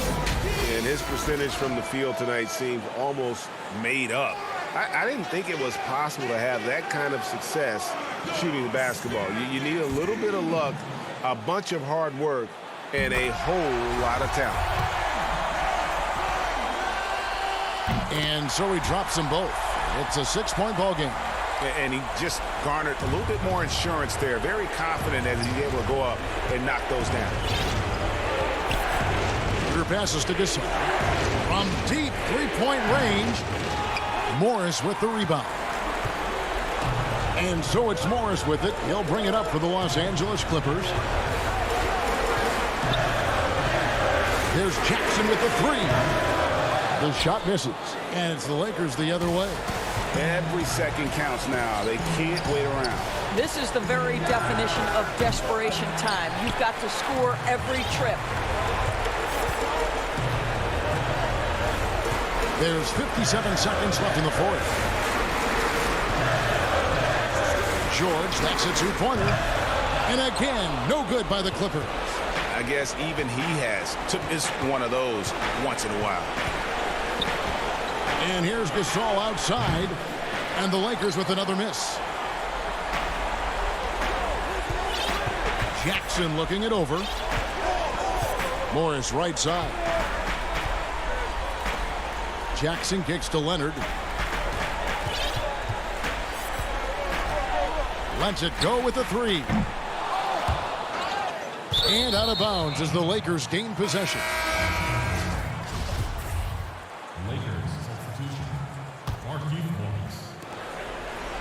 Speaker 12: And his percentage from the field tonight seemed almost made up. I didn't think it was possible to have that kind of success shooting the basketball. You need a little bit of luck, a bunch of hard work, and a whole lot of talent.
Speaker 2: And so he drops them both. It's a 6-point ball game.
Speaker 12: And he just garnered a little bit more insurance there. Very confident as he's able to go up and knock those down.
Speaker 2: Peter passes to Gasol. From deep 3-point range, Morris with the rebound. And so it's Morris with it. He'll bring it up for the Los Angeles Clippers. There's Jackson with the three. The shot misses. And it's the Lakers the other way.
Speaker 12: Every second counts now. They can't wait around.
Speaker 14: This is the very definition of desperation time. You've got to score every trip.
Speaker 2: There's 57 seconds left in the fourth. George, that's a two-pointer. And again, no good by the Clippers.
Speaker 12: I guess even he has to miss one of those once in a while.
Speaker 2: And here's Gasol outside. And the Lakers with another miss. Jackson looking it over. Morris right side. Jackson kicks to Leonard. Lets it go with the three. And out of bounds as the Lakers gain possession.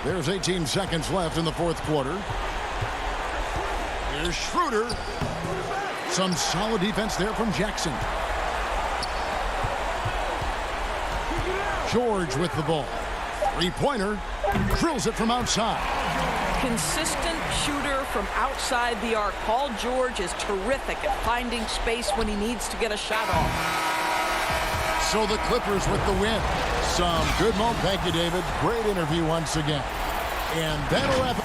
Speaker 2: There's 18 seconds left in the fourth quarter. Here's Schroeder. Some solid defense there from Jackson. George with the ball. Three-pointer. Drills it from outside.
Speaker 14: Consistent shooter from outside the arc. Paul George is terrific at finding space when he needs to get a shot off.
Speaker 2: So the Clippers with the win. Some good moment. Thank you, David. Great interview once again. And that'll wrap it.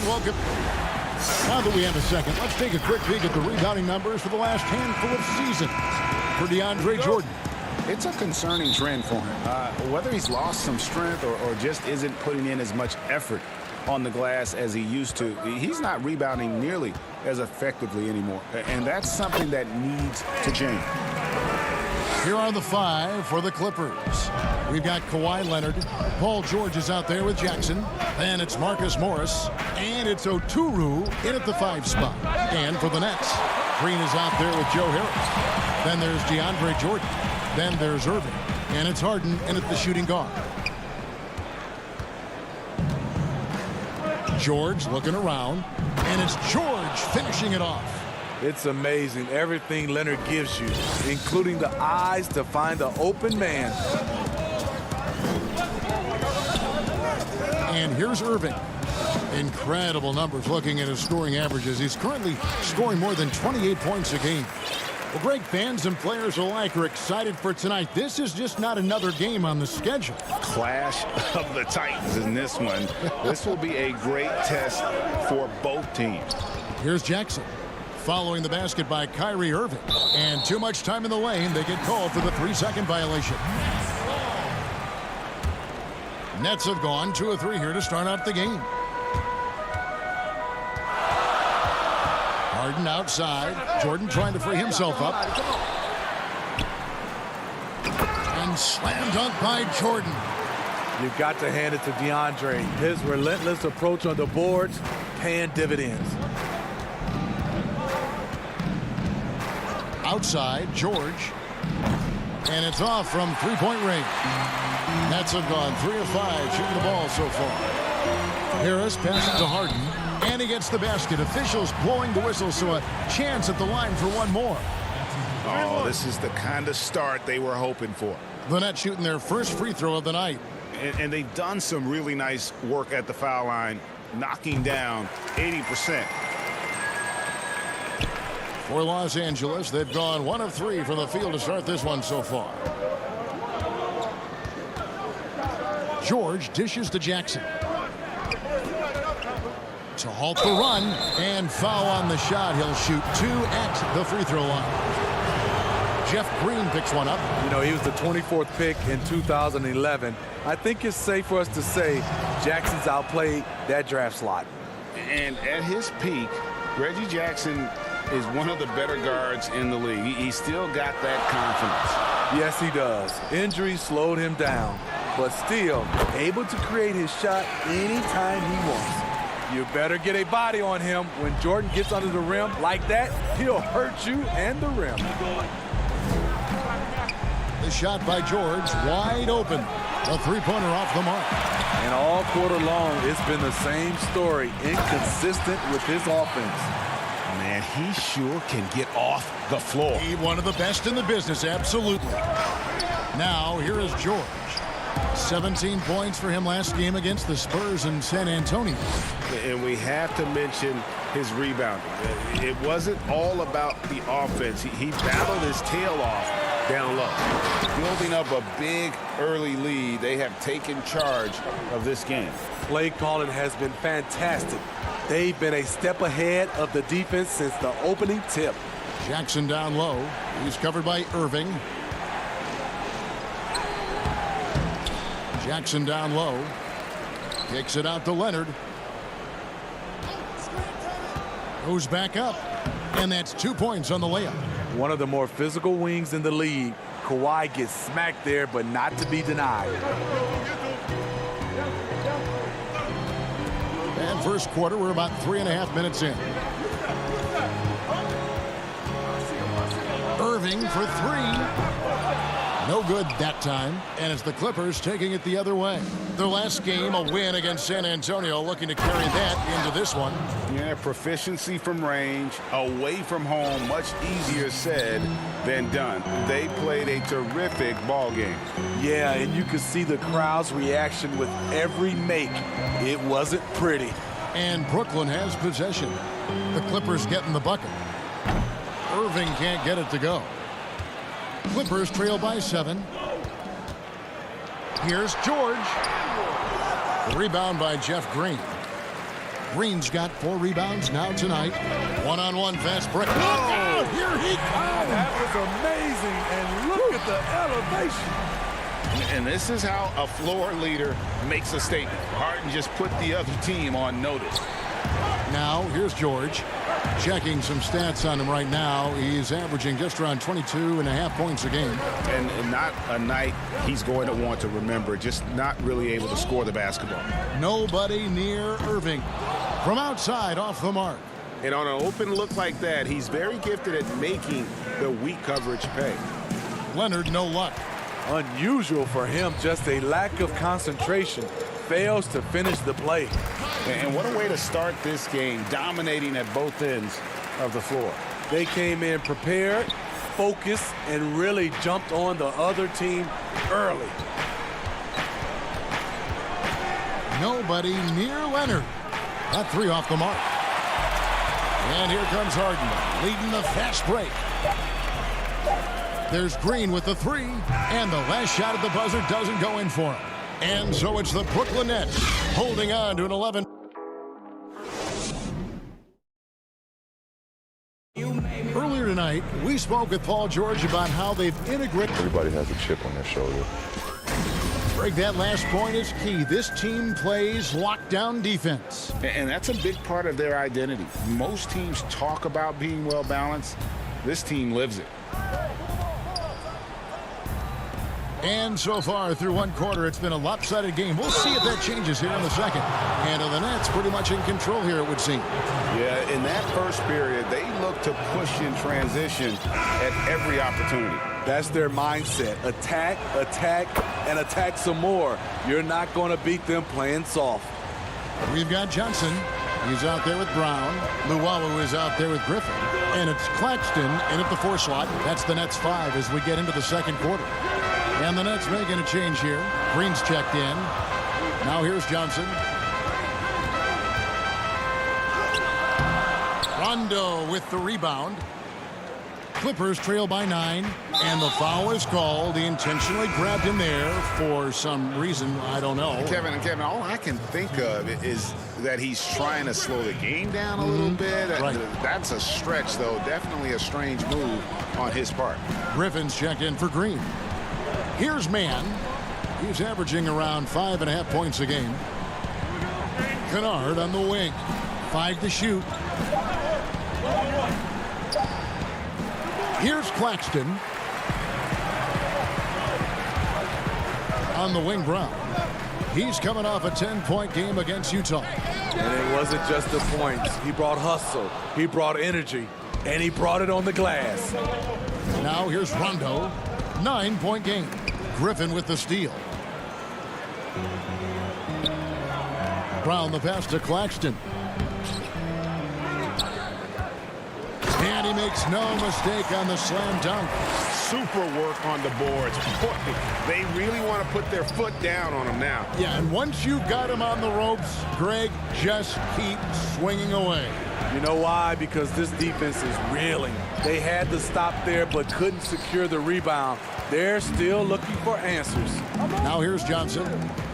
Speaker 2: And welcome. Now that we have a second, let's take a quick peek at the rebounding numbers for the last handful of seasons for DeAndre Jordan.
Speaker 7: It's a concerning trend for him. Whether he's lost some strength or just isn't putting in as much effort on the glass as he used to, he's not rebounding nearly as effectively anymore. And that's something that needs to change.
Speaker 2: Here are the 5 for the Clippers. We've got Kawhi Leonard. Paul George is out there with Jackson. Then it's Marcus Morris. And it's Oturu in at the 5 spot. And for the Nets, Green is out there with Joe Harris. Then there's DeAndre Jordan. Then there's Irving. And it's Harden in at the shooting guard. George looking around. And it's George finishing it off.
Speaker 4: It's amazing everything Leonard gives you, including the eyes to find the open man.
Speaker 2: And here's Irving. Incredible numbers looking at his scoring averages. He's currently scoring more than 28 points a game. Well, Greg, fans and players alike are excited for tonight. This is just not another game on the schedule.
Speaker 12: Clash of the Titans in this one. This will be a great test for both teams.
Speaker 2: Here's Jackson. Following the basket by Kyrie Irving. And too much time in the lane. They get called for the 3-second violation. Nets have gone 2 of 3 here to start out the game. Harden outside. Jordan trying to free himself up. And slam dunk by Jordan.
Speaker 4: You've got to hand it to DeAndre. His relentless approach on the boards, paying dividends.
Speaker 2: Outside, George. And it's off from three-point range. Nets have gone 3 of 5 shooting the ball so far. Harris passes to Harden. And he gets the basket. Officials blowing the whistle, so a chance at the line for one more.
Speaker 12: Oh, this is the kind of start they were hoping for.
Speaker 2: The Nets shooting their first free throw of the night.
Speaker 12: And they've done some really nice work at the foul line, knocking down 80%.
Speaker 2: For Los Angeles, they've gone 1 of 3 from the field to start this one so far. George dishes to Jackson. To halt the run and foul on the shot. He'll shoot 2 at the free throw line. Jeff Green picks one up.
Speaker 4: You know, he was the 24th pick in 2011. I think it's safe for us to say Jackson's outplayed that draft slot.
Speaker 12: And at his peak, Reggie Jackson is one of the better guards in the league. He's still got that confidence.
Speaker 4: Yes, he does. Injuries slowed him down, but still able to create his shot anytime he wants. You better get a body on him. When Jordan gets under the rim like that, he'll hurt you and the rim.
Speaker 2: The shot by George, wide open. A three-pointer off the mark.
Speaker 4: And all quarter long, it's been the same story. Inconsistent with his offense.
Speaker 12: Man, he sure can get off the floor.
Speaker 2: He's one of the best in the business, absolutely. Now, here is George. 17 points for him last game against the Spurs in San Antonio.
Speaker 12: And we have to mention his rebounding. It wasn't all about the offense. He battled his tail off down low. Building up a big early lead, they have taken charge of this game.
Speaker 4: Play calling has been fantastic. They've been a step ahead of the defense since the opening tip.
Speaker 2: Jackson down low. He's covered by Irving. Jackson down low. Kicks it out to Leonard. Goes back up. And that's 2 points on the layup.
Speaker 4: One of the more physical wings in the league. Kawhi gets smacked there, but not to be denied.
Speaker 2: And first quarter, we're about 3.5 minutes in. Irving for 3. No good that time, and it's the Clippers taking it the other way. Their last game, a win against San Antonio, looking to carry that into this one.
Speaker 12: Yeah, proficiency from range, away from home, much easier said than done. They played a terrific ball game.
Speaker 4: Yeah, and you could see the crowd's reaction with every make. It wasn't pretty.
Speaker 2: And Brooklyn has possession. The Clippers getting the bucket. Irving can't get it to go. Clippers trail by 7. Here's George. The rebound by Jeff Green. Green's got 4 rebounds now tonight. One-on-one fast break. Look out! Here he comes!
Speaker 4: That was amazing, and look at the elevation.
Speaker 3: And this is how a floor leader makes a statement. Harden just put the other team on notice.
Speaker 2: Now, here's George. Checking some stats on him right now. He's averaging just around 22.5 points a game.
Speaker 3: And not a night he's going to want to remember, just not really able to score the basketball.
Speaker 2: Nobody near Irving. From outside, off the mark.
Speaker 3: And on an open look like that, he's very gifted at making the weak coverage pay.
Speaker 2: Leonard, no luck.
Speaker 4: Unusual for him, just a lack of concentration. Fails to finish the play.
Speaker 3: And what a way to start this game, dominating at both ends of the floor.
Speaker 4: They came in prepared, focused, and really jumped on the other team early.
Speaker 2: Nobody near Leonard. That 3 off the mark. And here comes Harden, leading the fast break. There's Green with the 3, and the last shot at the buzzer doesn't go in for him. And so it's the Brooklyn Nets holding on to an 11. Earlier tonight, we spoke with Paul George about how they've integrated.
Speaker 5: Everybody has a chip on their shoulder.
Speaker 2: Greg, that last point is key. This team plays lockdown defense.
Speaker 3: And that's a big part of their identity. Most teams talk about being well balanced. This team lives it.
Speaker 2: And so far through one quarter, it's been a lopsided game. We'll see if that changes here in the second. And the Nets pretty much in control here, it would seem.
Speaker 3: Yeah, in that first period, they look to push in transition at every opportunity.
Speaker 4: That's their mindset. Attack, attack, and attack some more. You're not going to beat them playing soft.
Speaker 2: We've got Johnson. He's out there with Brown. Luwawu is out there with Griffin. And it's Claxton in at the 4 slot. That's the Nets 5 as we get into the second quarter. And the Nets making a change here. Green's checked in. Now here's Johnson. Rondo with the rebound. Clippers trail by 9. And the foul is called. He intentionally grabbed him there for some reason. I don't know.
Speaker 3: Kevin, all I can think of is that he's trying to slow the game down a little bit.
Speaker 2: Right.
Speaker 3: That's a stretch, though. Definitely a strange move on his part.
Speaker 2: Griffin's checked in for Green. Here's Mann. He's averaging around 5.5 points a game. Kennard on the wing. 5 to shoot. Here's Claxton. On the wing, Brown. He's coming off a 10-point game against Utah.
Speaker 4: And it wasn't just the points. He brought hustle. He brought energy. And he brought it on the glass.
Speaker 2: Now here's Rondo. 9-point game. Griffin with the steal. Brown the pass to Claxton. And he makes no mistake on the slam dunk.
Speaker 3: Super work on the boards. Boy, they really want to put their foot down on him now.
Speaker 2: Yeah, and once you've got him on the ropes, Greg, just keep swinging away.
Speaker 4: You know why? Because this defense is reeling. They had to stop there but couldn't secure the rebound. They're still looking for answers.
Speaker 2: Now here's Johnson.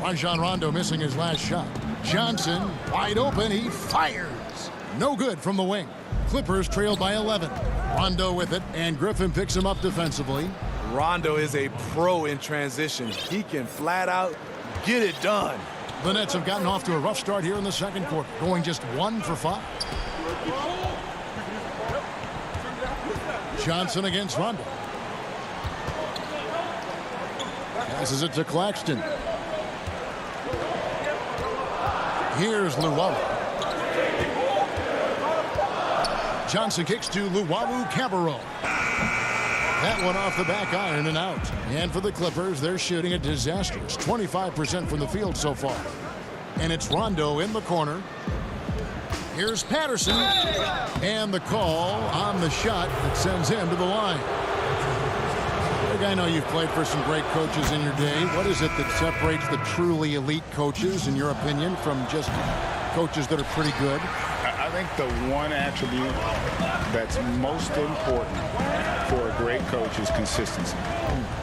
Speaker 2: Rajon Rondo missing his last shot. Johnson wide open. He fires. No good from the wing. Clippers trail by 11. Rondo with it, and Griffin picks him up defensively.
Speaker 4: Rondo is a pro in transition. He can flat out get it done.
Speaker 2: The Nets have gotten off to a rough start here in the second quarter, going just 1 for 5. Johnson against Rondo. Passes it to Claxton. Here's Luwawu. Johnson kicks to Luwawu-Cabarrot. That one off the back iron and out. And for the Clippers, they're shooting a disastrous 25% from the field so far. And it's Rondo in the corner. Here's Patterson. And the call on the shot that sends him to the line. Greg, I know you've played for some great coaches in your day. What is it that separates the truly elite coaches, in your opinion, from just coaches that are pretty good?
Speaker 3: I think the one attribute that's most important for a great coach is consistency.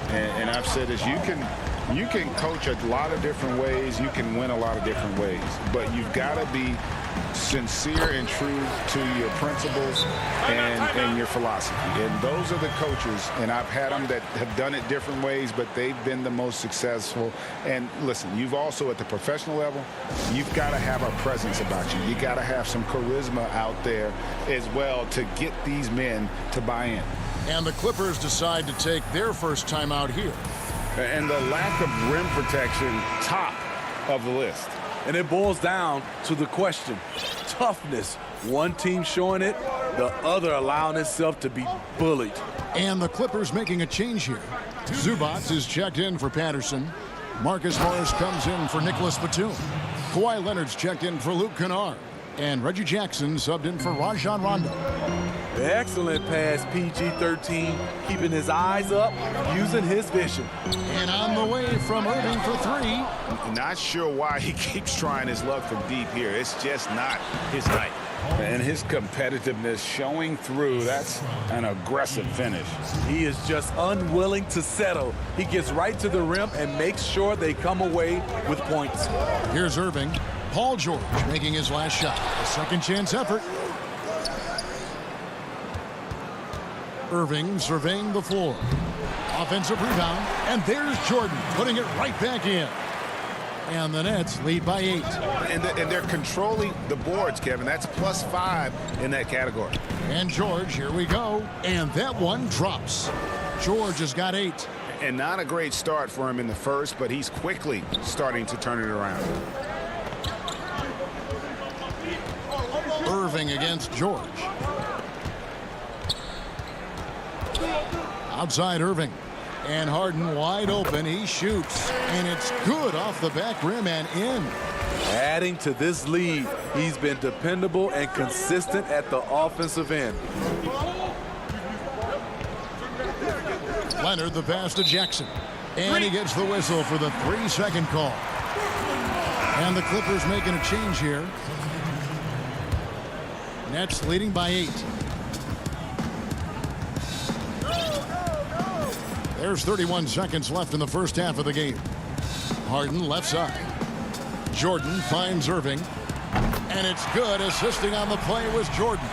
Speaker 3: And I've said this, you can You can coach a lot of different ways. You can win a lot of different ways. But you've got to be sincere and true to your principles and your philosophy. And those are the coaches, and I've had them that have done it different ways, but they've been the most successful. And listen, you've also, at the professional level, you've got to have a presence about you. You got to have some charisma out there as well to get these men to buy in.
Speaker 2: And the Clippers decide to take their first time out here.
Speaker 3: And the lack of rim protection, top of the list.
Speaker 4: And it boils down to the question, toughness. One team showing it, the other allowing itself to be bullied.
Speaker 2: And the Clippers making a change here. Zubac is checked in for Patterson. Marcus Morris comes in for Nicholas Batum. Kawhi Leonard's checked in for Luke Kennard. And Reggie Jackson subbed in for Rajon Rondo.
Speaker 4: Excellent pass, PG-13, keeping his eyes up, using his vision.
Speaker 2: And on the way from Irving for three.
Speaker 12: Not sure why he keeps trying his luck from deep here. It's just not his night.
Speaker 3: And his competitiveness showing through. That's an aggressive finish.
Speaker 4: He is just unwilling to settle. He gets right to the rim and makes sure they come away with points.
Speaker 2: Here's Irving. Paul George making his last shot. A second chance effort. Irving surveying the floor. Offensive rebound. And there's Jordan putting it right back in. And the Nets lead by 8.
Speaker 12: And they're controlling the boards, Kevin. That's +5 in that category.
Speaker 2: And George, here we go. And that one drops. George has got 8.
Speaker 12: And not a great start for him in the first, but he's quickly starting to turn it around.
Speaker 2: Irving against George. Outside Irving. And Harden wide open. He shoots. And it's good off the back rim and in.
Speaker 4: Adding to this lead, he's been dependable and consistent at the offensive end.
Speaker 2: Leonard the pass to Jackson. And he gets the whistle for the 3-second call. And the Clippers making a change here. Nets leading by 8. There's 31 seconds left in the first half of the game. Harden left side. Jordan finds Irving. And it's good. Assisting on the play was Jordan.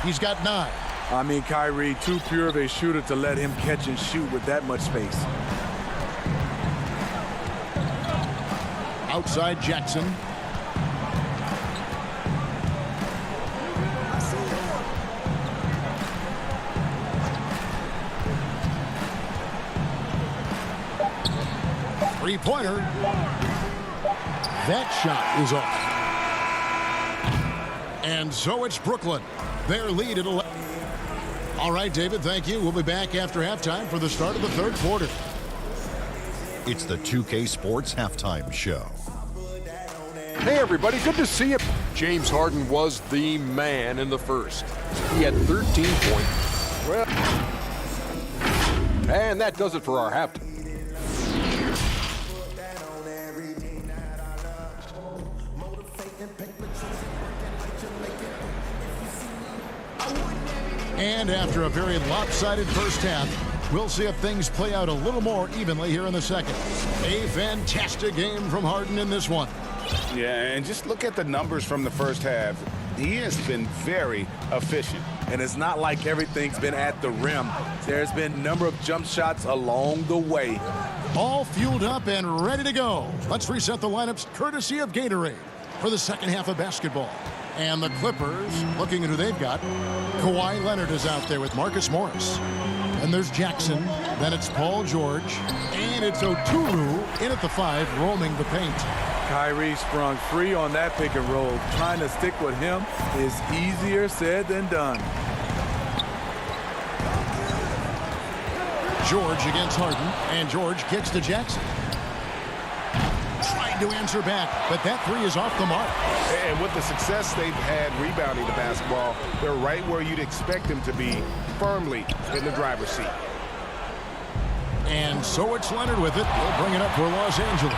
Speaker 2: He's got 9.
Speaker 4: I mean, Kyrie, too pure of a shooter to let him catch and shoot with that much space.
Speaker 2: Outside Jackson. Three-pointer. That shot is off. And so it's Brooklyn. Their lead at 11. All right, David, thank you. We'll be back after halftime for the start of the third quarter.
Speaker 10: It's the 2K Sports Halftime Show.
Speaker 6: Hey, everybody, good to see you. James Harden was the man in the first. He had 13 points. Well, and that does it for our halftime.
Speaker 2: And after a very lopsided first half, we'll see if things play out a little more evenly here in the second. A fantastic game from Harden in this one.
Speaker 12: Yeah, and just look at the numbers from the first half. He has been very efficient.
Speaker 4: And it's not like everything's been at the rim. There's been a number of jump shots along the way.
Speaker 2: All fueled up and ready to go. Let's reset the lineups courtesy of Gatorade for the second half of basketball. And the Clippers, looking at who they've got, Kawhi Leonard is out there with Marcus Morris. And there's Jackson. Then it's Paul George. And it's Oturu in at the 5, roaming the paint.
Speaker 4: Kyrie sprung free on that pick and roll. Trying to stick with him is easier said than done.
Speaker 2: George against Harden. And George kicks to Jackson. Trying to answer back, but that 3 is off the mark.
Speaker 12: And with the success they've had rebounding the basketball, they're right where you'd expect them to be, firmly in the driver's seat.
Speaker 2: And so it's Leonard with it. He'll bring it up for Los Angeles.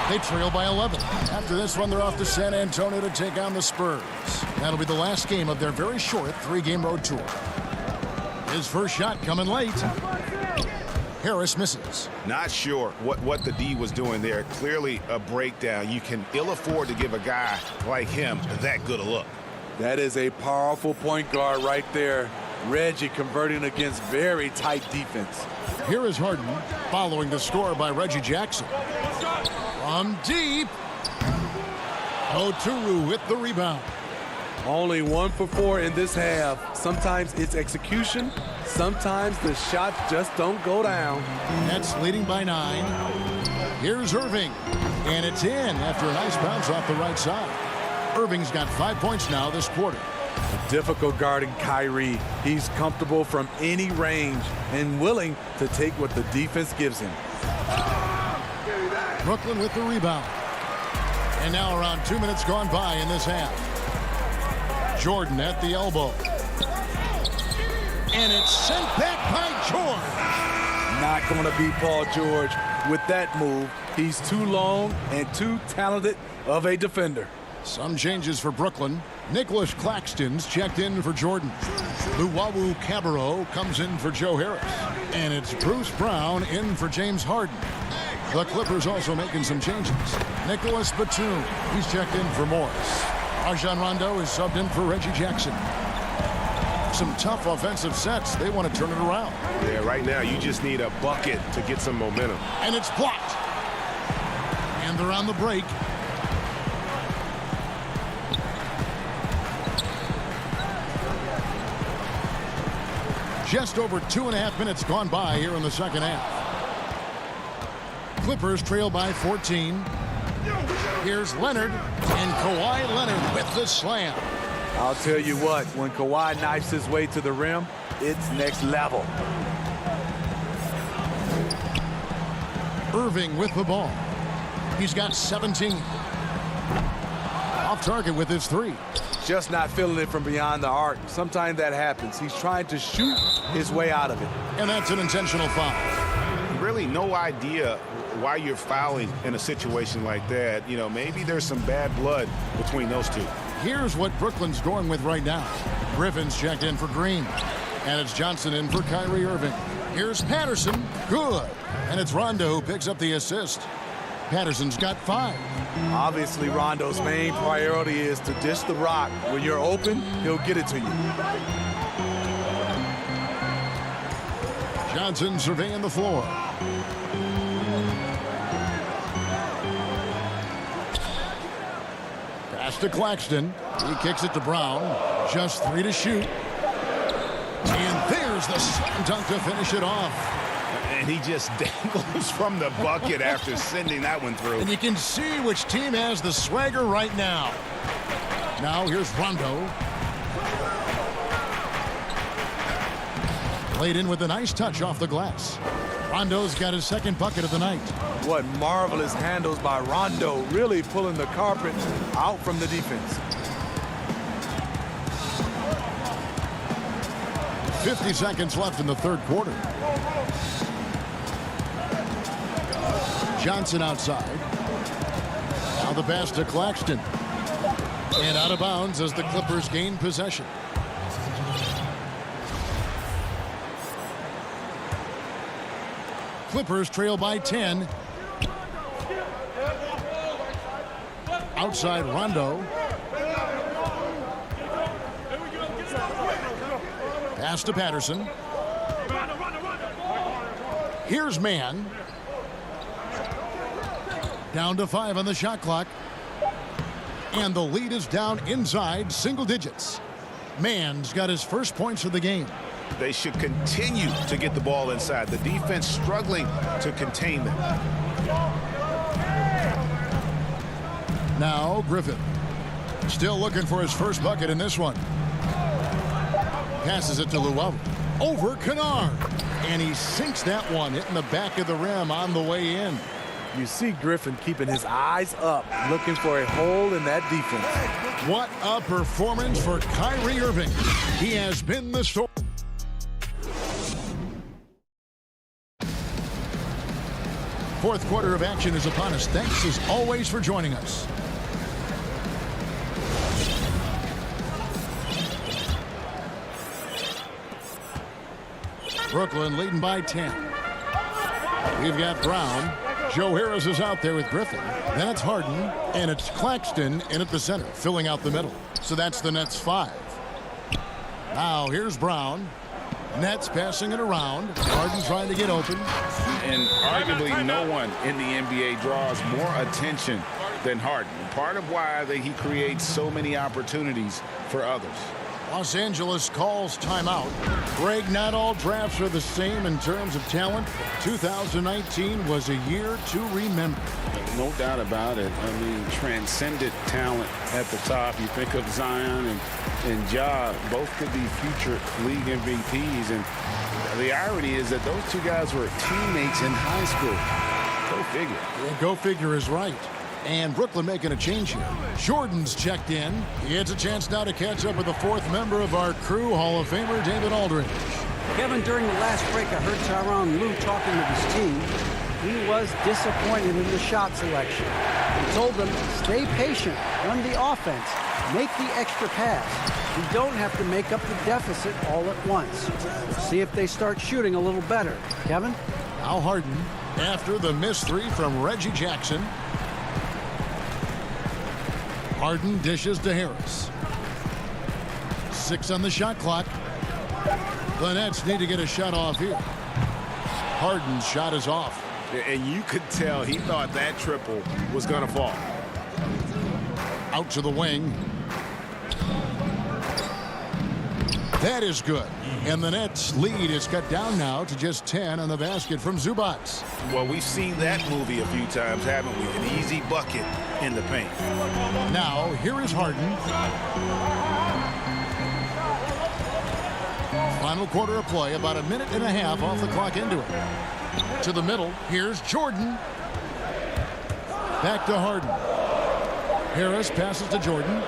Speaker 2: They trail by 11. After this one, they're off to San Antonio to take on the Spurs. That'll be the last game of their very short 3-game road tour. His first shot coming late. Harris misses.
Speaker 12: Not sure what the D was doing there. Clearly a breakdown. You can ill afford to give a guy like him that good a look.
Speaker 4: That is a powerful point guard right there. Reggie converting against very tight defense.
Speaker 2: Here is Harden following the score by Reggie Jackson. From deep. Oturu with the rebound.
Speaker 4: Only 1 for 4 in this half. Sometimes it's execution. Sometimes the shots just don't go down.
Speaker 2: Nets leading by 9. Here's Irving. And it's in after a nice bounce off the right side. Irving's got 5 points now this quarter.
Speaker 4: Difficult guarding Kyrie. He's comfortable from any range and willing to take what the defense gives him.
Speaker 2: Brooklyn with the rebound. And now around 2 minutes gone by in this half. Jordan at the elbow. And it's sent back by George.
Speaker 4: Not going to be Paul George with that move. He's too long and too talented of a defender.
Speaker 2: Some changes for Brooklyn. Nicholas Claxton's checked in for Jordan. Luwawu Cabarro comes in for Joe Harris. And it's Bruce Brown in for James Harden. The Clippers also making some changes. Nicholas Batum, he's checked in for Morris. Rajon Rondo is subbed in for Reggie Jackson. Some tough offensive sets. They want to turn it around.
Speaker 12: Yeah, right now you just need a bucket to get some momentum.
Speaker 2: And it's blocked. And they're on the break. Just over 2.5 minutes gone by here in the second half. Clippers trail by 14. Here's Leonard, and Kawhi Leonard with the slam.
Speaker 4: I'll tell you what, when Kawhi knifes his way to the rim, it's next level.
Speaker 2: Irving with the ball. He's got 17. Off target with his 3.
Speaker 4: Just not feeling it from beyond the arc. Sometimes that happens. He's trying to shoot his way out of it.
Speaker 2: And that's an intentional foul.
Speaker 12: Really no idea why you're fouling in a situation like that. You know, maybe there's some bad blood between those two.
Speaker 2: Here's what Brooklyn's going with right now. Griffin's checked in for Green. And it's Johnson in for Kyrie Irving. Here's Patterson. Good. And it's Rondo who picks up the assist. Patterson's got 5.
Speaker 4: Obviously, Rondo's main priority is to dish the rock. When you're open, he'll get it to you.
Speaker 2: Johnson surveying the floor. Pass to Claxton. He kicks it to Brown. Just 3 to shoot. And there's the slam dunk to finish it off.
Speaker 12: And he just dangles from the bucket after sending that one through.
Speaker 2: And you can see which team has the swagger right now. Now here's Rondo. Laid in with a nice touch off the glass. Rondo's got his second bucket of the night.
Speaker 4: What marvelous handles by Rondo, really pulling the carpet out from the defense.
Speaker 2: 50 seconds left in the third quarter. Johnson outside. Now the pass to Claxton. And out of bounds as the Clippers gain possession. Clippers trail by 10. Outside Rondo. Pass to Patterson. Here's Mann. Down to 5 on the shot clock. And the lead is down inside single digits. Mann's got his first points of the game.
Speaker 12: They should continue to get the ball inside. The defense struggling to contain them.
Speaker 2: Now Griffin. Still looking for his first bucket in this one. Passes it to Luwawu. Over Kennard. And he sinks that one, hitting the back of the rim on the way in.
Speaker 4: You see Griffin keeping his eyes up, looking for a hole in that defense.
Speaker 2: What a performance for Kyrie Irving. He has been the story. Fourth quarter of action is upon us. Thanks as always for joining us. Brooklyn leading by 10. We've got Brown. Joe Harris is out there with Griffin. Then it's Harden, and it's Claxton in at the center, filling out the middle. So that's the Nets 5. Now here's Brown. Nets passing it around. Harden trying to get open.
Speaker 3: And arguably no one in the NBA draws more attention than Harden. Part of why he creates so many opportunities for others.
Speaker 2: Los Angeles calls timeout. Greg, not all drafts are the same in terms of talent. 2019 was a year to remember.
Speaker 3: No doubt about it. I mean, transcendent talent at the top. You think of Zion and Ja, both could be future league MVPs. And the irony is that those two guys were teammates in high school. Go figure.
Speaker 2: Yeah, go figure is right. And Brooklyn making a change here. Jordan's checked in. He has a chance now to catch up with the fourth member of our crew, Hall of Famer David Aldridge.
Speaker 11: Kevin, during the last break, I heard Tyronn Lue talking with his team. He was disappointed in the shot selection. He told them, stay patient, run the offense, make the extra pass. You don't have to make up the deficit all at once. See if they start shooting a little better. Kevin?
Speaker 2: Now Harden, after the missed three from Reggie Jackson. Harden dishes to Harris. 6 on the shot clock. The Nets need to get a shot off here. Harden's shot is off.
Speaker 12: And you could tell he thought that triple was going to fall.
Speaker 2: Out to the wing. That is good. And the Nets lead is cut down now to just 10 on the basket from Zubac.
Speaker 12: Well, we've seen that movie a few times, haven't we? An easy bucket in the paint.
Speaker 2: Now, here is Harden. Final quarter of play, about a minute and a half off the clock into it. To the middle, here's Jordan. Back to Harden. Harris passes to Jordan.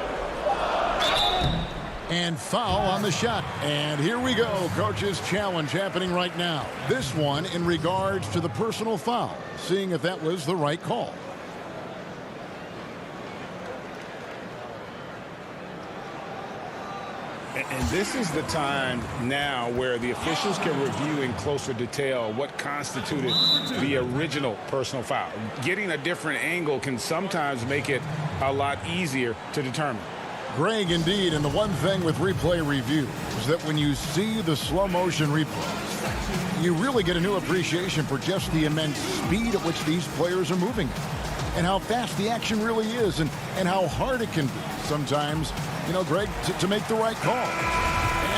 Speaker 2: And foul on the shot. And here we go. Coach's challenge happening right now. This one in regards to the personal foul. Seeing if that was the right call.
Speaker 3: And this is the time now where the officials can review in closer detail what constituted the original personal foul. Getting a different angle can sometimes make it a lot easier to determine.
Speaker 2: Greg, indeed, and the one thing with replay review is that when you see the slow motion replays, you really get a new appreciation for just the immense speed at which these players are moving and how fast the action really is and how hard it can be sometimes, you know, Greg, to make the right call.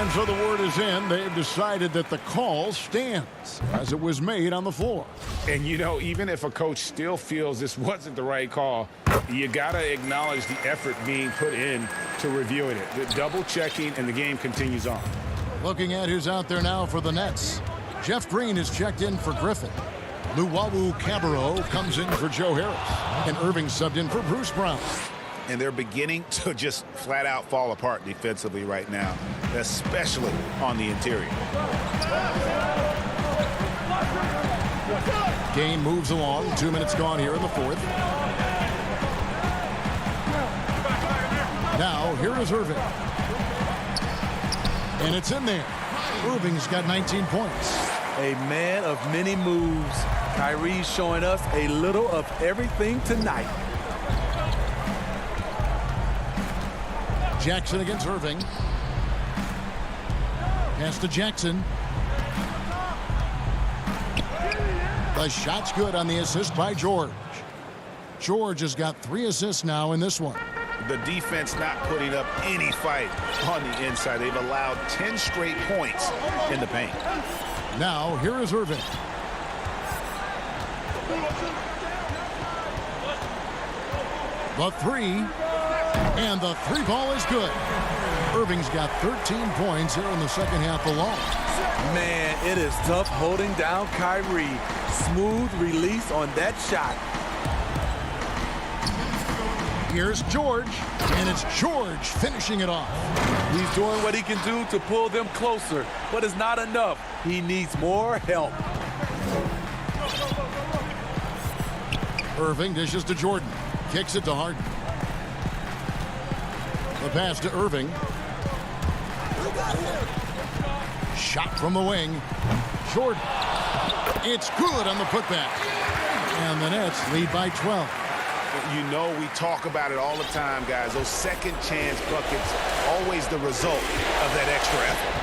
Speaker 2: And so the word is in. They've decided that the call stands as it was made on the floor.
Speaker 3: And, you know, even if a coach still feels this wasn't the right call, you got to acknowledge the effort being put in to reviewing it. The double checking, and the game continues on.
Speaker 2: Looking at who's out there now for the Nets. Jeff Green is checked in for Griffin. Luwawu Cabarro comes in for Joe Harris. And Irving subbed in for Bruce Brown.
Speaker 12: And they're beginning to just flat out fall apart defensively right now, especially on the interior.
Speaker 2: Game moves along. 2 minutes gone here in the fourth. Now, here is Irving. And it's in there. Irving's got 19 points.
Speaker 4: A man of many moves. Kyrie's showing us a little of everything tonight.
Speaker 2: Jackson against Irving. Pass to Jackson. The shot's good on the assist by George. George has got 3 assists now in this one.
Speaker 12: The defense not putting up any fight on the inside. They've allowed 10 straight points in the paint.
Speaker 2: Now, here is Irving. The 3. And the 3 ball is good. Irving's got 13 points here in the second half alone.
Speaker 4: Man, it is tough holding down Kyrie. Smooth release on that shot.
Speaker 2: Here's George, and it's George finishing it off.
Speaker 4: He's doing what he can do to pull them closer, but it's not enough. He needs more help.
Speaker 2: Irving dishes to Jordan. Kicks it to Harden. The pass to Irving. Shot from the wing. Jordan. It's good on the putback. And the Nets lead by 12.
Speaker 12: You know, we talk about it all the time, guys. Those second chance buckets, always the result of that extra effort.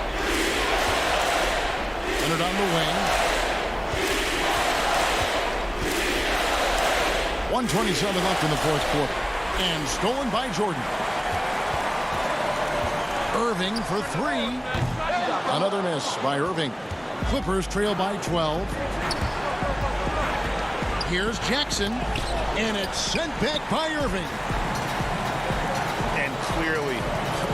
Speaker 2: Leonard on the wing. 1:27 left in the fourth quarter. And stolen by Jordan. Irving for three. Another miss by Irving. Clippers trail by 12. Here's Jackson. And it's sent back by Irving.
Speaker 12: And clearly,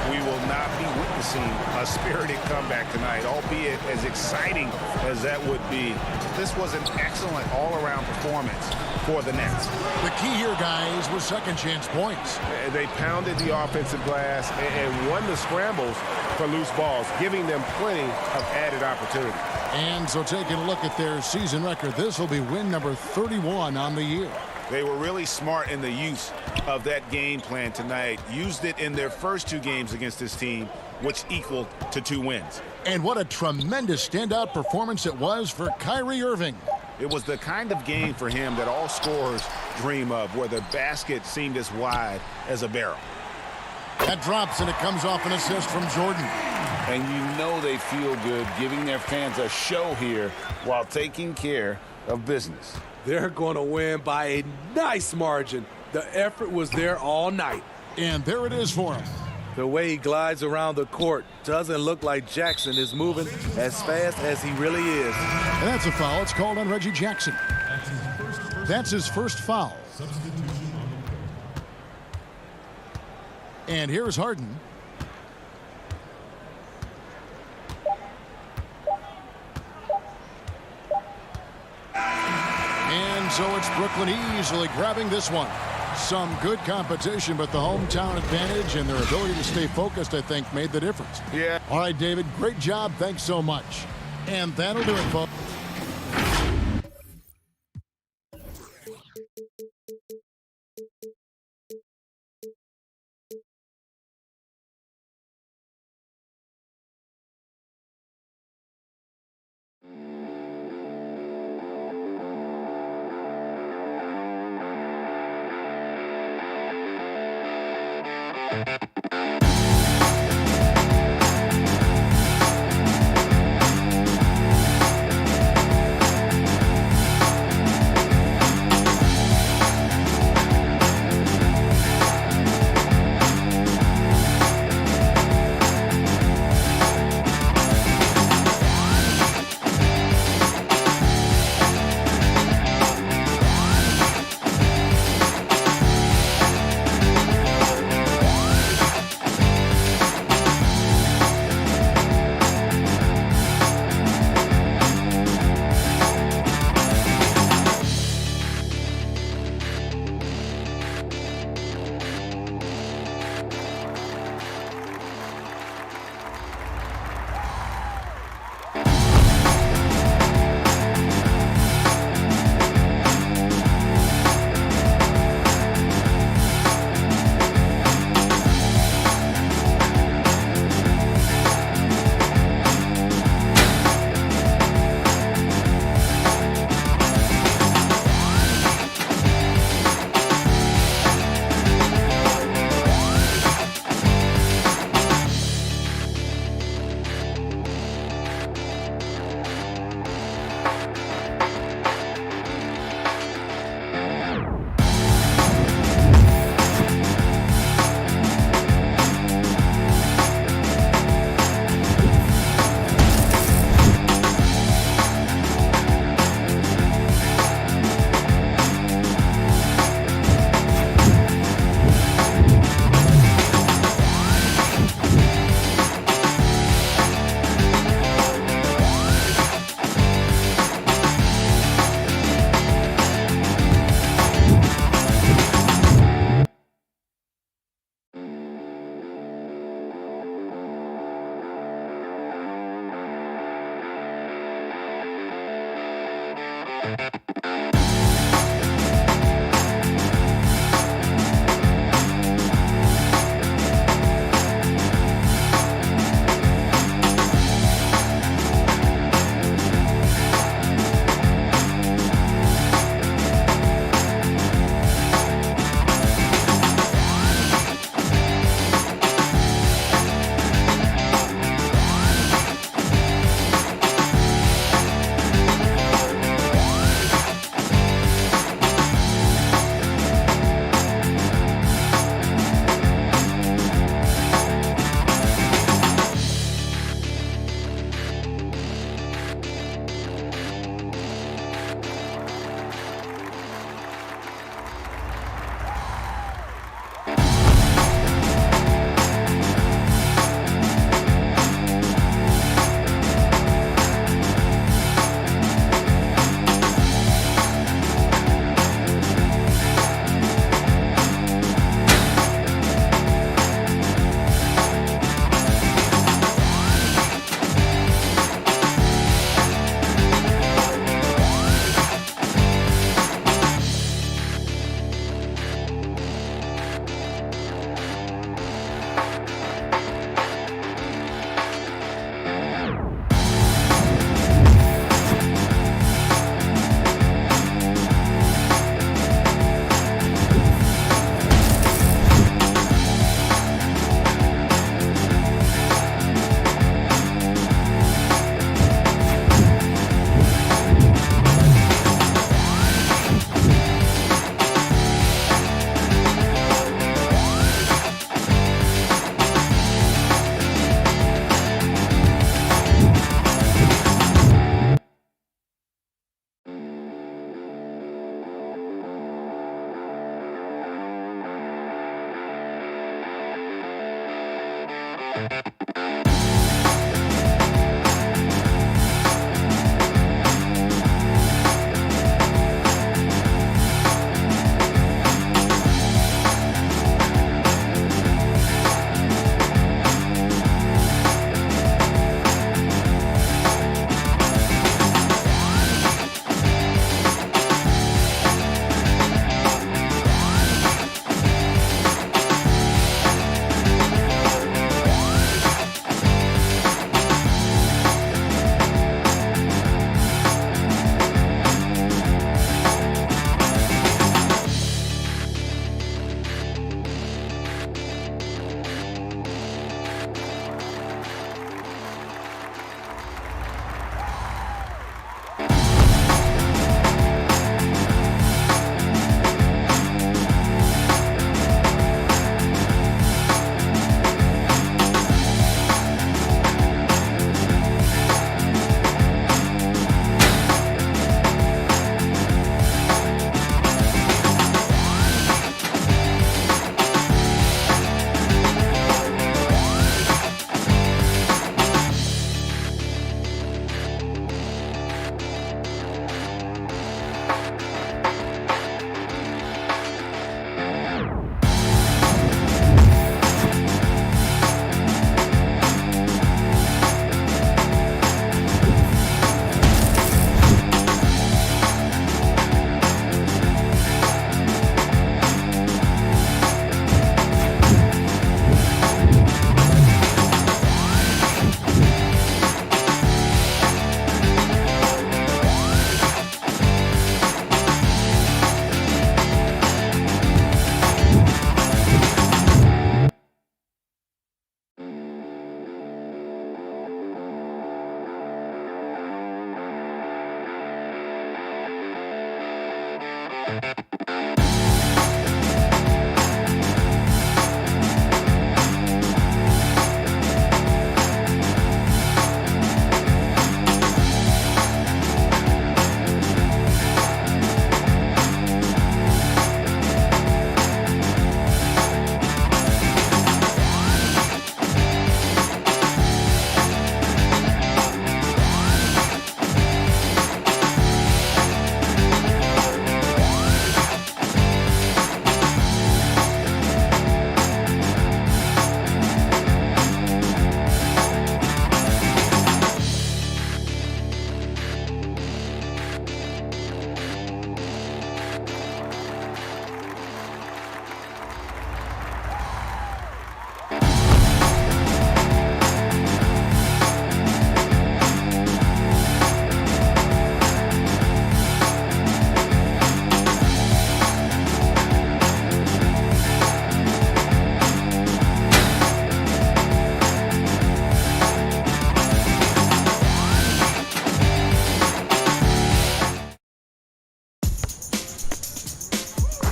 Speaker 12: we will not be witnessing a spirited comeback tonight, albeit as exciting as that would be. This was an excellent all-around performance for the Nets.
Speaker 2: The key here, guys, was second chance points.
Speaker 12: They pounded the offensive glass and won the scrambles for loose balls, giving them plenty of added opportunity.
Speaker 2: And so taking a look at their season record, this will be win number 31 on the year.
Speaker 12: They were really smart in the use of that game plan tonight. Used it in their first two games against this team, which equaled to 2 wins.
Speaker 2: And what a tremendous standout performance it was for Kyrie Irving.
Speaker 12: It was the kind of game for him that all scorers dream of, where the basket seemed as wide as a barrel.
Speaker 2: That drops, and it comes off an assist from Jordan.
Speaker 3: And you know they feel good giving their fans a show here while taking care of business.
Speaker 4: They're going to win by a nice margin. The effort was there all night.
Speaker 2: And there it is for him.
Speaker 4: The way he glides around the court doesn't look like Jackson is moving as fast as he really is.
Speaker 2: And that's a foul. It's called on Reggie Jackson. That's his first foul. And here's Harden. And so it's Brooklyn easily grabbing this one. Some good competition, but the hometown advantage and their ability to stay focused, I think, made the difference.
Speaker 12: Yeah.
Speaker 2: All right, David, great job. Thanks so much. And that'll do it, folks.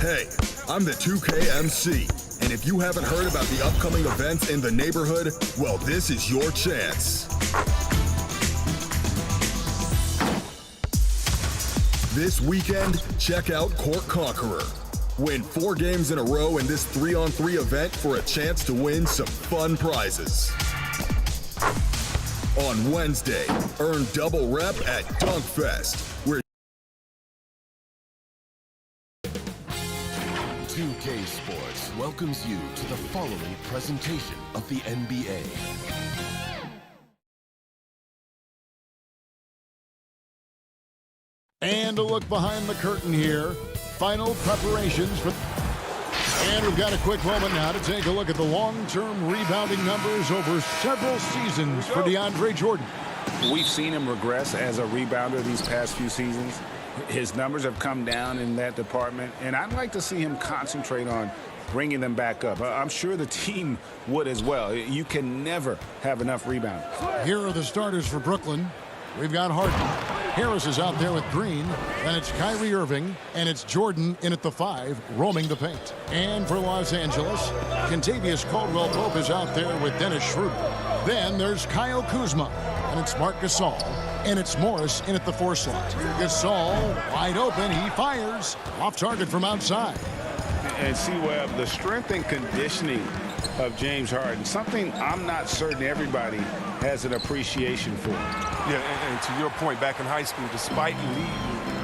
Speaker 10: Hey, I'm the 2K MC, and if you haven't heard about the upcoming events in the neighborhood, well, this is your chance. This weekend, check out Court Conqueror. Win 4 games in a row in this 3-on-3 event for a chance to win some fun prizes. On Wednesday, earn double rep at Dunkfest, where
Speaker 1: 2K Sports welcomes you to the following presentation of the NBA.
Speaker 2: And a look behind the curtain here. Final preparations for... And we've got a quick moment now to take a look at the long-term rebounding numbers over several seasons for DeAndre Jordan.
Speaker 7: We've seen him regress as a rebounder these past few seasons. His numbers have come down in that department, and I'd like to see him concentrate on bringing them back up. I'm sure the team would as well. You can never have enough rebounding.
Speaker 2: Here are the starters for Brooklyn. We've got Harden. Harris is out there with Green, and it's Kyrie Irving, and it's Jordan in at the 5, roaming the paint. And for Los Angeles, Kentavious Caldwell-Pope is out there with Dennis Schroeder. Then there's Kyle Kuzma, and it's Marc Gasol, and it's Morris in at the 4 slot. Gasol, wide open, he fires, off target from outside.
Speaker 3: And see, Webb, the strength and conditioning of James Harden, something I'm not certain everybody has an appreciation for.
Speaker 15: Yeah, and to your point, back in high school, despite leading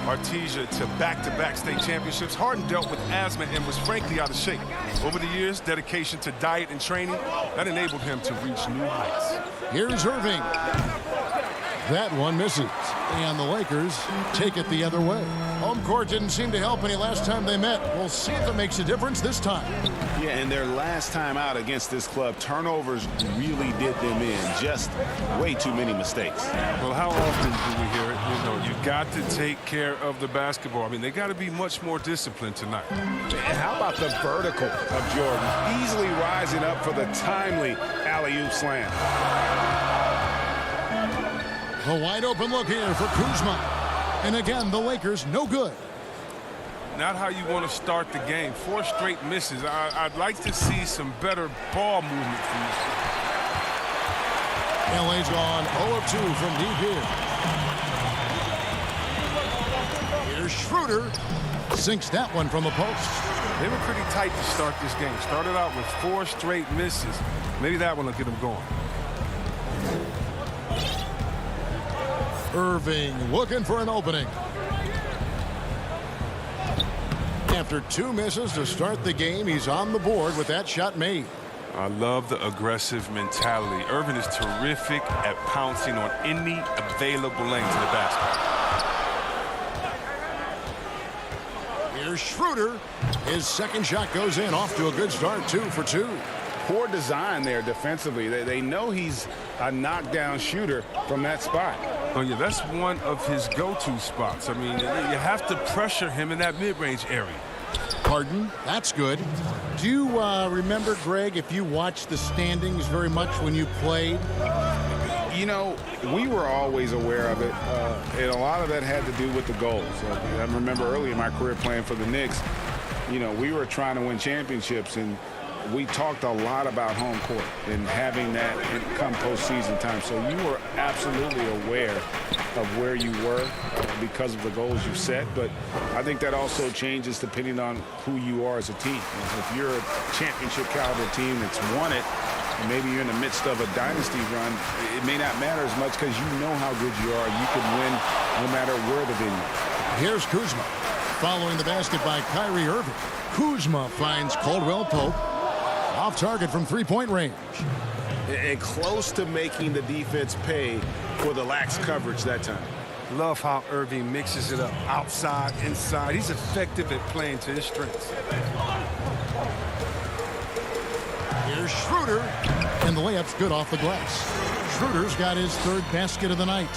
Speaker 15: Artesia to back-to-back state championships, Harden dealt with asthma and was frankly out of shape. Over the years, dedication to diet and training, that enabled him to reach new heights.
Speaker 2: Here's Irving. That one misses. And the Lakers take it the other way. Home court didn't seem to help any last time they met. We'll see if it makes a difference this time.
Speaker 12: Yeah, and their last time out against this club, turnovers really did them in. Just way too many mistakes.
Speaker 15: Well, how often do we hear it? You know, you got to take care of the basketball. I mean, they got to be much more disciplined tonight.
Speaker 12: And how about the vertical of Jordan? Easily rising up for the timely alley-oop slam.
Speaker 2: A wide open look here for Kuzma. And again, the Lakers no good.
Speaker 15: Not how you want to start the game. 4 straight misses. I'd like to see some better ball movement from this team.
Speaker 2: LA's gone 0 of 2 from deep here. Here's Schroeder. Sinks that one from the post.
Speaker 15: They were pretty tight to start this game. Started out with 4 straight misses. Maybe that one will get them going.
Speaker 2: Irving looking for an opening. After 2 misses to start the game, he's on the board with that shot made.
Speaker 15: I love the aggressive mentality. Irving is terrific at pouncing on any available lane to the basket.
Speaker 2: Here's Schroeder. His second shot goes in, off to a good start, 2 for 2.
Speaker 3: Poor design there defensively. They know he's a knockdown shooter from that spot.
Speaker 15: Oh, yeah, that's one of his go-to spots. I mean, you have to pressure him in that mid-range area.
Speaker 2: Harden, that's good. Do you remember, Greg, if you watched the standings very much when you played?
Speaker 3: You know, we were always aware of it, and a lot of that had to do with the goals. I remember early in my career playing for the Knicks, you know, we were trying to win championships, and we talked a lot about home court and having that come postseason time. So you were absolutely aware of where you were because of the goals you set. But I think that also changes depending on who you are as a team. If you're a championship caliber team that's won it, and maybe you're in the midst of a dynasty run, it may not matter as much because you know how good you are. You can win no matter where the venue.
Speaker 2: Here's Kuzma. Following the basket by Kyrie Irving. Kuzma finds Caldwell Pope. Off target from 3-point range.
Speaker 12: And close to making the defense pay for the lax coverage that time.
Speaker 15: Love how Irving mixes it up. Outside, inside. He's effective at playing to his strengths.
Speaker 2: Here's Schroeder. And the layup's good off the glass. Schroeder's got his 3rd basket of the night.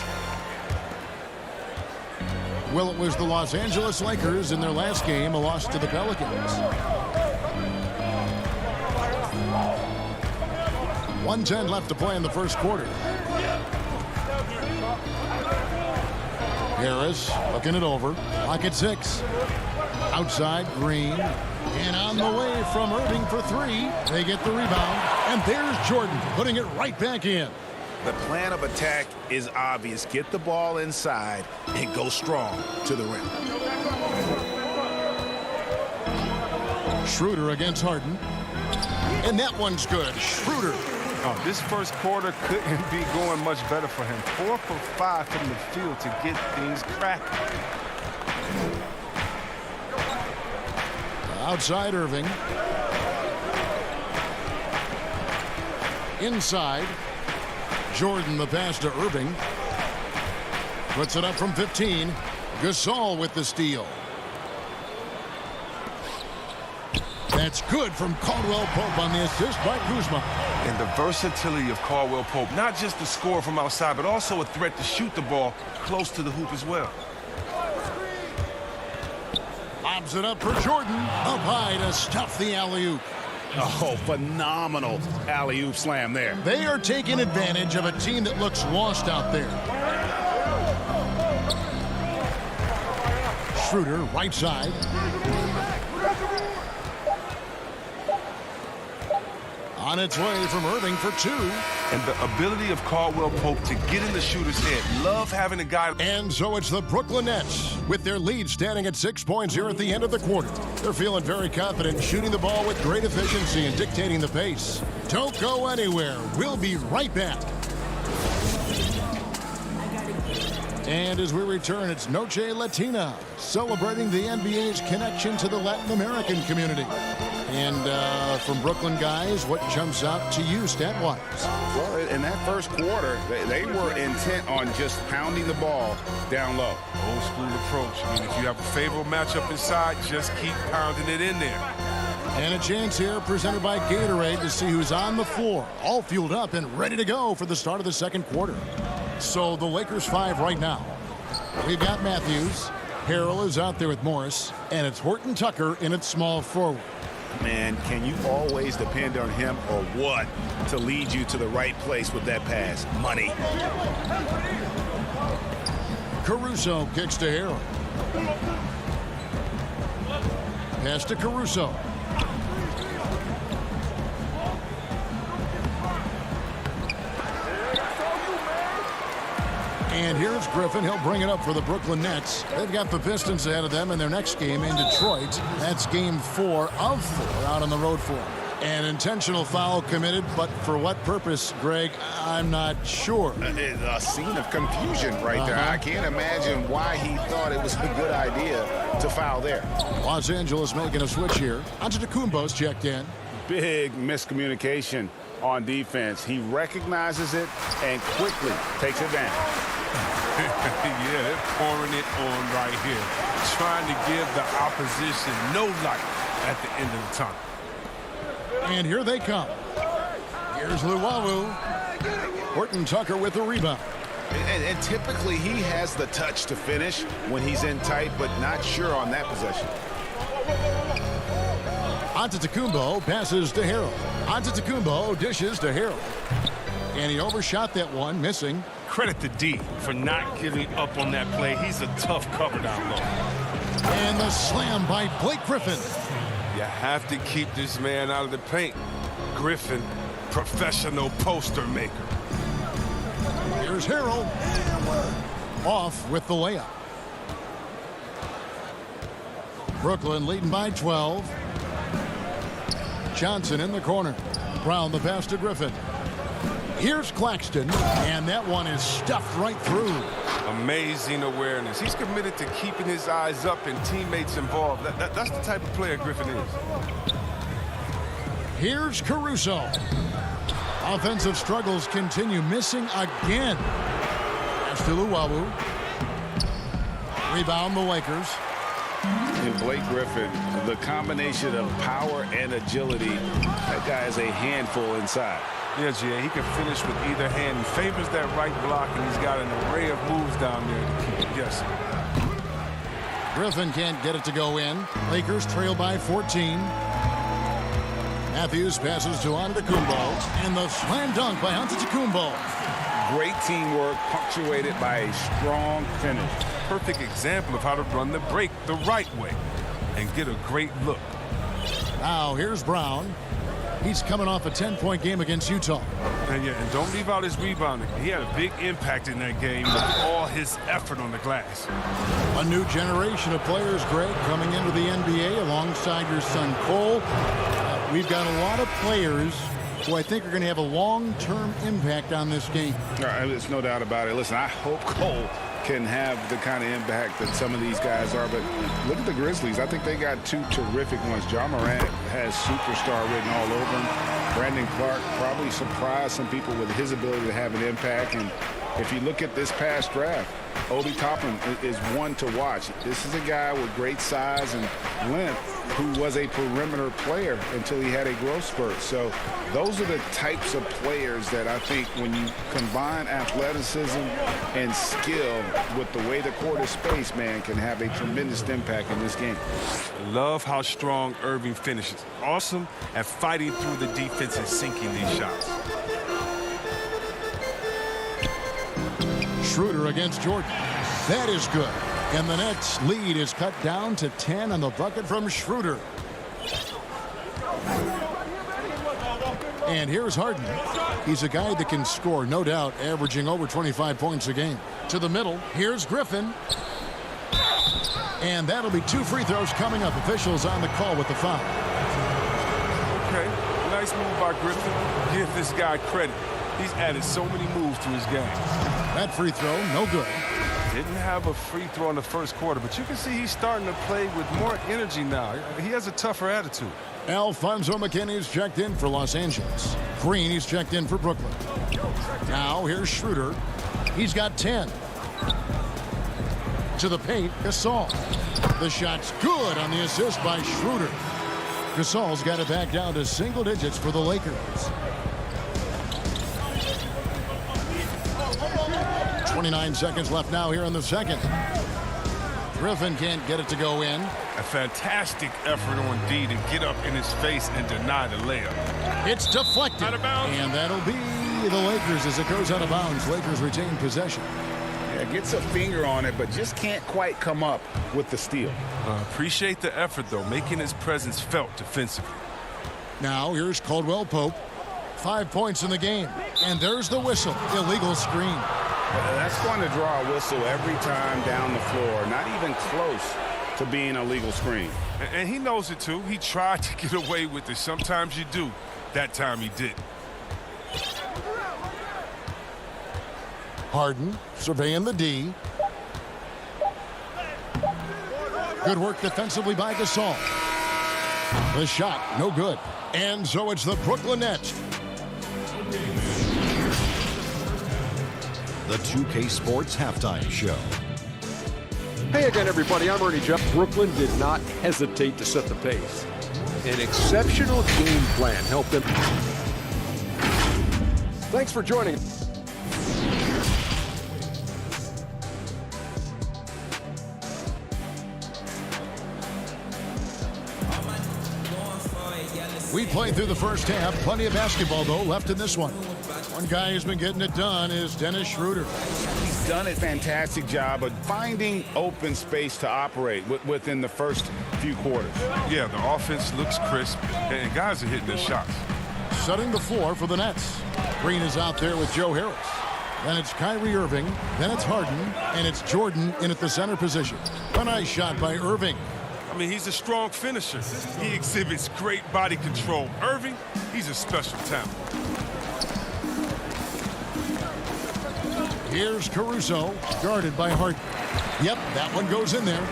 Speaker 2: Well, it was the Los Angeles Lakers in their last game, a loss to the Pelicans. 1:10 left to play in the first quarter. Harris looking it over. Pocket 6. Outside, Green. And on the way from Irving for 3. They get the rebound. And there's Jordan putting it right back in.
Speaker 12: The plan of attack is obvious. Get the ball inside and go strong to the rim.
Speaker 2: Schroeder against Harden. And that one's good. Schroeder.
Speaker 15: Oh, this first quarter couldn't be going much better for him. 4 for 5 from the field to get things cracking.
Speaker 2: Outside Irving. Inside. Jordan the pass to Irving. Puts it up from 15. Gasol with the steal. That's good from Caldwell Pope on the assist by Kuzma.
Speaker 15: And the versatility of Caldwell Pope, not just the scorer from outside, but also a threat to shoot the ball close to the hoop as well.
Speaker 2: Lobs it up for Jordan. Up high to stuff the alley-oop.
Speaker 12: Oh, phenomenal alley-oop slam there.
Speaker 2: They are taking advantage of a team that looks lost out there. Schroeder, right side. On its way from Irving for 2.
Speaker 15: And the ability of Caldwell Pope to get in the shooter's head. Love having a guy.
Speaker 2: And so it's the Brooklyn Nets with their lead standing at 6 points here at the end of the quarter. They're feeling very confident, shooting the ball with great efficiency and dictating the pace. Don't go anywhere. We'll be right back. And as we return, it's Noche Latina, celebrating the NBA's connection to the Latin American community. And from Brooklyn guys, what jumps out to you stat-wise?
Speaker 7: Well, in that first quarter, they were intent on just pounding the ball down low.
Speaker 15: Old school approach. I mean, if you have a favorable matchup inside, just keep pounding it in there.
Speaker 2: And a chance here presented by Gatorade to see who's on the floor, all fueled up and ready to go for the start of the second quarter. So the Lakers 5 right now. We've got Matthews. Harrell is out there with Morris. And it's Horton Tucker in its small forward.
Speaker 12: Man, can you always depend on him or what to lead you to the right place with that pass? Money.
Speaker 2: Caruso kicks to Harrell. Pass to Caruso. And here's Griffin. He'll bring it up for the Brooklyn Nets. They've got the Pistons ahead of them in their next game in Detroit. That's game 4 of 4 out on the road for them. An intentional foul committed, but for what purpose, Greg? I'm not sure.
Speaker 12: A scene of confusion right there. I can't imagine why he thought it was a good idea to foul there.
Speaker 2: Los Angeles making a switch here. Antetokounmpo's checked in.
Speaker 7: Big miscommunication on defense. He recognizes it and quickly takes it down.
Speaker 15: Yeah, they're pouring it on right here. Trying to give the opposition no light at the end of the tunnel.
Speaker 2: And here they come. Here's Luwawu. Horton Tucker with the rebound.
Speaker 12: And typically he has the touch to finish when he's in tight, but not sure on that possession.
Speaker 2: Antetokounmpo passes to Harrell. Antetokounmpo dishes to Harrell. And he overshot that one, missing.
Speaker 15: Credit to D for not giving up on that play. He's a tough cover down low.
Speaker 2: And the slam by Blake Griffin.
Speaker 15: You have to keep this man out of the paint. Griffin, professional poster maker.
Speaker 2: Here's Harrell. Off with the layup. Brooklyn leading by 12. Johnson in the corner. Brown the pass to Griffin. Here's Claxton, and that one is stuffed right through.
Speaker 15: Amazing awareness. He's committed to keeping his eyes up and teammates involved. That's the type of player Griffin is.
Speaker 2: Here's Caruso. Offensive struggles continue, missing again. Pass to Luwawu. Rebound the Lakers.
Speaker 7: And Blake Griffin, the combination of power and agility, that guy is a handful inside.
Speaker 15: Yeah, G.A., he can finish with either hand. He favors that right block, and he's got an array of moves down there to keep it guessing.
Speaker 2: Griffin can't get it to go in. Lakers trail by 14. Matthews passes to Antetokounmpo, and the slam dunk by Antetokounmpo.
Speaker 7: Great teamwork, punctuated by a strong finish.
Speaker 15: Perfect example of how to run the break the right way and get a great look.
Speaker 2: Now here's Brown. He's coming off a 10-point game against Utah.
Speaker 15: And don't leave out his rebounding. He had a big impact in that game with all his effort on the glass.
Speaker 2: A new generation of players, Greg, coming into the NBA alongside your son Cole. We've got a lot of players who I think are going to have a long-term impact on this game.
Speaker 7: There's no doubt about it. Listen, I hope Cole can have the kind of impact that some of these guys are. But look at the Grizzlies. I think they got two terrific ones. Ja Morant has superstar written all over him. Brandon Clark probably surprised some people with his ability to have an impact. And if you look at this past draft, Obi Toppin is one to watch. This is a guy with great size and length who was a perimeter player until he had a growth spurt. So those are the types of players that I think when you combine athleticism and skill with the way the court is spaced, man, can have a tremendous impact in this game.
Speaker 15: Love how strong Irving finishes. Awesome at fighting through the defense and sinking these shots.
Speaker 2: Schroeder against Jordan. That is good. And the Nets lead is cut down to 10 on the bucket from Schroeder. And here's Harden. He's a guy that can score, no doubt, averaging over 25 points a game. To the middle, here's Griffin. And that'll be 2 free throws coming up. Officials on the call with the foul.
Speaker 15: Okay, nice move by Griffin. Give this guy credit. He's added so many moves to his game.
Speaker 2: That free throw, no good.
Speaker 15: Didn't have a free throw in the first quarter, but you can see he's starting to play with more energy now. He has a tougher attitude.
Speaker 2: Alfonso McKinney's checked in for Los Angeles. Green, he's checked in for Brooklyn. Now here's Schroeder. He's got 10. To the paint, Gasol. The shot's good on the assist by Schroeder. Gasol's got it back down to single digits for the Lakers. 29 seconds left now here in the second. Griffin can't get it to go in.
Speaker 15: A fantastic effort on D to get up in his face and deny the layup.
Speaker 2: It's deflected.
Speaker 15: Out of bounds.
Speaker 2: And that'll be the Lakers as it goes out of bounds. Lakers retain possession.
Speaker 7: Yeah, gets a finger on it, but just can't quite come up with the steal.
Speaker 15: Appreciate the effort, though, making his presence felt defensively.
Speaker 2: Now here's Caldwell Pope. 5 points in the game. And there's the whistle. Illegal screen.
Speaker 7: That's going to draw a whistle every time down the floor. Not even close to being a legal screen.
Speaker 15: And he knows it, too. He tried to get away with it. Sometimes you do. That time he did.
Speaker 2: Harden surveying the D. Good work defensively by Gasol. The shot, no good. And so it's the Brooklyn Nets.
Speaker 16: The 2K Sports Halftime Show.
Speaker 6: Hey again, everybody. I'm Ernie Jeff. Brooklyn did not hesitate to set the pace. An exceptional game plan helped them. Thanks for joining.
Speaker 2: We played through the first half. Plenty of basketball, though, left in this one. One guy who's been getting it done is Dennis Schroeder.
Speaker 7: He's done a fantastic job of finding open space to operate within the first few quarters.
Speaker 15: Yeah, the offense looks crisp, and guys are hitting their shots.
Speaker 2: Setting the floor for the Nets. Green is out there with Joe Harris. Then it's Kyrie Irving. Then it's Harden. And it's Jordan in at the center position. A nice shot by Irving.
Speaker 15: I mean, he's a strong finisher. He exhibits great body control. Irving, he's a special talent.
Speaker 2: Here's Caruso, guarded by Harden. Yep, that one goes in there.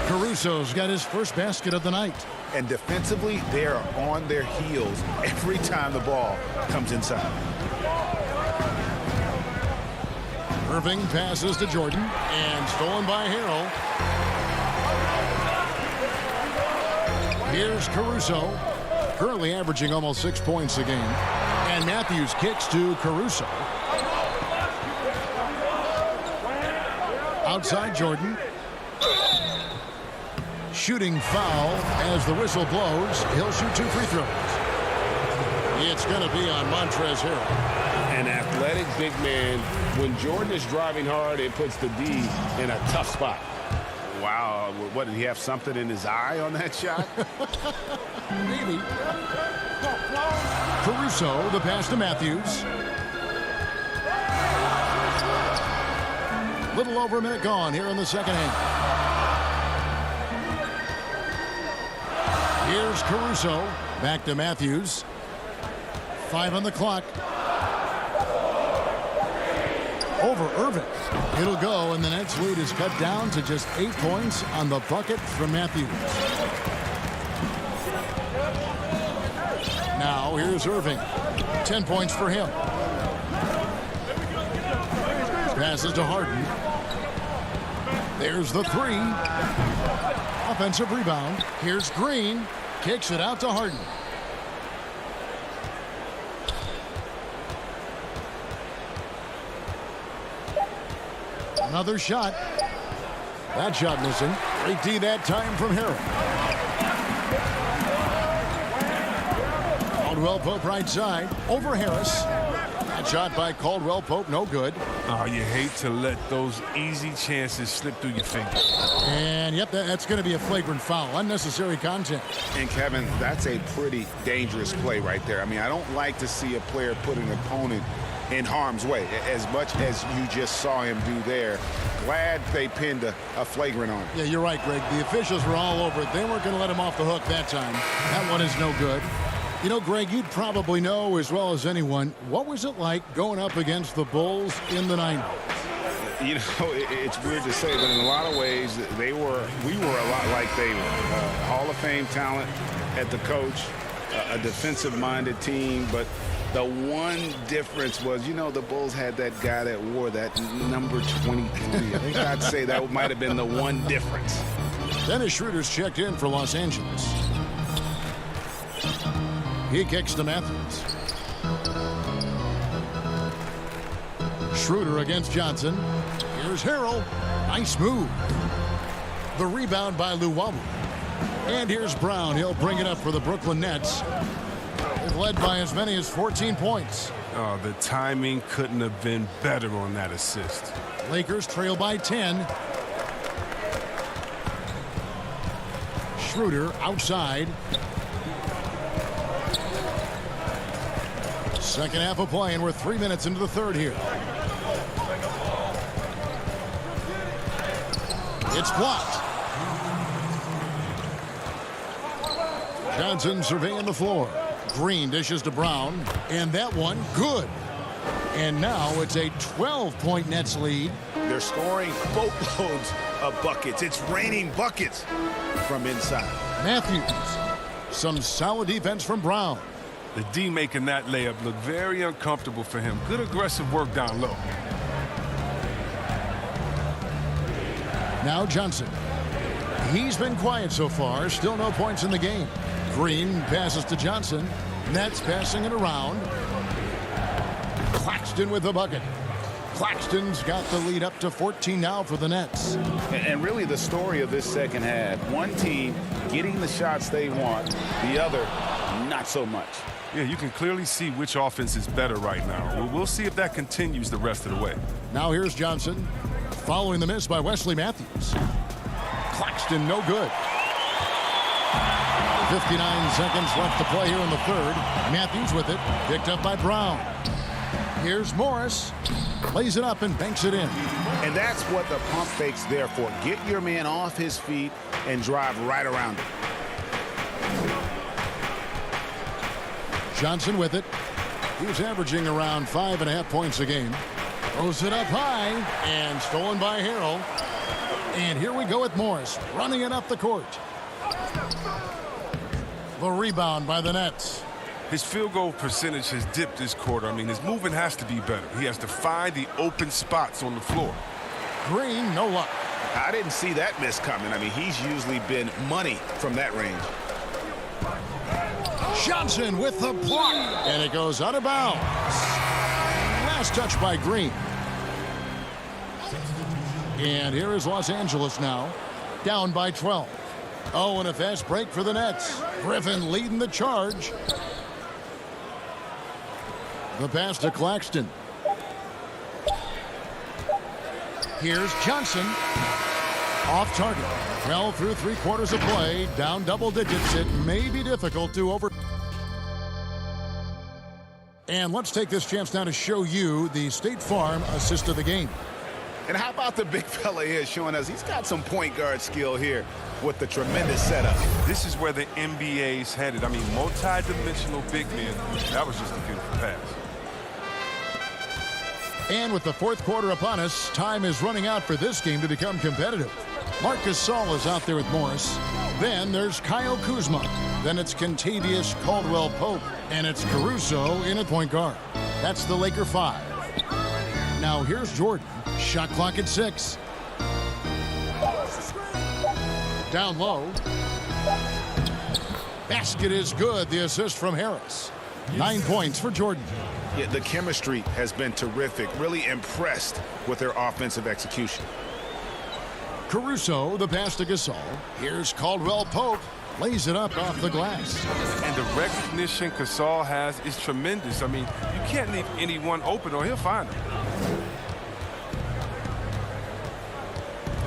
Speaker 2: Caruso's got his first basket of the night.
Speaker 12: And defensively, they are on their heels every time the ball comes inside.
Speaker 2: Irving passes to Jordan, and stolen by Harrell. Here's Caruso, currently averaging almost 6 points a game. And Matthews kicks to Caruso. Outside Jordan. Shooting foul as the whistle blows. He'll shoot 2 free throws. It's going to be on Montrezl Harrell.
Speaker 3: An athletic big man. When Jordan is driving hard, it puts the D in a tough spot.
Speaker 7: Wow, what, did he have something in his eye on that shot?
Speaker 2: Maybe. Caruso, the pass to Matthews. Little over a minute gone here in the second half. Here's Caruso. Back to Matthews. 5 on the clock. Over Irving. It'll go, and the Nets lead is cut down to just 8 points on the bucket from Matthews. Now here's Irving. 10 points for him. Passes to Harden. There's the 3. Offensive rebound. Here's Green. Kicks it out to Harden. Another shot. That shot missing. Great D that time from Harrell. Caldwell Pope right side. Over Harris. That shot by Caldwell Pope, no good.
Speaker 15: Oh, you hate to let those easy chances slip through your fingers.
Speaker 2: And, yep, that's going to be a flagrant foul. Unnecessary contact.
Speaker 7: And, Kevin, that's a pretty dangerous play right there. I mean, I don't like to see a player put an opponent
Speaker 12: in harm's way, as much as you just saw him do there. Glad they pinned a flagrant on him.
Speaker 2: Yeah, you're right, Greg. The officials were all over it. They weren't going to let him off the hook that time. That one is no good. You know, Greg, you'd probably know as well as anyone, what was it like going up against the Bulls in the 90s?
Speaker 3: You know, it's weird to say, but in a lot of ways, we were a lot like they were. Hall of Fame talent at the coach, a defensive-minded team, but the one difference was, you know, the Bulls had that guy that wore that number 23. I think I'd say that might have been the one difference.
Speaker 2: Dennis Schroeder's checked in for Los Angeles. He kicks to Matthews. Schroeder against Johnson. Here's Harrell. Nice move. The rebound by Luwawu. And here's Brown. He'll bring it up for the Brooklyn Nets. They've led by as many as 14 points.
Speaker 15: Oh, the timing couldn't have been better on that assist.
Speaker 2: Lakers trail by 10. Schroeder outside. Second half of play, and we're 3 minutes into the third here. It's blocked. Johnson surveying the floor. Green dishes to Brown, and that one good. And now it's a 12-point Nets lead.
Speaker 12: They're scoring boatloads of buckets. It's raining buckets from inside.
Speaker 2: Matthews. Some solid defense from Brown.
Speaker 15: The D making that layup look very uncomfortable for him. Good aggressive work down low.
Speaker 2: Now Johnson. He's been quiet so far. Still no points in the game. Green passes to Johnson. Nets passing it around. Claxton with the bucket. Claxton's got the lead up to 14 now for the Nets.
Speaker 3: And really the story of this second half, one team getting the shots they want, the other not so much.
Speaker 15: Yeah, you can clearly see which offense is better right now. We'll see if that continues the rest of the way.
Speaker 2: Now here's Johnson. Following the miss by Wesley Matthews. Claxton no good. 59 seconds left to play here in the third. Matthews with it. Picked up by Brown. Here's Morris. Lays it up and banks it in.
Speaker 12: And that's what the pump fake's there for. Get your man off his feet and drive right around him.
Speaker 2: Johnson with it. He's averaging around 5.5 points a game. Throws it up high and stolen by Harrell. And here we go with Morris running it up the court. The rebound by the Nets.
Speaker 15: His field goal percentage has dipped this quarter. I mean, his movement has to be better. He has to find the open spots on the floor.
Speaker 2: Green, no luck.
Speaker 12: I didn't see that miss coming. I mean, he's usually been money from that range.
Speaker 2: Johnson with the block. And it goes out of bounds. Last touch by Green. And here is Los Angeles now. Down by 12. Oh, and a fast break for the Nets. Griffin leading the charge. The pass to Claxton. Here's Johnson. Off target. Well, through 3/4 of play, down double digits. It may be difficult to over. And let's take this chance now to show you the State Farm assist of the game.
Speaker 12: And how about the big fella here showing us he's got some point guard skill here with the tremendous setup.
Speaker 15: This is where the NBA's headed. I mean, multi-dimensional big men. That was just a beautiful pass.
Speaker 2: And with the fourth quarter upon us, time is running out for this game to become competitive. Marcus Saul is out there with Morris. Then there's Kyle Kuzma. Then it's Kentavious Caldwell-Pope. And it's Caruso in at point guard. That's the Laker 5. Now here's Jordan. Shot clock at 6. Down low. Basket is good. The assist from Harris. 9 points for Jordan.
Speaker 12: Yeah, the chemistry has been terrific. Really impressed with their offensive execution.
Speaker 2: Caruso, the pass to Gasol. Here's Caldwell-Pope. Lays it up off the glass.
Speaker 15: And the recognition Gasol has is tremendous. I mean, you can't leave anyone open or he'll find them.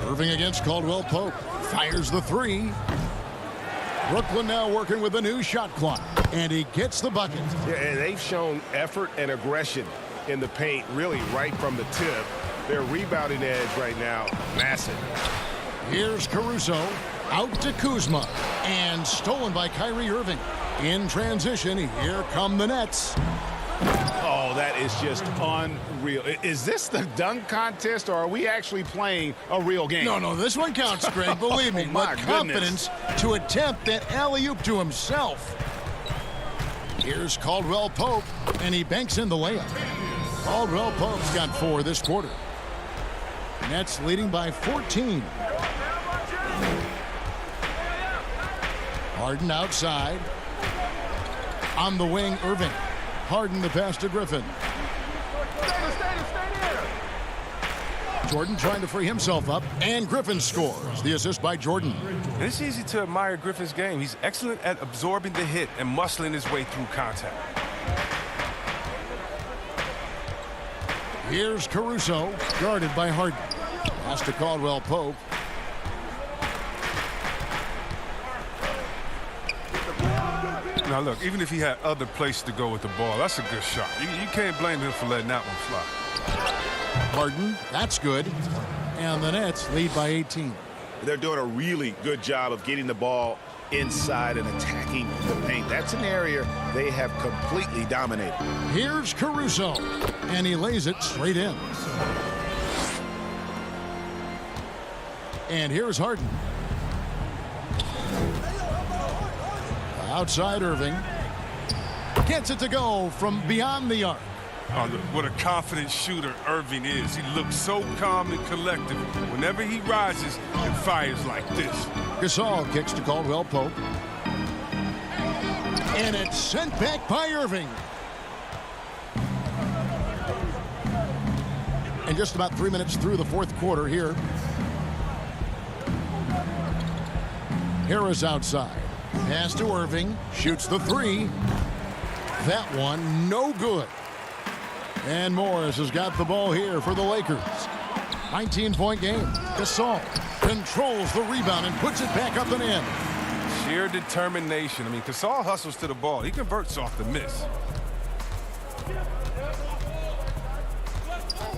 Speaker 2: Irving against Caldwell-Pope. Fires the 3. Brooklyn now working with a new shot clock. And he gets the bucket.
Speaker 12: Yeah, and they've shown effort and aggression in the paint, really right from the tip. Their rebounding edge right now, massive.
Speaker 2: Here's Caruso, out to Kuzma, and stolen by Kyrie Irving. In transition, here come the Nets.
Speaker 3: Oh, that is just unreal. Is this the dunk contest, or are we actually playing a real game?
Speaker 2: No, this one counts, Greg. Believe me,
Speaker 3: Oh, my
Speaker 2: with confidence to attempt that alley-oop to himself. Here's Caldwell Pope, and he banks in the layup. Caldwell Pope's got 4 this quarter. Nets leading by 14. Harden outside. On the wing, Irving. Harden the pass to Griffin. Jordan trying to free himself up, and Griffin scores. The assist by Jordan.
Speaker 15: And it's easy to admire Griffin's game. He's excellent at absorbing the hit and muscling his way through contact.
Speaker 2: Here's Caruso, guarded by Harden. Pass to Caldwell Pope.
Speaker 15: Now, look, even if he had other places to go with the ball, that's a good shot. You can't blame him for letting that one fly.
Speaker 2: Harden, that's good. And the Nets lead by 18.
Speaker 12: They're doing a really good job of getting the ball inside and attacking the paint. That's an area they have completely dominated.
Speaker 2: Here's Caruso, and he lays it straight in. And here's Harden. Outside Irving. Gets it to go from beyond the arc.
Speaker 15: Oh, look, what a confident shooter Irving is. He looks so calm and collective. Whenever he rises and fires like this.
Speaker 2: Gasol kicks to Caldwell Pope. And it's sent back by Irving. And just about 3 minutes through the fourth quarter here. Harris outside. Pass to Irving. Shoots the 3. That one no good. And Morris has got the ball here for the Lakers. 19-point game. Gasol controls the rebound and puts it back up and in.
Speaker 15: Sheer determination. I mean, Gasol hustles to the ball. He converts off the miss.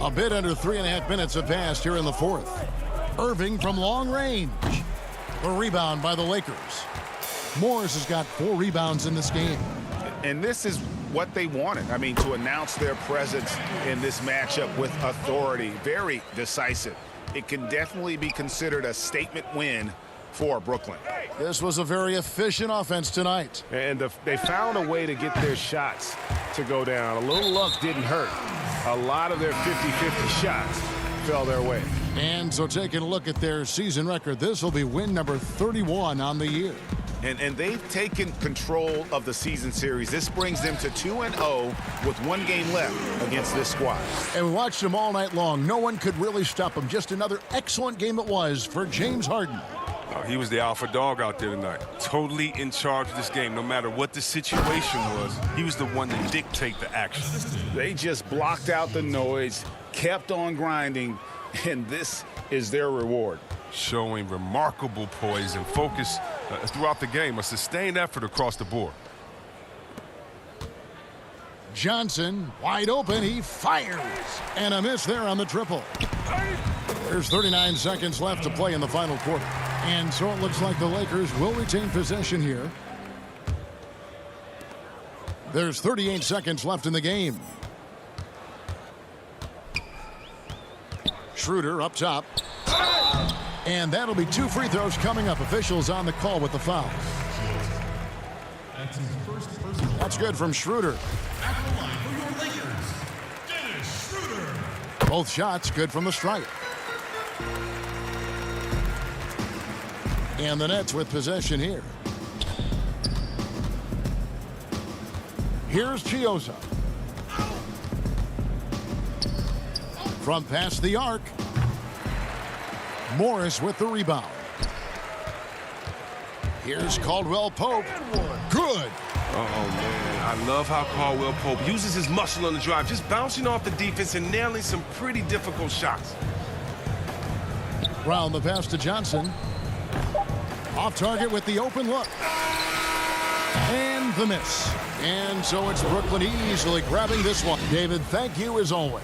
Speaker 2: A bit under 3.5 minutes have passed here in the fourth. Irving from long range. The rebound by the Lakers. Morris has got 4 rebounds in this game.
Speaker 3: And this is what they wanted. I mean, to announce their presence in this matchup with authority. Very decisive. It can definitely be considered a statement win for Brooklyn.
Speaker 2: This was a very efficient offense tonight.
Speaker 3: And they found a way to get their shots to go down. A little luck didn't hurt. A lot of their 50-50 shots fell their way.
Speaker 2: And so taking a look at their season record, this will be win number 31 on the year.
Speaker 3: And they've taken control of the season series. This brings them to 2-0 with 1 game left against this squad.
Speaker 2: And we watched them all night long. No one could really stop them. Just another excellent game it was for James Harden.
Speaker 15: He was the alpha dog out there tonight. Totally in charge of this game. No matter what the situation was, he was the one to dictate the action.
Speaker 3: They just blocked out the noise, kept on grinding, and this is their reward.
Speaker 15: Showing remarkable poise and focus throughout the game. A sustained effort across the board.
Speaker 2: Johnson, wide open, he fires. And a miss there on the triple. There's 39 seconds left to play in the final quarter. And so it looks like the Lakers will retain possession here. There's 38 seconds left in the game. Schroeder up top. And that'll be 2 free throws coming up. Officials on the call with the foul. That's good from Schroeder. Both shots good from the stripe. And the Nets with possession here. Here's Chioza. From past the arc. Morris with the rebound. Here's Caldwell Pope. Good.
Speaker 15: Oh, man. I love how Caldwell Pope uses his muscle on the drive, just bouncing off the defense and nailing some pretty difficult shots.
Speaker 2: Round the pass to Johnson. Off target with the open look. And the miss. And so it's Brooklyn easily grabbing this one. David, thank you as always.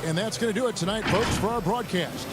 Speaker 2: And that's going to do it tonight, folks, for our broadcast.